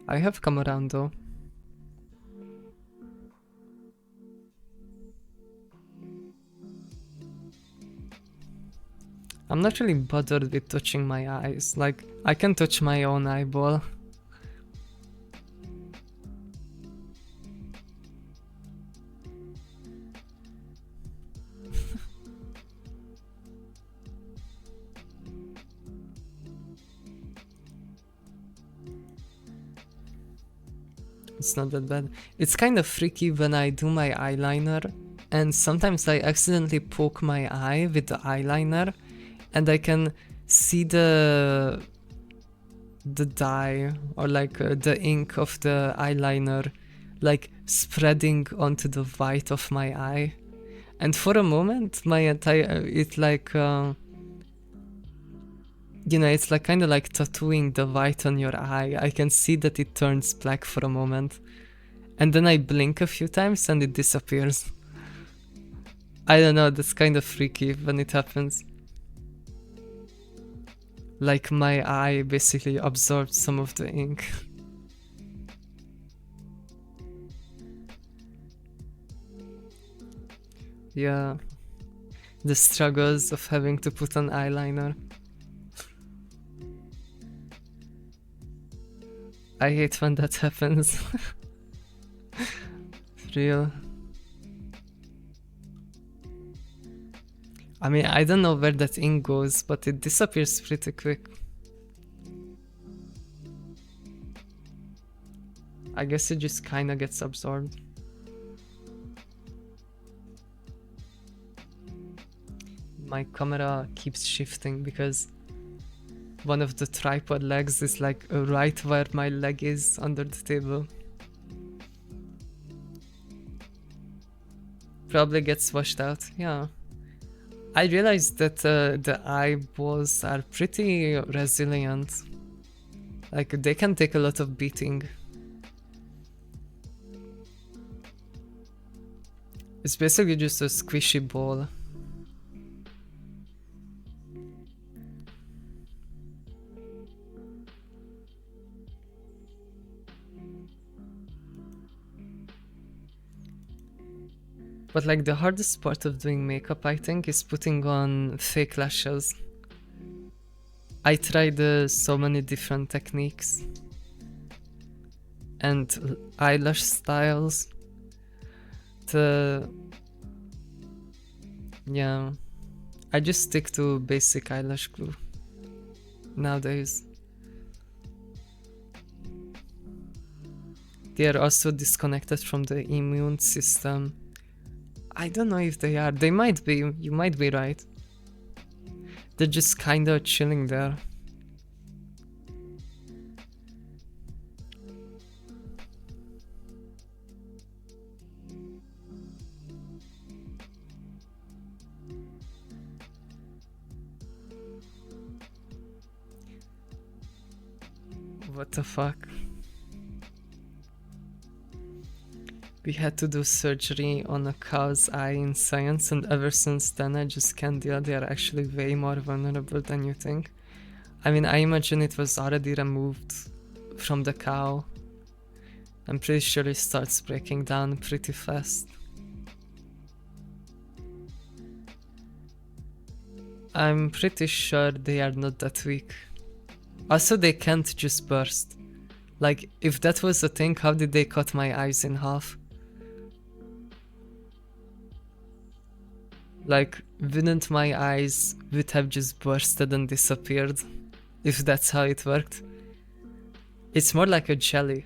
I have come around though. I'm not really bothered with touching my eyes. Like, I can touch my own eyeball. It's not that bad. It's kind of freaky when I do my eyeliner and sometimes I accidentally poke my eye with the eyeliner and I can see the dye or like the ink of the eyeliner like spreading onto the white of my eye, and for a moment my entire it's like you know, it's like kind of like tattooing the white on your eye. I can see that it turns black for a moment and then I blink a few times and it disappears. I don't know, that's kind of freaky when it happens. Like my eye basically absorbed some of the ink. Yeah, the struggles of having to put on eyeliner. I hate when that happens. Real. I mean, I don't know where that ink goes, but it disappears pretty quick. I guess it just kinda gets absorbed. My camera keeps shifting because one of the tripod legs is like right where my leg is under the table. Probably gets washed out, yeah. I realized that the eyeballs are pretty resilient. Like, they can take a lot of beating. It's basically just a squishy ball. But like the hardest part of doing makeup, I think, is putting on fake lashes. I tried so many different techniques and eyelash styles. Yeah, I just stick to basic eyelash glue nowadays. They are also disconnected from the immune system. I don't know if they are. They might be. You might be right. They're just kind of chilling there. What the fuck? We had to do surgery on a cow's eye in science, and ever since then I just can't deal. They are actually way more vulnerable than you think. I mean, I imagine it was already removed from the cow. I'm pretty sure it starts breaking down pretty fast. I'm pretty sure they are not that weak. Also, they can't just burst. Like, if that was a thing, how did they cut my eyes in half? Like, wouldn't my eyes would have just bursted and disappeared? If that's how it worked? It's more like a jelly.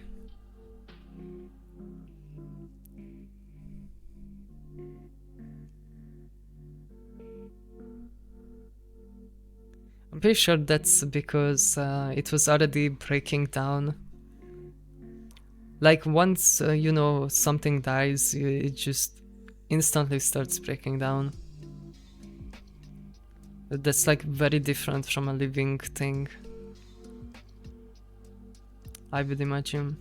I'm pretty sure that's because it was already breaking down. Like once, you know, something dies, it just instantly starts breaking down. That's like very different from a living thing, I would imagine.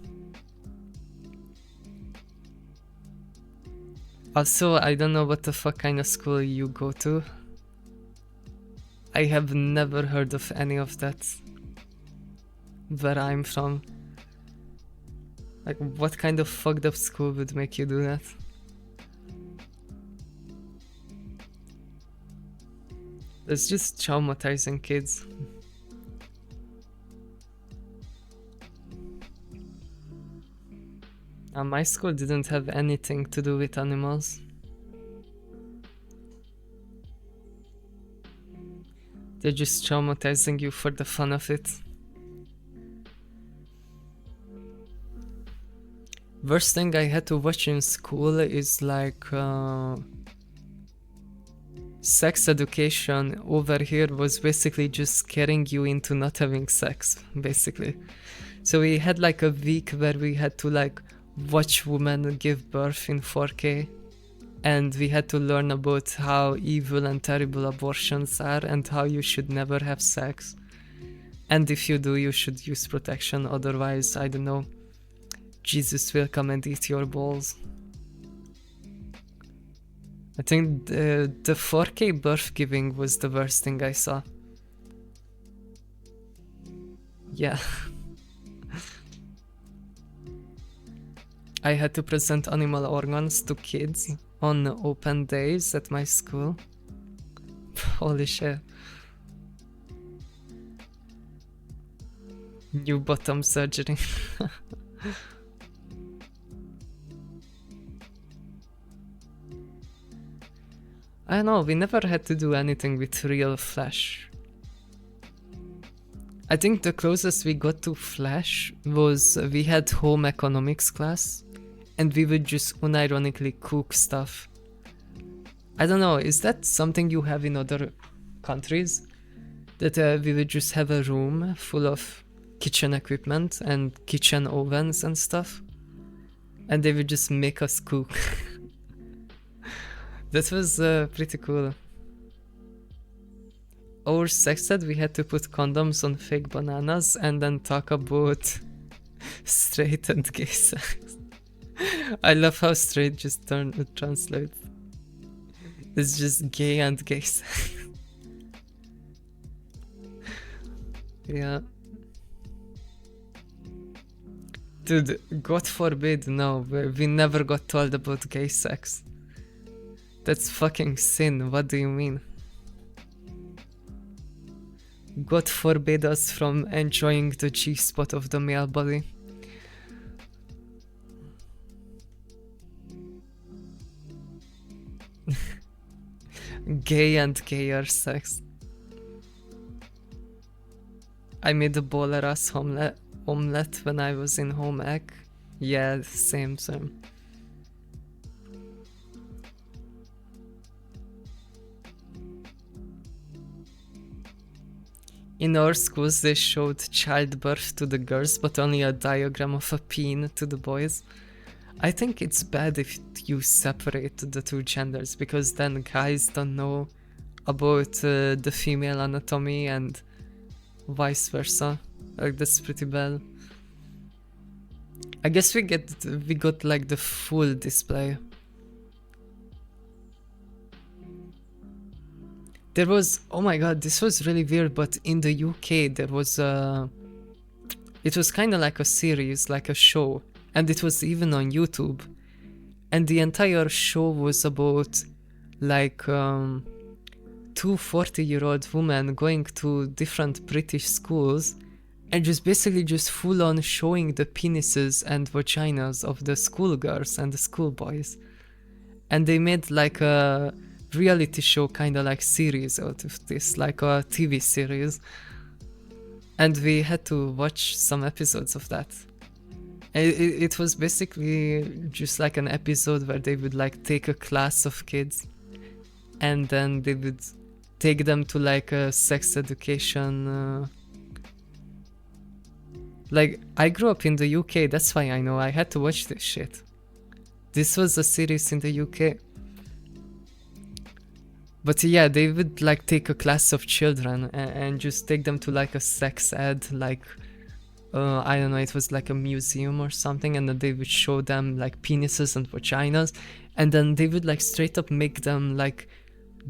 Also, I don't know what the fuck kind of school you go to. I have never heard of any of that where I'm from. Like, what kind of fucked up school would make you do that? It's just traumatizing kids. My school didn't have anything to do with animals. They're just traumatizing you for the fun of it. Worst thing I had to watch in school is like sex education over here was basically just scaring you into not having sex, basically. So we had like a week where we had to like watch women give birth in 4K, and we had to learn about how evil and terrible abortions are and how you should never have sex. And if you do, you should use protection, otherwise, I don't know, Jesus will come and eat your balls. I think the 4K birth giving was the worst thing I saw. Yeah. I had to present animal organs to kids on open days at my school. Holy shit. New bottom surgery. I don't know, we never had to do anything with real flesh. I think the closest we got to flesh was we had home economics class, and we would just unironically cook stuff. I don't know, is that something you have in other countries? That we would just have a room full of kitchen equipment and kitchen ovens and stuff, and they would just make us cook. That was pretty cool. Our sex ed, we had to put condoms on fake bananas and then talk about straight and gay sex. I love how straight just translates. It's just gay and gay sex. Yeah. Dude, God forbid, no, we never got told about gay sex. That's fucking sin, what do you mean? God forbid us from enjoying the G-spot of the male body. Gay and gayer sex. I made a baller ass omelette when I was in home ec. Yeah, same. In our schools they showed childbirth to the girls, but only a diagram of a peen to the boys. I think it's bad if you separate the two genders, because then guys don't know about the female anatomy and vice versa. Like, that's pretty bad. I guess we got like the full display. There was, oh my god, this was really weird, but in the UK there was it was kind of like a series, like a show, and it was even on YouTube. And the entire show was about like two 40-year-old women going to different British schools and just basically just full on showing the penises and vaginas of the schoolgirls and the schoolboys. And they made like a reality show kind of like series out of this, like a TV series. And we had to watch some episodes of that. It was basically just like an episode where they would like take a class of kids and then they would take them to like a sex education. Like, I grew up in the UK, that's why I know I had to watch this shit. This was a series in the UK. But yeah, they would like take a class of children and just take them to like a sex ed, like I don't know, it was like a museum or something, and then they would show them like penises and vaginas, and then they would like straight up make them like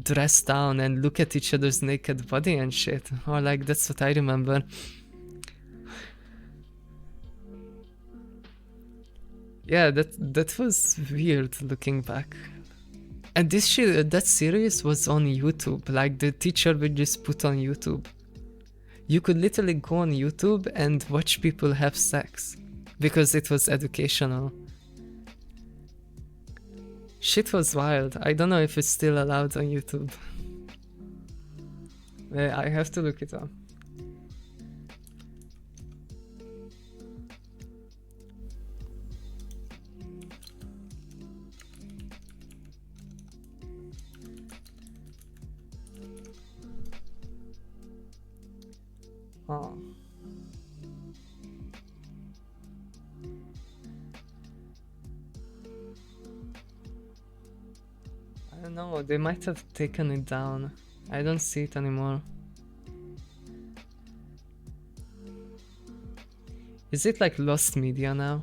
dress down and look at each other's naked body and shit. Or like, that's what I remember. Yeah, that was weird looking back. And this shit, that series was on YouTube. Like, the teacher would just put on YouTube. You could literally go on YouTube and watch people have sex because it was educational. Shit was wild. I don't know if it's still allowed on YouTube. I have to look it up. Oh. I don't know, they might have taken it down. I don't see it anymore. Is it like lost media now?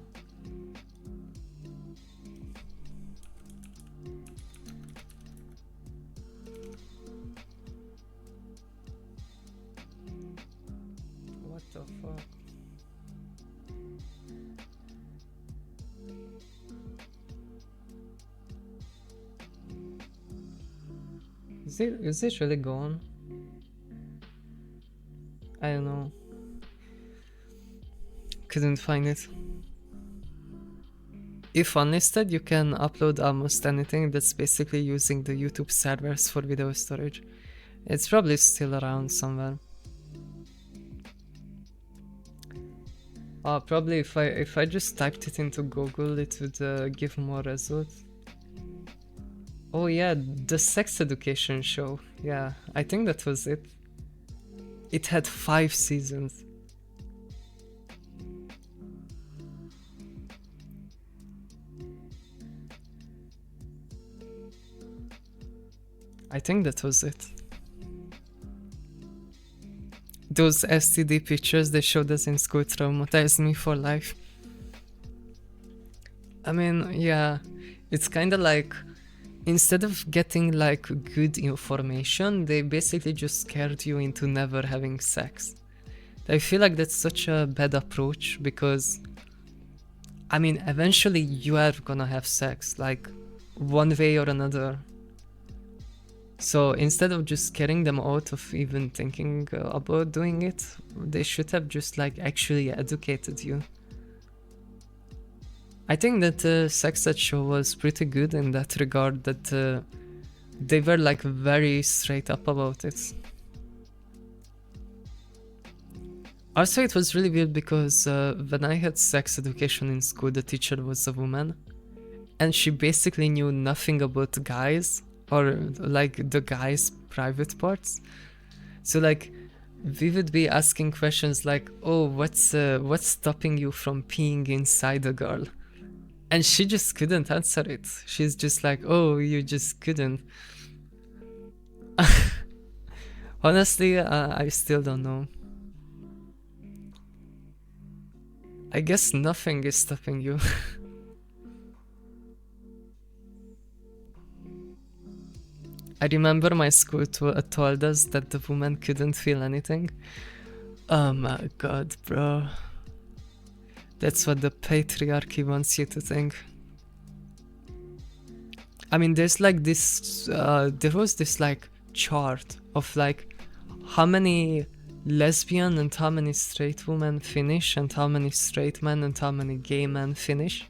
What the fuck? Is it really gone? I don't know. Couldn't find it. If unlisted, you can upload almost anything that's basically using the YouTube servers for video storage. It's probably still around somewhere. Probably if I just typed it into Google, it would give more results. Oh yeah, the sex education show. Yeah, I think that was it. It had 5 seasons. I think that was it. Those STD pictures they showed us in school traumatized me for life. I mean, yeah, it's kind of like, instead of getting like good information, they basically just scared you into never having sex. I feel like that's such a bad approach because, I mean, eventually you are gonna have sex, like one way or another. So instead of just scaring them out of even thinking about doing it, they should have just like actually educated you. I think that the sex ed show was pretty good in that regard, that they were like very straight up about it. Also, it was really weird because when I had sex education in school, the teacher was a woman, and she basically knew nothing about guys or like the guys' private parts. So like, we would be asking questions like, "Oh, what's stopping you from peeing inside a girl?" And she just couldn't answer it. She's just like, "Oh, you just couldn't." Honestly, I still don't know. I guess nothing is stopping you. I remember my school told us that the woman couldn't feel anything. Oh my god, bro. That's what the patriarchy wants you to think. I mean, there's like this, there was this like chart of like how many lesbian and how many straight women finish and how many straight men and how many gay men finish.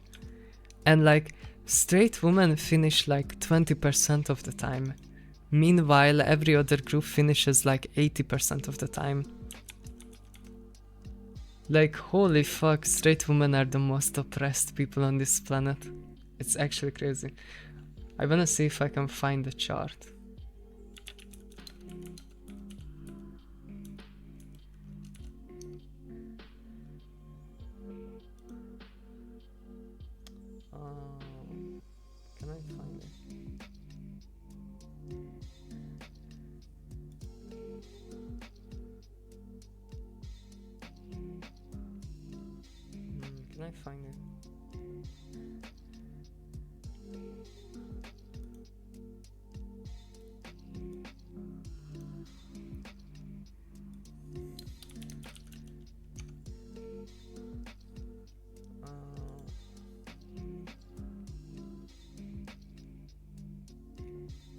And like straight women finish like 20% of the time. Meanwhile, every other group finishes like 80% of the time. Like, holy fuck, straight women are the most oppressed people on this planet. It's actually crazy. I wanna see if I can find the chart. Can I find it? Can I find it?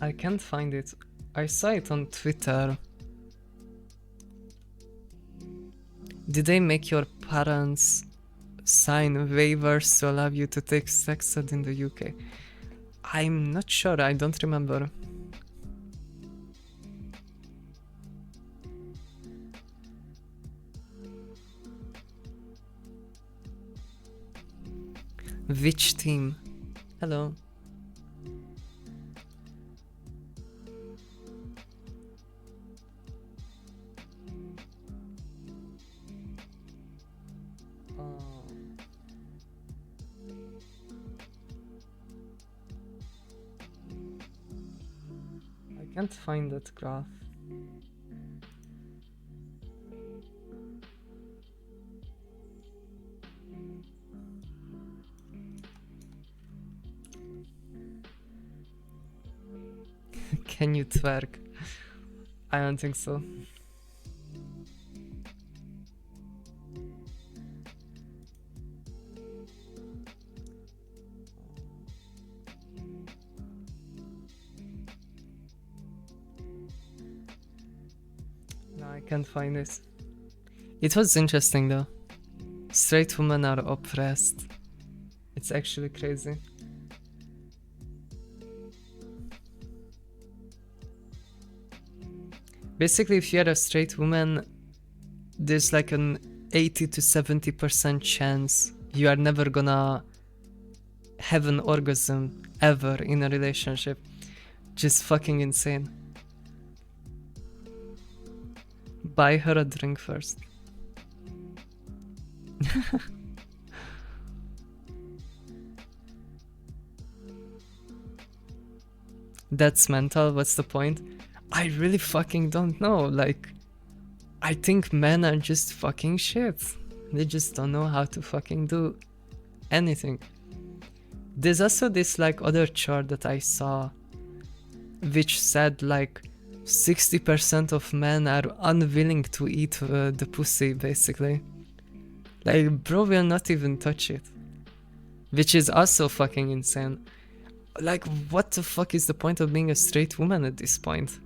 I can't find it. I saw it on Twitter. Did they make your parents sign waivers to allow you to take sex ed in the UK? I'm not sure, I don't remember. Which team? Hello. I can't find that graph. Can you twerk? I don't think so. No, I can't find this. It was interesting though. Straight women are oppressed. It's actually crazy. Basically, if you're a straight woman, there's like an 80 to 70% chance you are never gonna have an orgasm ever in a relationship. Just fucking insane. Buy her a drink first. That's mental, what's the point? I really fucking don't know, like, I think men are just fucking shit. They just don't know how to fucking do anything. There's also this like other chart that I saw which said like 60% of men are unwilling to eat the pussy, basically. Like, bro will not even touch it. Which is also fucking insane. Like, what the fuck is the point of being a straight woman at this point?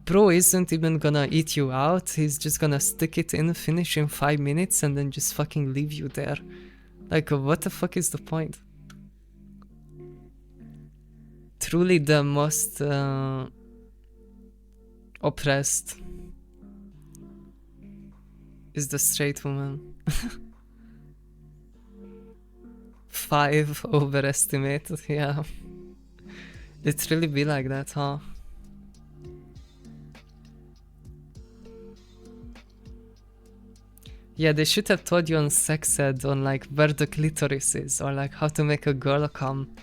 Bro isn't even gonna eat you out, he's just gonna stick it in, finish in 5 minutes, and then just fucking leave you there. Like, what the fuck is the point? Truly the most oppressed is the straight woman. 5 overestimated, yeah. It really be like that, huh? Yeah, they should have taught you on sex ed on like where the clitoris is, or like how to make a girl come.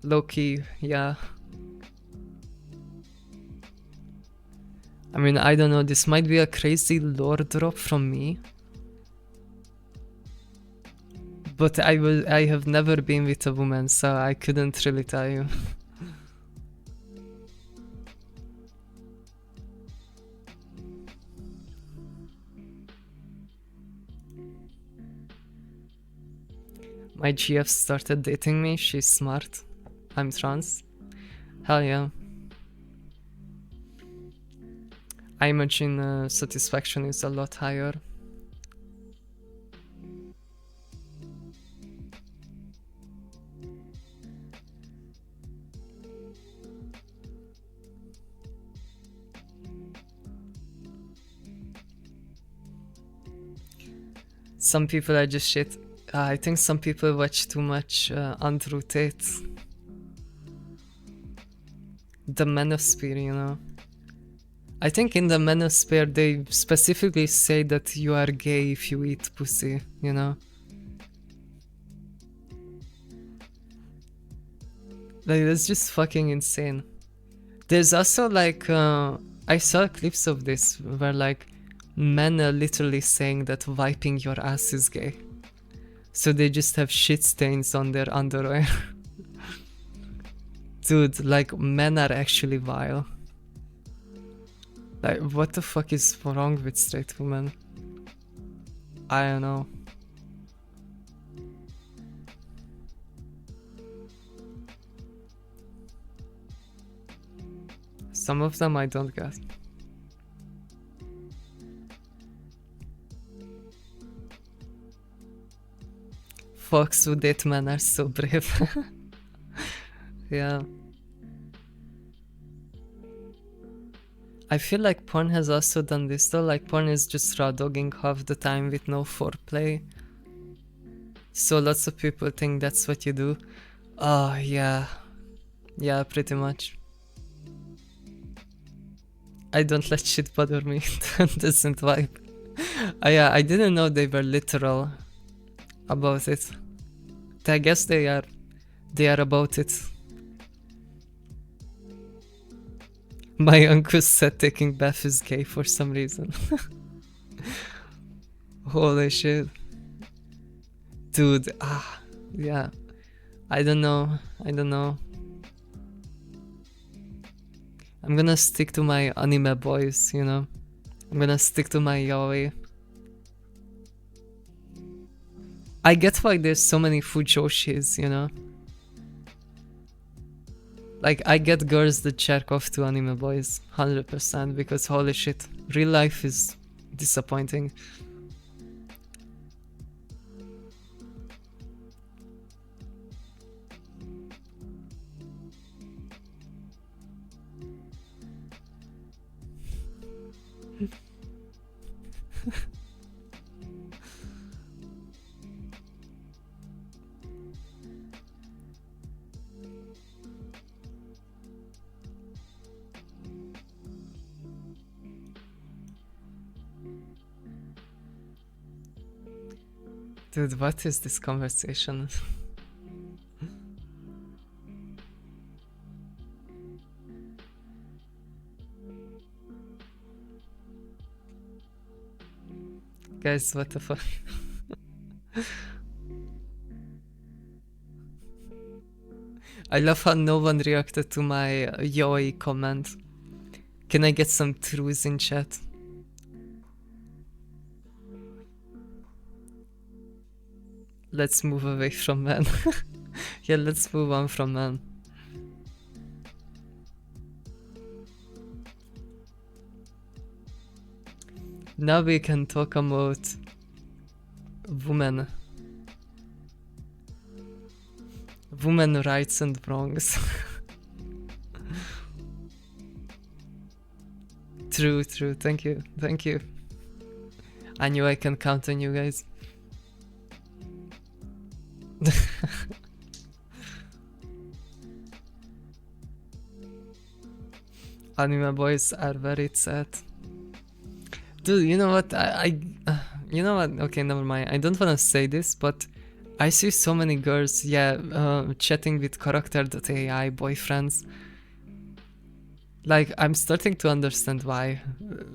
Low key, yeah. I mean, I don't know, this might be a crazy lore drop from me. But I have never been with a woman, so I couldn't really tell you. My GF started dating me, she's smart. I'm trans. Hell yeah. I imagine satisfaction is a lot higher. Some people are just shit. I think some people watch too much Andrew Tate. The manosphere, you know. I think in the manosphere they specifically say that you are gay if you eat pussy, you know. Like, that's just fucking insane. There's also like, I saw clips of this where like men are literally saying that wiping your ass is gay. So they just have shit stains on their underwear. Dude, like, men are actually vile. Like, what the fuck is wrong with straight women? I don't know. Some of them I don't get. Fucks who date men are so brave. Yeah. I feel like porn has also done this though, like porn is just raw dogging half the time with no foreplay. So lots of people think that's what you do. Oh yeah. Yeah, pretty much. I don't let shit bother me. Doesn't vibe. Yeah, I didn't know they were literal about it. I guess they are about it. My uncle said taking bath is gay for some reason. Holy shit. Dude, yeah. I don't know. I'm gonna stick to my anime boys, you know. I'm gonna stick to my yaoi. I get why there's so many fujoshis, you know. Like, I get girls that jerk off to anime boys, 100%, because holy shit, real life is disappointing. Dude, what is this conversation? Guys, what the fuck? I love how no one reacted to my yoi comment. Can I get some truths in chat? Let's move away from men. Yeah, let's move on from men. Now we can talk about women. Women rights and wrongs. True, thank you. I knew I can count on you guys. Anime boys are very sad. Dude, you know what? You know what? Okay, never mind. I don't wanna say this, but I see so many girls, chatting with character.ai boyfriends. Like, I'm starting to understand why,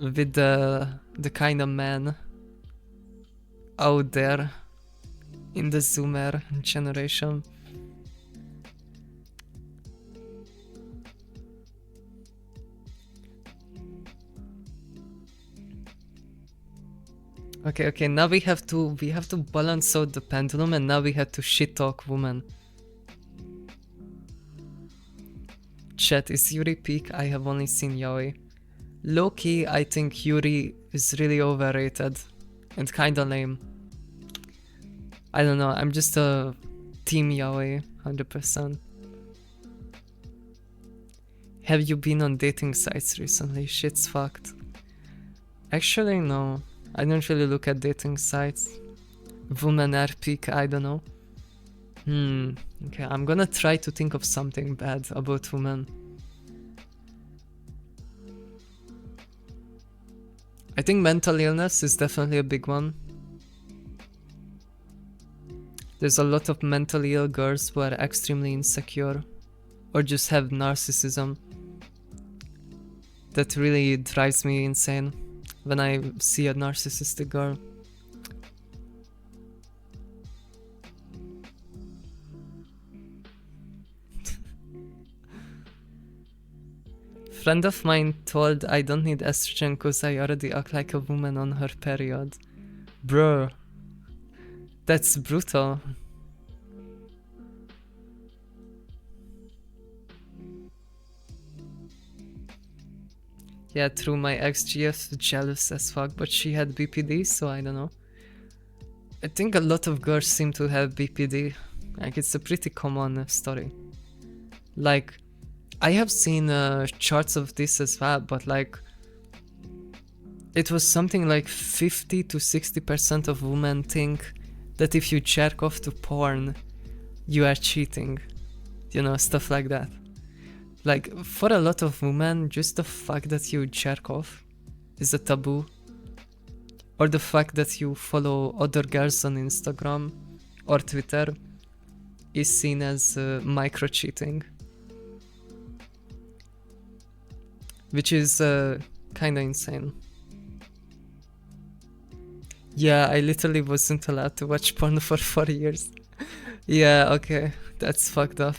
with the kind of man out there in the Zoomer generation. Okay, now we have to balance out the pendulum, and now we have to shit talk woman. Chat, is Yuri peak? I have only seen yaoi. Low-key, I think Yuri is really overrated and kinda lame. I don't know, I'm just a team yaoi, 100%. Have you been on dating sites recently? Shit's fucked. Actually, no. I don't really look at dating sites. Women are peak, I don't know. Okay, I'm gonna try to think of something bad about women. I think mental illness is definitely a big one. There's a lot of mentally ill girls who are extremely insecure or just have narcissism. That really drives me insane when I see a narcissistic girl. Friend of mine told I don't need estrogen cause I already act like a woman on her period. Bro, that's brutal. Yeah, true, my ex-GF jealous as fuck, but she had BPD, so I don't know. I think a lot of girls seem to have BPD. Like, it's a pretty common story. Like, I have seen charts of this as well, but like, it was something like 50 to 60% of women think that if you jerk off to porn, you are cheating. You know, stuff like that. Like, for a lot of women, just the fact that you jerk off is a taboo. Or the fact that you follow other girls on Instagram or Twitter is seen as micro cheating. Which is kinda insane. Yeah, I literally wasn't allowed to watch porn for 4 years. Yeah, okay, that's fucked up.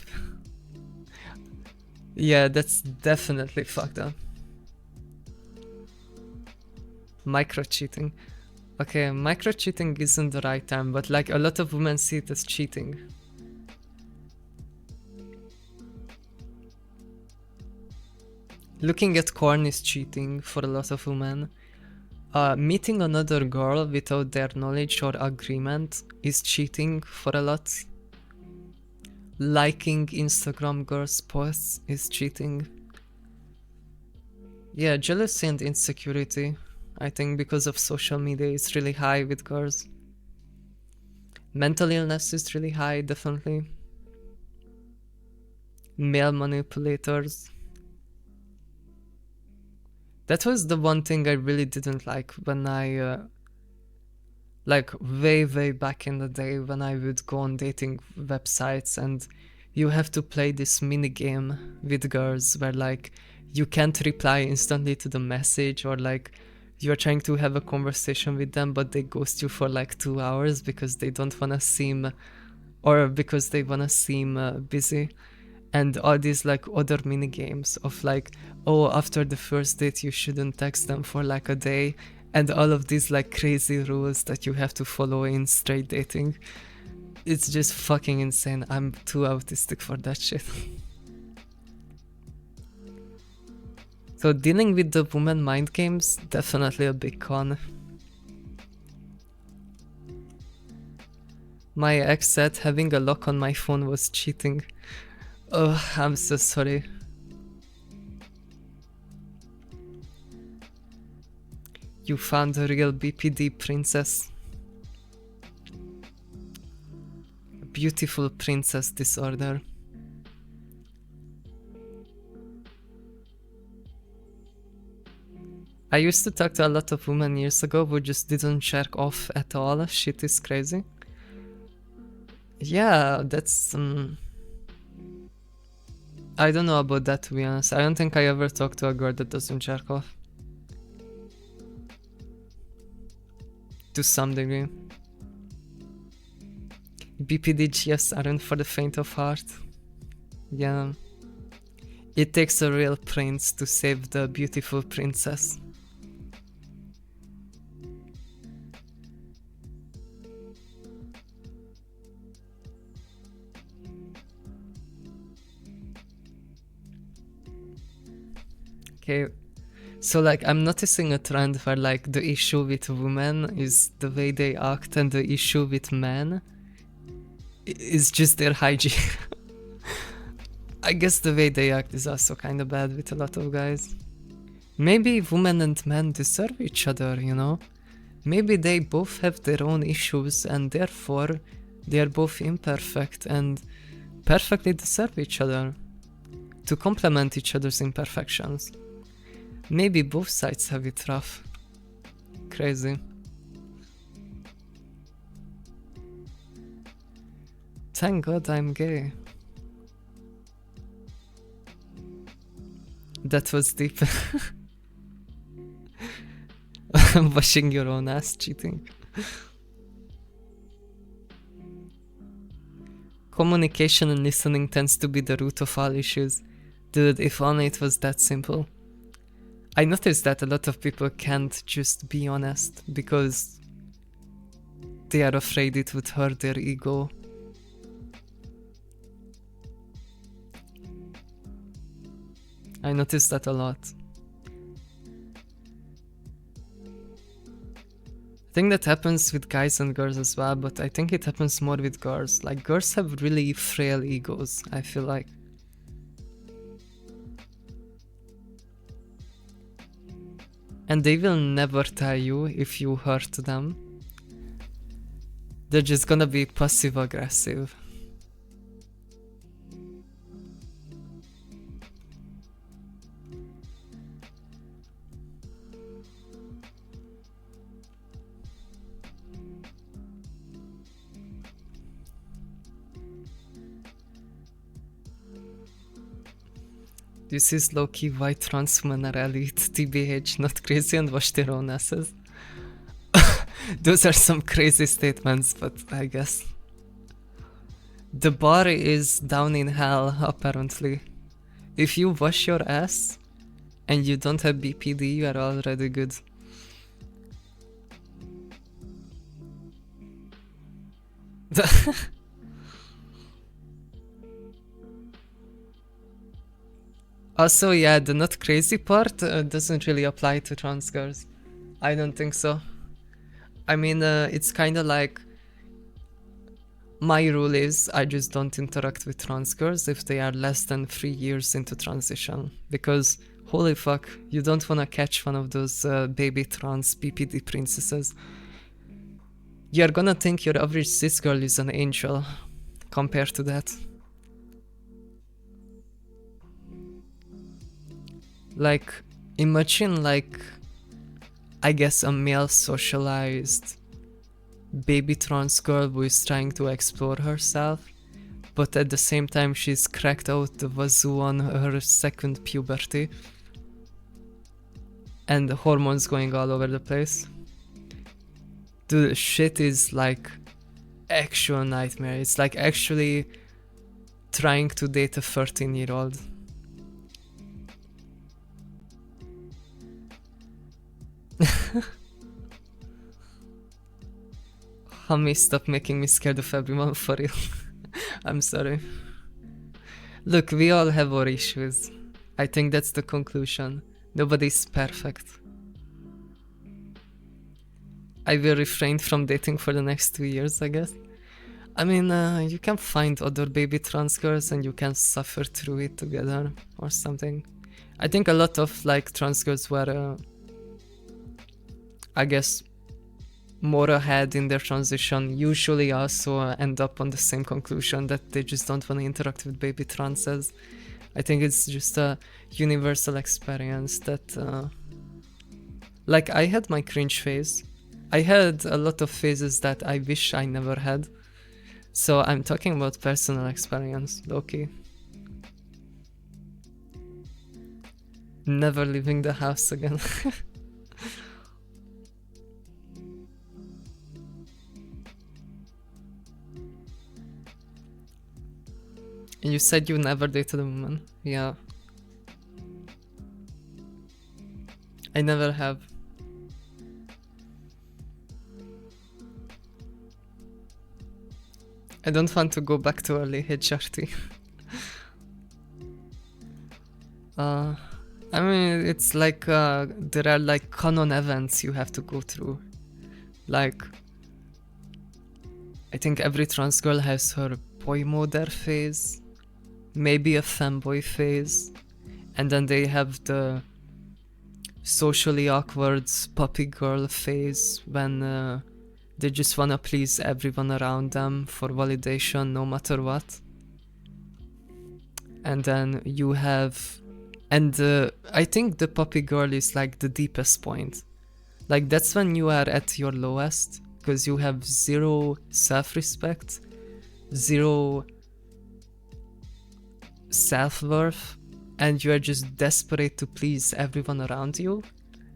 Yeah, that's definitely fucked up. Micro cheating. Okay, micro cheating isn't the right term, but like a lot of women see it as cheating. Looking at porn is cheating for a lot of women. Meeting another girl without their knowledge or agreement is cheating for a lot. Liking Instagram girls' posts is cheating. Yeah, jealousy and insecurity, I think because of social media, is really high with girls. Mental illness is really high, definitely. Male manipulators. That was the one thing I really didn't like when I, like way back in the day when I would go on dating websites and you have to play this mini game with girls where like you can't reply instantly to the message, or like you're trying to have a conversation with them but they ghost you for like 2 hours because they don't want to seem, or because they want to seem busy. And all these like other mini games of like, oh, after the first date you shouldn't text them for like a day, and all of these like crazy rules that you have to follow in straight dating. It's just fucking insane. I'm too autistic for that shit. So dealing with the woman mind games, definitely a big con. My ex said having a lock on my phone was cheating. Oh, I'm so sorry. You found a real BPD princess. A beautiful princess disorder. I used to talk to a lot of women years ago who just didn't jerk off at all. Shit is crazy. Yeah, that's... I don't know about that, to be honest. I don't think I ever talked to a girl that doesn't jerk off. To some degree. BPD GFs aren't for the faint of heart. Yeah. It takes a real prince to save the beautiful princess. Okay, so like I'm noticing a trend where like the issue with women is the way they act, and the issue with men is just their hygiene. I guess the way they act is also kind of bad with a lot of guys. Maybe women and men deserve each other, you know? Maybe they both have their own issues and therefore they are both imperfect and perfectly deserve each other to complement each other's imperfections. Maybe both sides have it rough. Crazy. Thank God I'm gay. That was deep. Washing your own ass, cheating. Communication and listening tends to be the root of all issues. Dude, if only it was that simple. I noticed that a lot of people can't just be honest because they are afraid it would hurt their ego. I noticed that a lot. I think that happens with guys and girls as well, but I think it happens more with girls. Like, girls have really frail egos, I feel like. And they will never tell you if you hurt them. They're just gonna be passive aggressive. This is low-key why trans women are elite, TBH, not crazy and wash their own asses. Those are some crazy statements, but I guess. The bar is down in hell, apparently. If you wash your ass and you don't have BPD, you are already good. Also, yeah, the not crazy part doesn't really apply to trans girls. I don't think so. I mean, it's kind of like my rule is I just don't interact with trans girls if they are less than 3 years into transition. Because, holy fuck, you don't want to catch one of those baby trans PPD princesses. You're gonna think your average cis girl is an angel compared to that. Like, imagine like, I guess a male socialized baby trans girl who is trying to explore herself, but at the same time she's cracked out the wazoo on her second puberty and the hormones going all over the place. Dude, shit is like actual nightmare. It's like actually trying to date a 13-year-old. Hummy, stop making me scared of everyone, for real. I'm sorry. Look, we all have our issues. I think that's the conclusion. Nobody's perfect. I will refrain from dating for the next 2 years, I guess. I mean, you can find other baby trans girls and you can suffer through it together or something. I think a lot of like trans girls were, I guess, more ahead in their transition usually also end up on the same conclusion that they just don't want to interact with baby transes. I think it's just a universal experience that like I had my cringe phase. I had a lot of phases that I wish I never had. So I'm talking about personal experience, low-key. Never leaving the house again. You said you never dated a woman. Yeah. I never have. I don't want to go back to early HRT. I mean, it's like there are like canon events you have to go through. Like, I think every trans girl has her boy moder phase, maybe a femboy phase, and then they have the socially awkward puppy girl phase when they just wanna please everyone around them for validation no matter what. And then you have, and I think the puppy girl is like the deepest point. Like that's when you are at your lowest, because you have zero self-respect, zero self-worth, and you are just desperate to please everyone around you.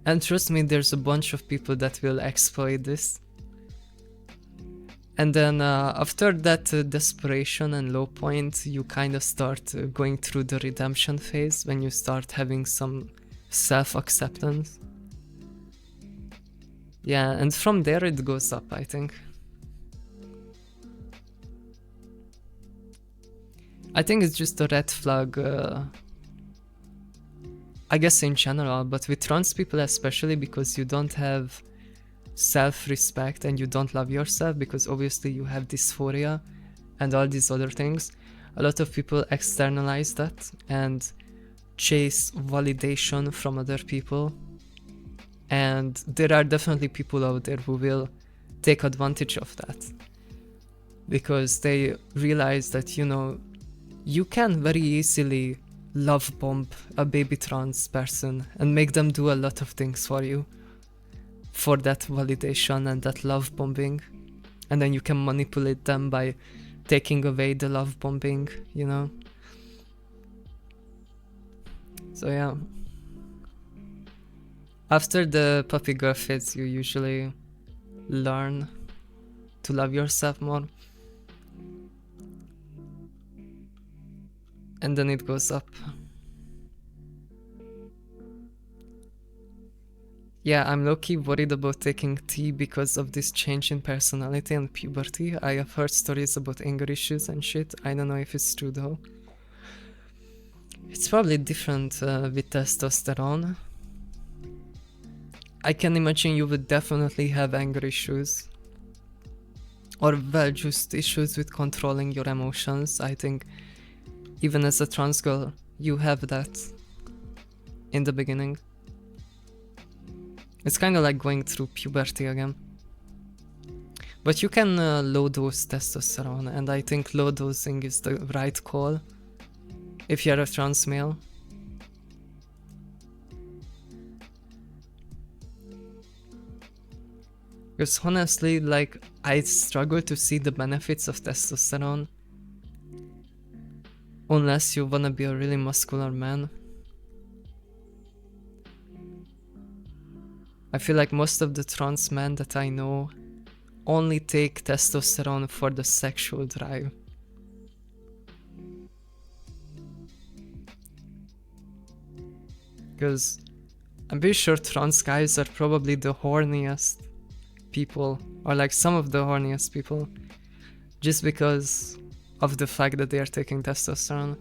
And trust me, there's a bunch of people that will exploit this. And then after that desperation and low point, you kind of start going through the redemption phase when you start having some self-acceptance. Yeah, and from there it goes up, I think. I think it's just a red flag, I guess in general, but with trans people especially, because you don't have self-respect and you don't love yourself, because obviously you have dysphoria and all these other things. A lot of people externalize that and chase validation from other people, and there are definitely people out there who will take advantage of that because they realize that, you know, you can very easily love bomb a baby trans person and make them do a lot of things for you for that validation and that love bombing, and then you can manipulate them by taking away the love bombing, you know. So yeah, after the puppy girl phase you usually learn to love yourself more, and then it goes up. Yeah, I'm low-key worried about taking tea because of this change in personality and puberty. I have heard stories about anger issues and shit. I don't know if it's true though. It's probably different with testosterone. I can imagine you would definitely have anger issues. Or well, just issues with controlling your emotions. I think even as a trans girl, you have that in the beginning. It's kind of like going through puberty again. But you can low dose testosterone, and I think low dosing is the right call if you're a trans male. Because honestly, like, I struggle to see the benefits of testosterone unless you wanna be a really muscular man. I feel like most of the trans men that I know only take testosterone for the sexual drive. Because I'm pretty sure trans guys are probably the horniest people, or like some of the horniest people, just because of the fact that they are taking testosterone.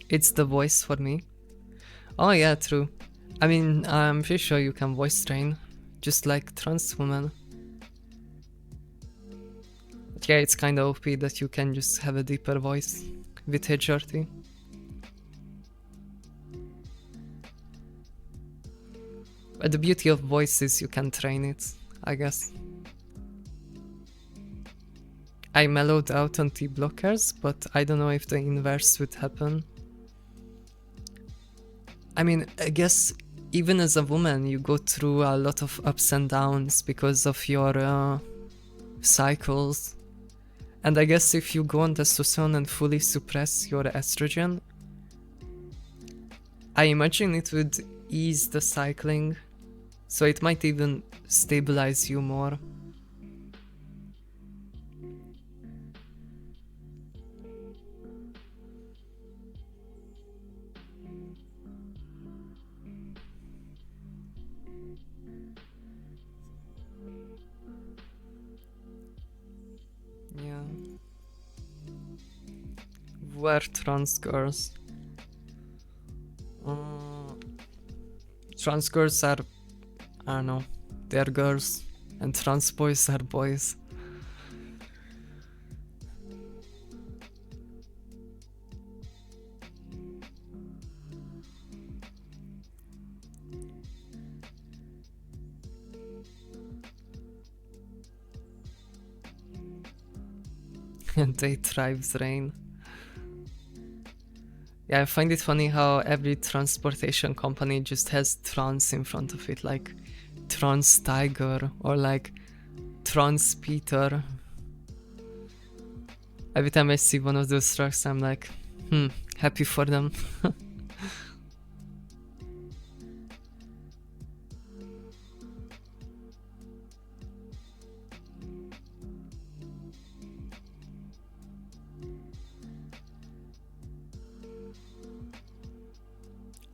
It's the voice for me. Oh yeah, true. I mean, I'm pretty sure you can voice train, just like trans women. But yeah, it's kinda OP that you can just have a deeper voice with HRT. But the beauty of voice is you can train it, I guess. I mellowed out on T blockers, but I don't know if the inverse would happen. I mean, I guess even as a woman, you go through a lot of ups and downs because of your cycles. And I guess if you go on testosterone and fully suppress your estrogen, I imagine it would ease the cycling, so it might even stabilize you more. Yeah. Were trans girls. Trans girls are, I don't know, they're girls, and trans boys are boys. And they thrives rain. Yeah, I find it funny how every transportation company just has trans in front of it, like trans tiger or like trans Peter. Every time I see one of those trucks, I'm like, happy for them.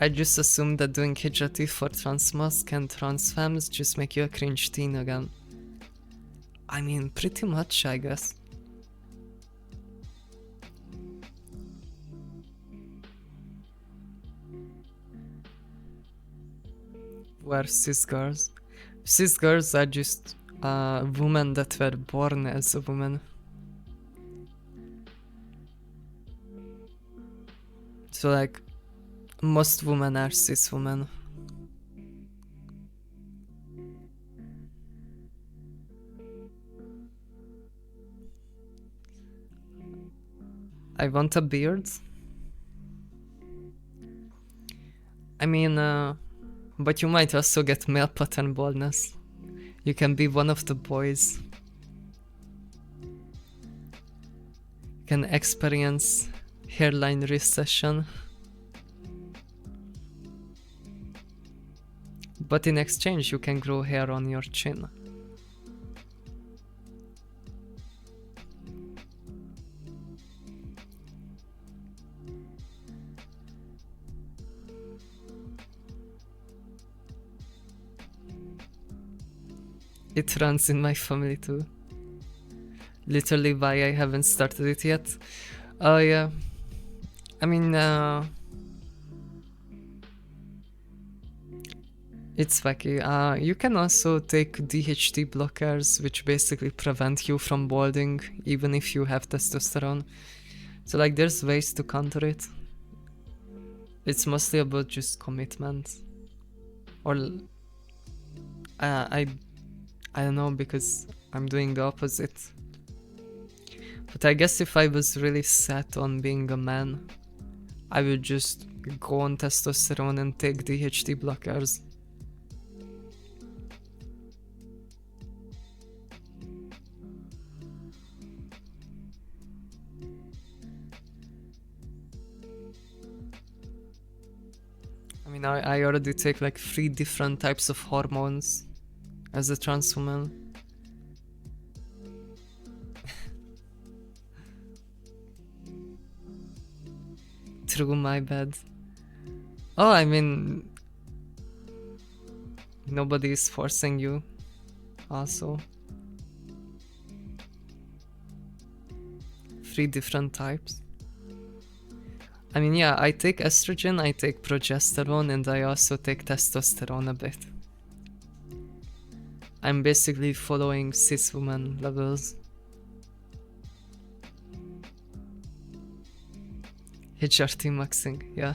I just assumed that doing hijrati for trans mask and trans femmes just make you a cringe teen again. I mean, pretty much, I guess. Were cis girls. Cis girls are just women that were born as a woman. So like, most women are cis women. I want a beard. I mean, but you might also get male pattern baldness. You can be one of the boys. You can experience hairline recession. But in exchange, you can grow hair on your chin. It runs in my family too. Literally why I haven't started it yet. Oh yeah. I mean, it's wacky. You can also take DHT blockers, which basically prevent you from balding, even if you have testosterone. So like, there's ways to counter it. It's mostly about just commitment. Or I don't know, because I'm doing the opposite. But I guess if I was really set on being a man, I would just go on testosterone and take DHT blockers. I mean, I already take like 3 different types of hormones as a trans woman. True, my bad. Oh, I mean, nobody is forcing you, also. 3 different types. I mean, yeah, I take estrogen, I take progesterone, and I also take testosterone a bit. I'm basically following cis woman levels. HRT maxing, yeah.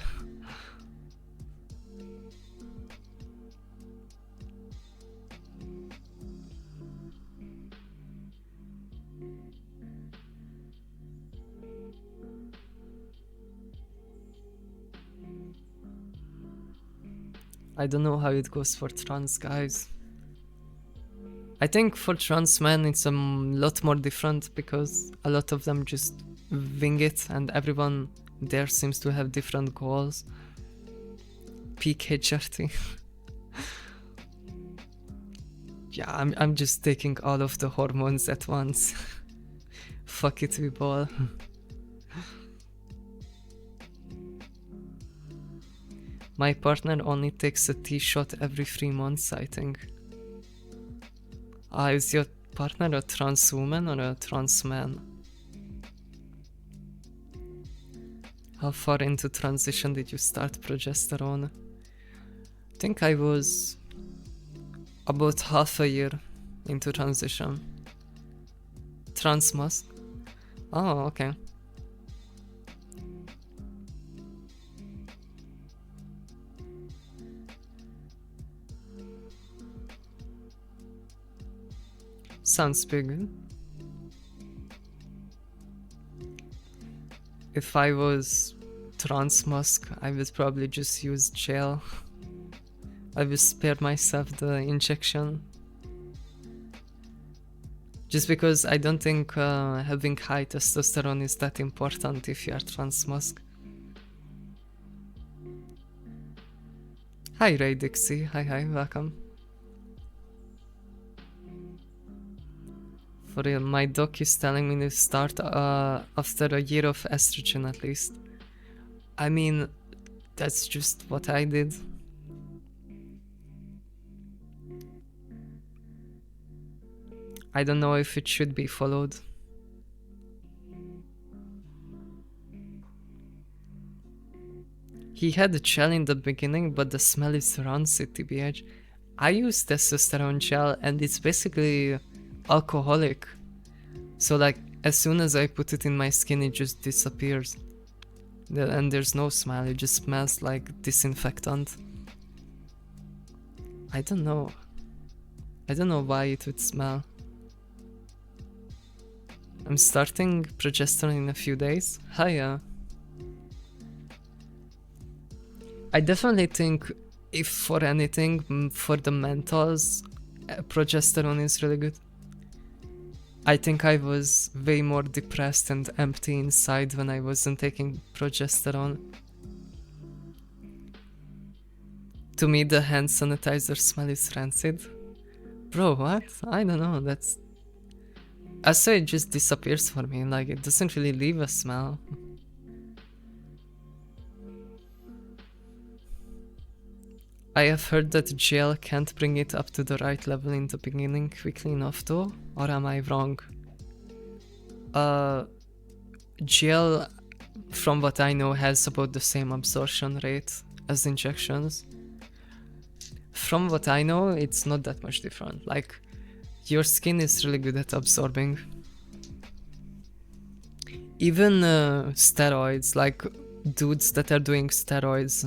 I don't know how it goes for trans guys. I think for trans men it's a lot more different because a lot of them just wing it and everyone there seems to have different goals. Peak HRT. Yeah, I'm just taking all of the hormones at once. Fuck it, we ball. My partner only takes a T-shot every 3 months, I think. Is your partner a trans woman or a trans man? How far into transition did you start progesterone? I think I was about half a year into transition. Trans mask? Oh, okay. Sounds pretty good. If I was trans mask, I would probably just use gel. I will spare myself the injection. Just because I don't think having high testosterone is that important if you are trans mask. Hi Ray Dixie, hi, welcome. For real, my doc is telling me to start after a year of estrogen at least. I mean, that's just what I did. I don't know if it should be followed. He had a gel in the beginning, but the smell is rancid, TBH. I use testosterone gel and it's basically alcoholic. So like, as soon as I put it in my skin, it just disappears. And there's no smell, it just smells like disinfectant. I don't know. I don't know why it would smell. I'm starting progesterone in a few days. Hiya. I definitely think, if for anything, for the mentals, progesterone is really good. I think I was way more depressed and empty inside when I wasn't taking progesterone. To me, the hand sanitizer smell is rancid. Bro, what? I don't know, that's... I say it just disappears for me, like it doesn't really leave a smell. I have heard that gel can't bring it up to the right level in the beginning quickly enough though, or am I wrong? Gel, from what I know, has about the same absorption rate as injections. From what I know, it's not that much different. Like, your skin is really good at absorbing. Even steroids, like dudes that are doing steroids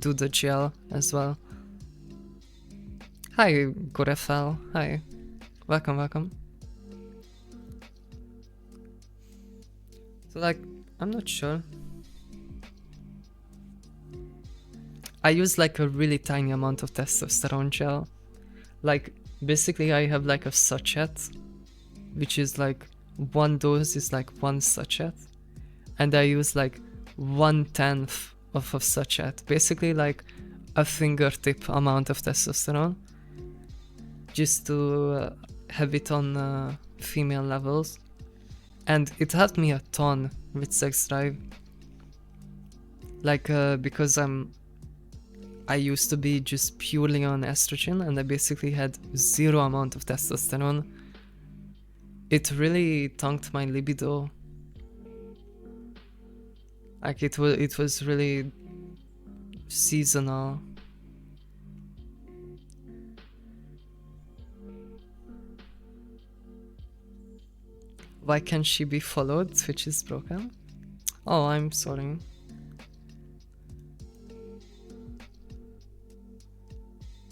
do the gel as well. Hi Gorefel, hi. Welcome. So like, I'm not sure. I use like a really tiny amount of testosterone gel. Like, basically I have like a sachet, which is like, one dose is like one sachet. And I use like 1/10 of a sachet. Basically like a fingertip amount of testosterone. Just to have it on female levels. And it helped me a ton with sex drive. Like, because I used to be just purely on estrogen and I basically had zero amount of testosterone. It really tanked my libido. Like it was really seasonal. Why can't she be followed? Switch is broken. Oh, I'm sorry.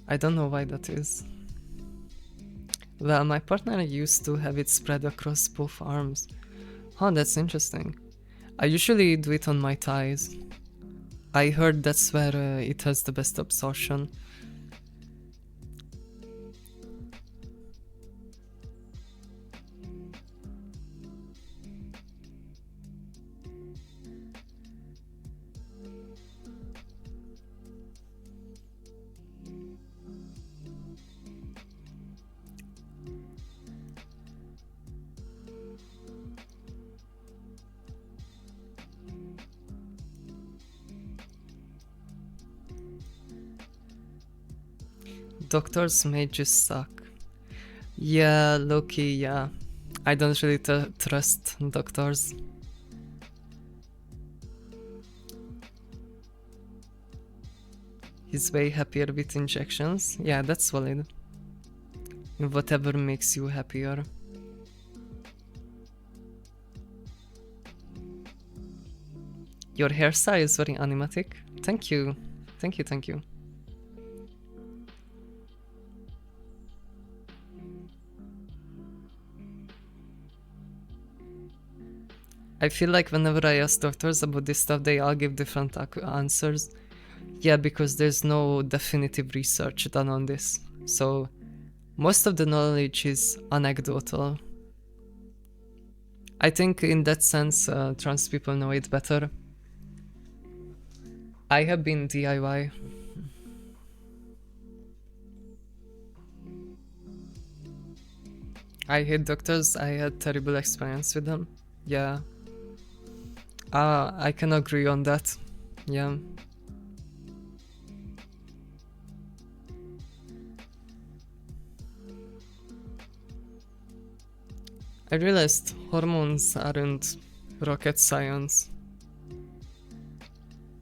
I don't know why that is. Well, my partner used to have it spread across both arms. Oh, that's interesting. I usually do it on my thighs. I heard that's where it has the best absorption. Doctors may just suck. Yeah, low-key, yeah. I don't really trust doctors. He's way happier with injections. Yeah, that's valid. Whatever makes you happier. Your hairstyle is very animatic. Thank you. Thank you, thank you. I feel like whenever I ask doctors about this stuff, they all give different answers. Yeah, because there's no definitive research done on this. So most of the knowledge is anecdotal. I think in that sense, trans people know it better. I have been DIY. I hate doctors. I had terrible experience with them. Yeah. I can agree on that. Yeah. I realized hormones aren't rocket science.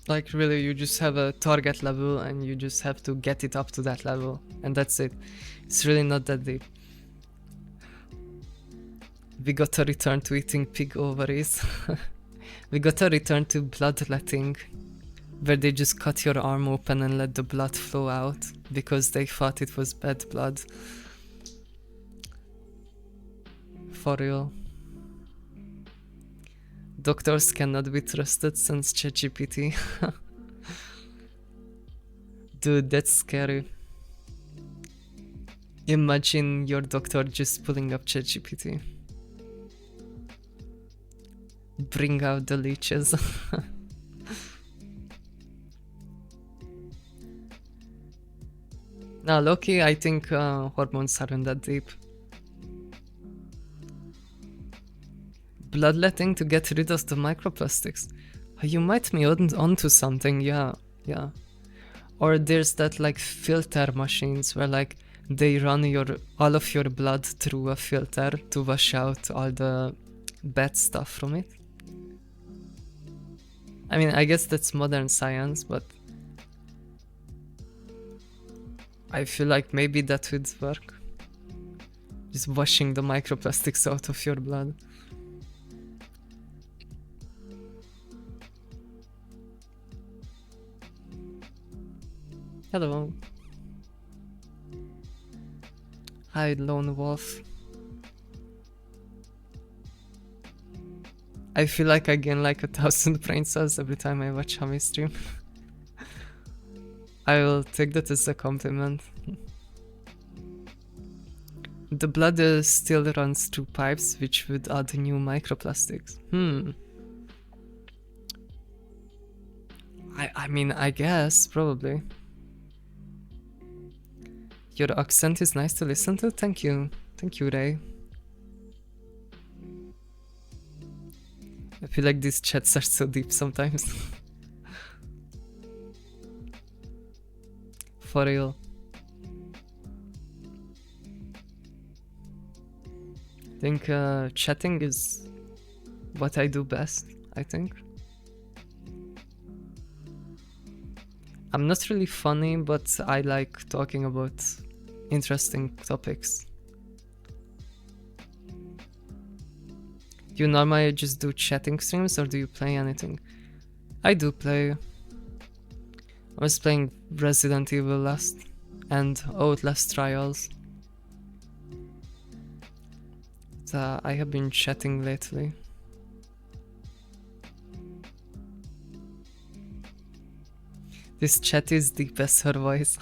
Like really, you just have a target level and you just have to get it up to that level, and that's it. It's really not that deep. We got to return to eating pig ovaries. We got to return to bloodletting, where they just cut your arm open and let the blood flow out because they thought it was bad blood. For real. Doctors cannot be trusted since ChatGPT. Dude, that's scary. Imagine your doctor just pulling up ChatGPT. Bring out the leeches. Now, Loki, I think hormones aren't that deep. Bloodletting to get rid of the microplastics. You might be onto something, yeah. Or there's that like filter machines where like they run all of your blood through a filter to wash out all the bad stuff from it. I mean, I guess that's modern science, but I feel like maybe that would work. Just washing the microplastics out of your blood. Hello. Hi, Lone Wolf. I feel like I gain like 1,000 brain cells every time I watch Hami stream. I will take that as a compliment. The blood still runs through pipes, which would add new microplastics. I mean, I guess, probably. Your accent is nice to listen to. Thank you. Thank you, Ray. I feel like these chats are so deep sometimes. For real. I think chatting is what I do best, I think. I'm not really funny, but I like talking about interesting topics. Do you normally just do chatting streams or do you play anything? I do play. I was playing Resident Evil last and Outlast Trials. I have been chatting lately. This chat is deep as her voice.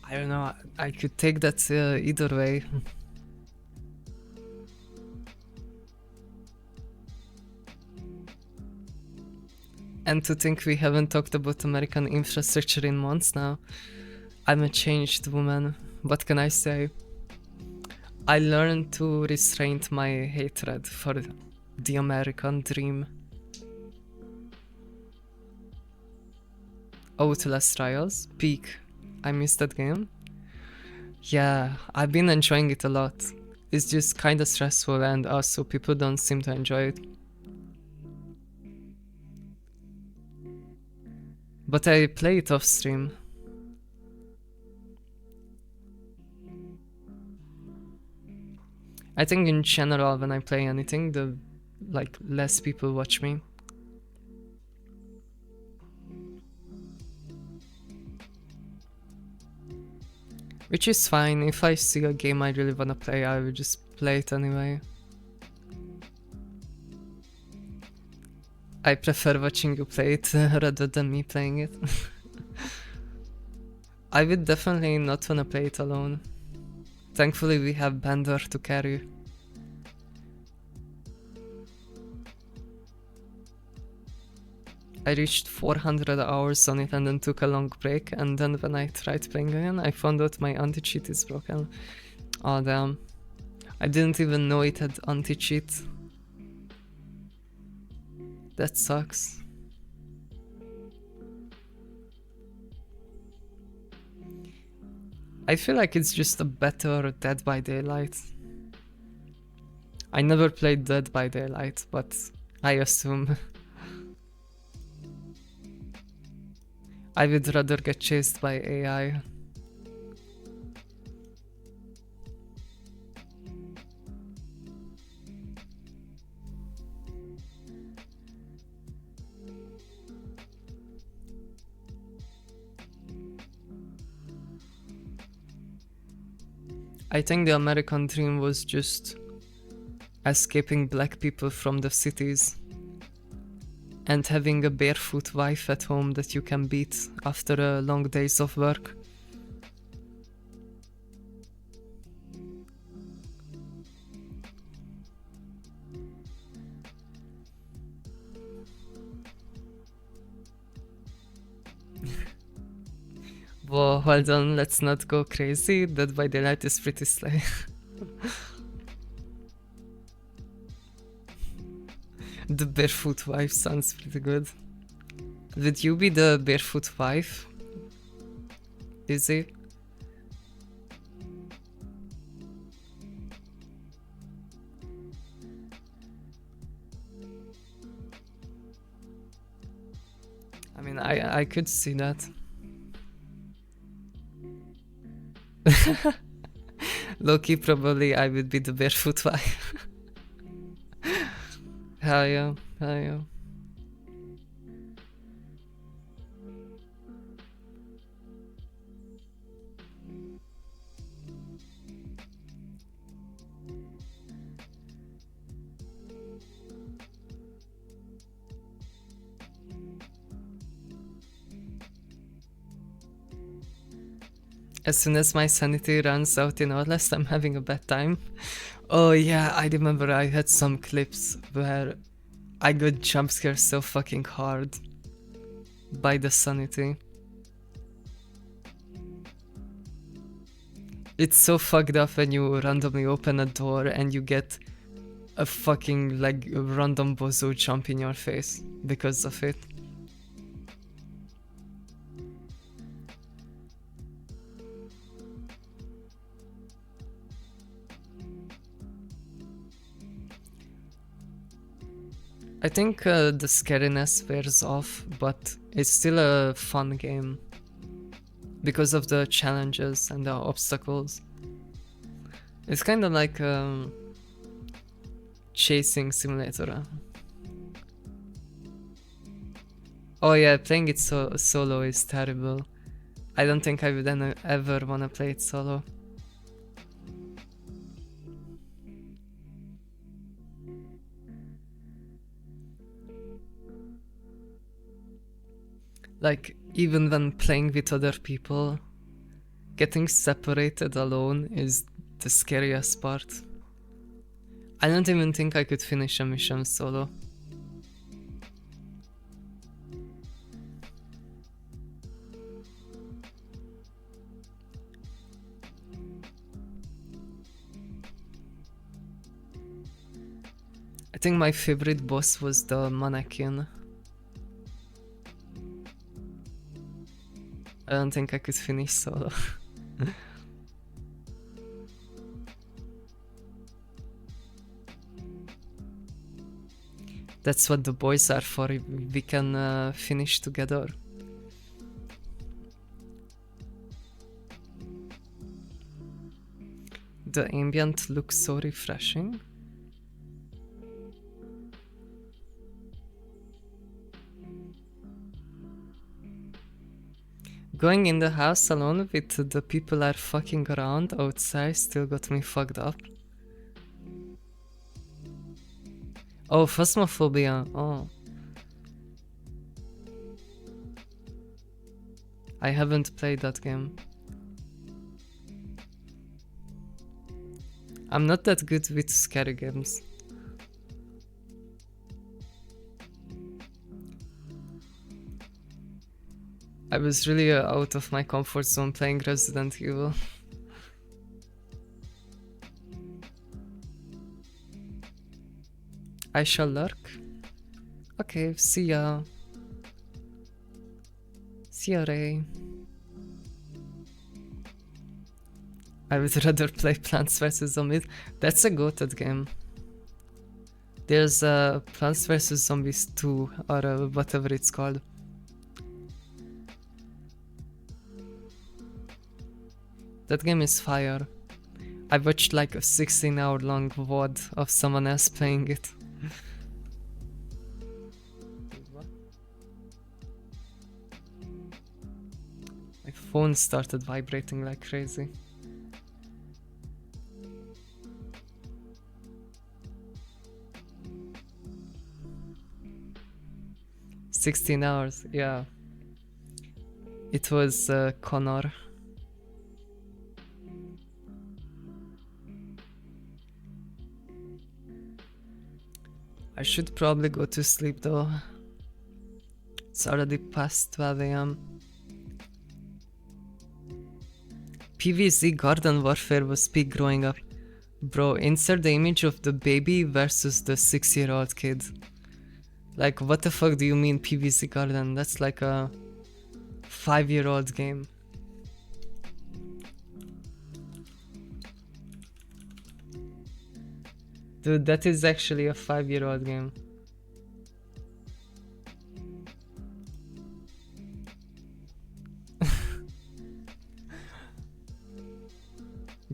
I don't know, I could take that either way. And to think we haven't talked about American infrastructure in months now. I'm a changed woman. What can I say? I learned to restrain my hatred for the American dream. Outlast Trials, Peak. I missed that game. Yeah, I've been enjoying it a lot. It's just kinda stressful and also people don't seem to enjoy it. But I play it off stream. I think in general when I play anything, the less people watch me. Which is fine. If I see a game I really wanna play, I will just play it anyway. I prefer watching you play it rather than me playing it. I would definitely not wanna play it alone. Thankfully we have Bender to carry. I reached 400 hours on it and then took a long break, and then when I tried playing again, I found out my anti-cheat is broken. Oh damn. I didn't even know it had anti-cheat. That sucks. I feel like it's just a better Dead by Daylight. I never played Dead by Daylight, but I assume. I would rather get chased by AI. I think the American dream was just escaping black people from the cities and having a barefoot wife at home that you can beat after a long days of work. Whoa, hold on, let's not go crazy. Dead by Daylight is pretty slay. The barefoot wife sounds pretty good. Would you be the barefoot wife? Izzy? I mean, I could see that. Loki, probably I would be the barefoot wife. Hell yeah, hell yeah. As soon as my sanity runs out in Outlast, I'm having a bad time. Oh yeah, I remember I had some clips where I got jump scared so fucking hard by the sanity. It's so fucked up when you randomly open a door and you get a fucking random bozo jump in your face because of it. I think the scariness wears off, but it's still a fun game because of the challenges and the obstacles. It's kind of like chasing simulator. Oh yeah, playing it solo is terrible. I don't think I would ever wanna play it solo. Like, even when playing with other people, getting separated alone is the scariest part. I don't even think I could finish a mission solo. I think my favorite boss was the mannequin. don't think I could finish solo. That's what the boys are for, we can finish together. The ambient looks so refreshing. Going in the house alone with the people are fucking around outside still got me fucked up. Oh, Phasmophobia. Oh. I haven't played that game. I'm not that good with scary games. I was really out of my comfort zone playing Resident Evil. I shall lurk. Okay, see ya. See ya, Ray. I would rather play Plants vs Zombies. That's a goated game. There's Plants vs Zombies 2 or whatever it's called. That game is fire. I watched like a 16-hour long VOD of someone else playing it. My phone started vibrating like crazy. "16 hours, yeah. It was Connor. I should probably go to sleep though. It's already past 12 AM. PvZ Garden Warfare was peak growing up. Bro, insert the image of the baby versus the 6-year-old kid. Like, what the fuck do you mean PvZ Garden? That's like a 5-year-old game. Dude, that is actually a 5-year-old game.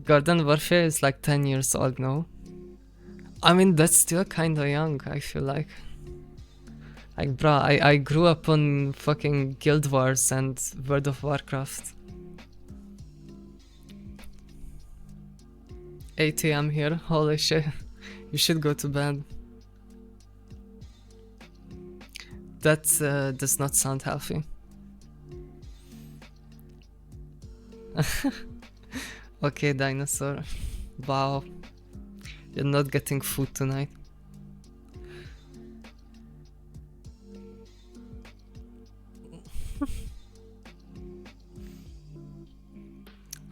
Garden Warfare is like 10 years old now. I mean, that's still kinda young, I feel like. Like, bruh, I grew up on fucking Guild Wars and World of Warcraft. 8 AM here, holy shit. You should go to bed. That does not sound healthy. Okay, dinosaur. Wow. You're not getting food tonight.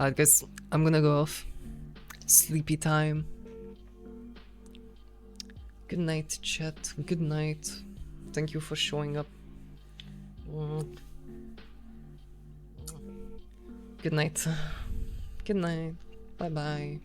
I guess I'm gonna go off. Sleepy time. Good night, chat. Good night. Thank you for showing up. Good night. Good night. Bye bye.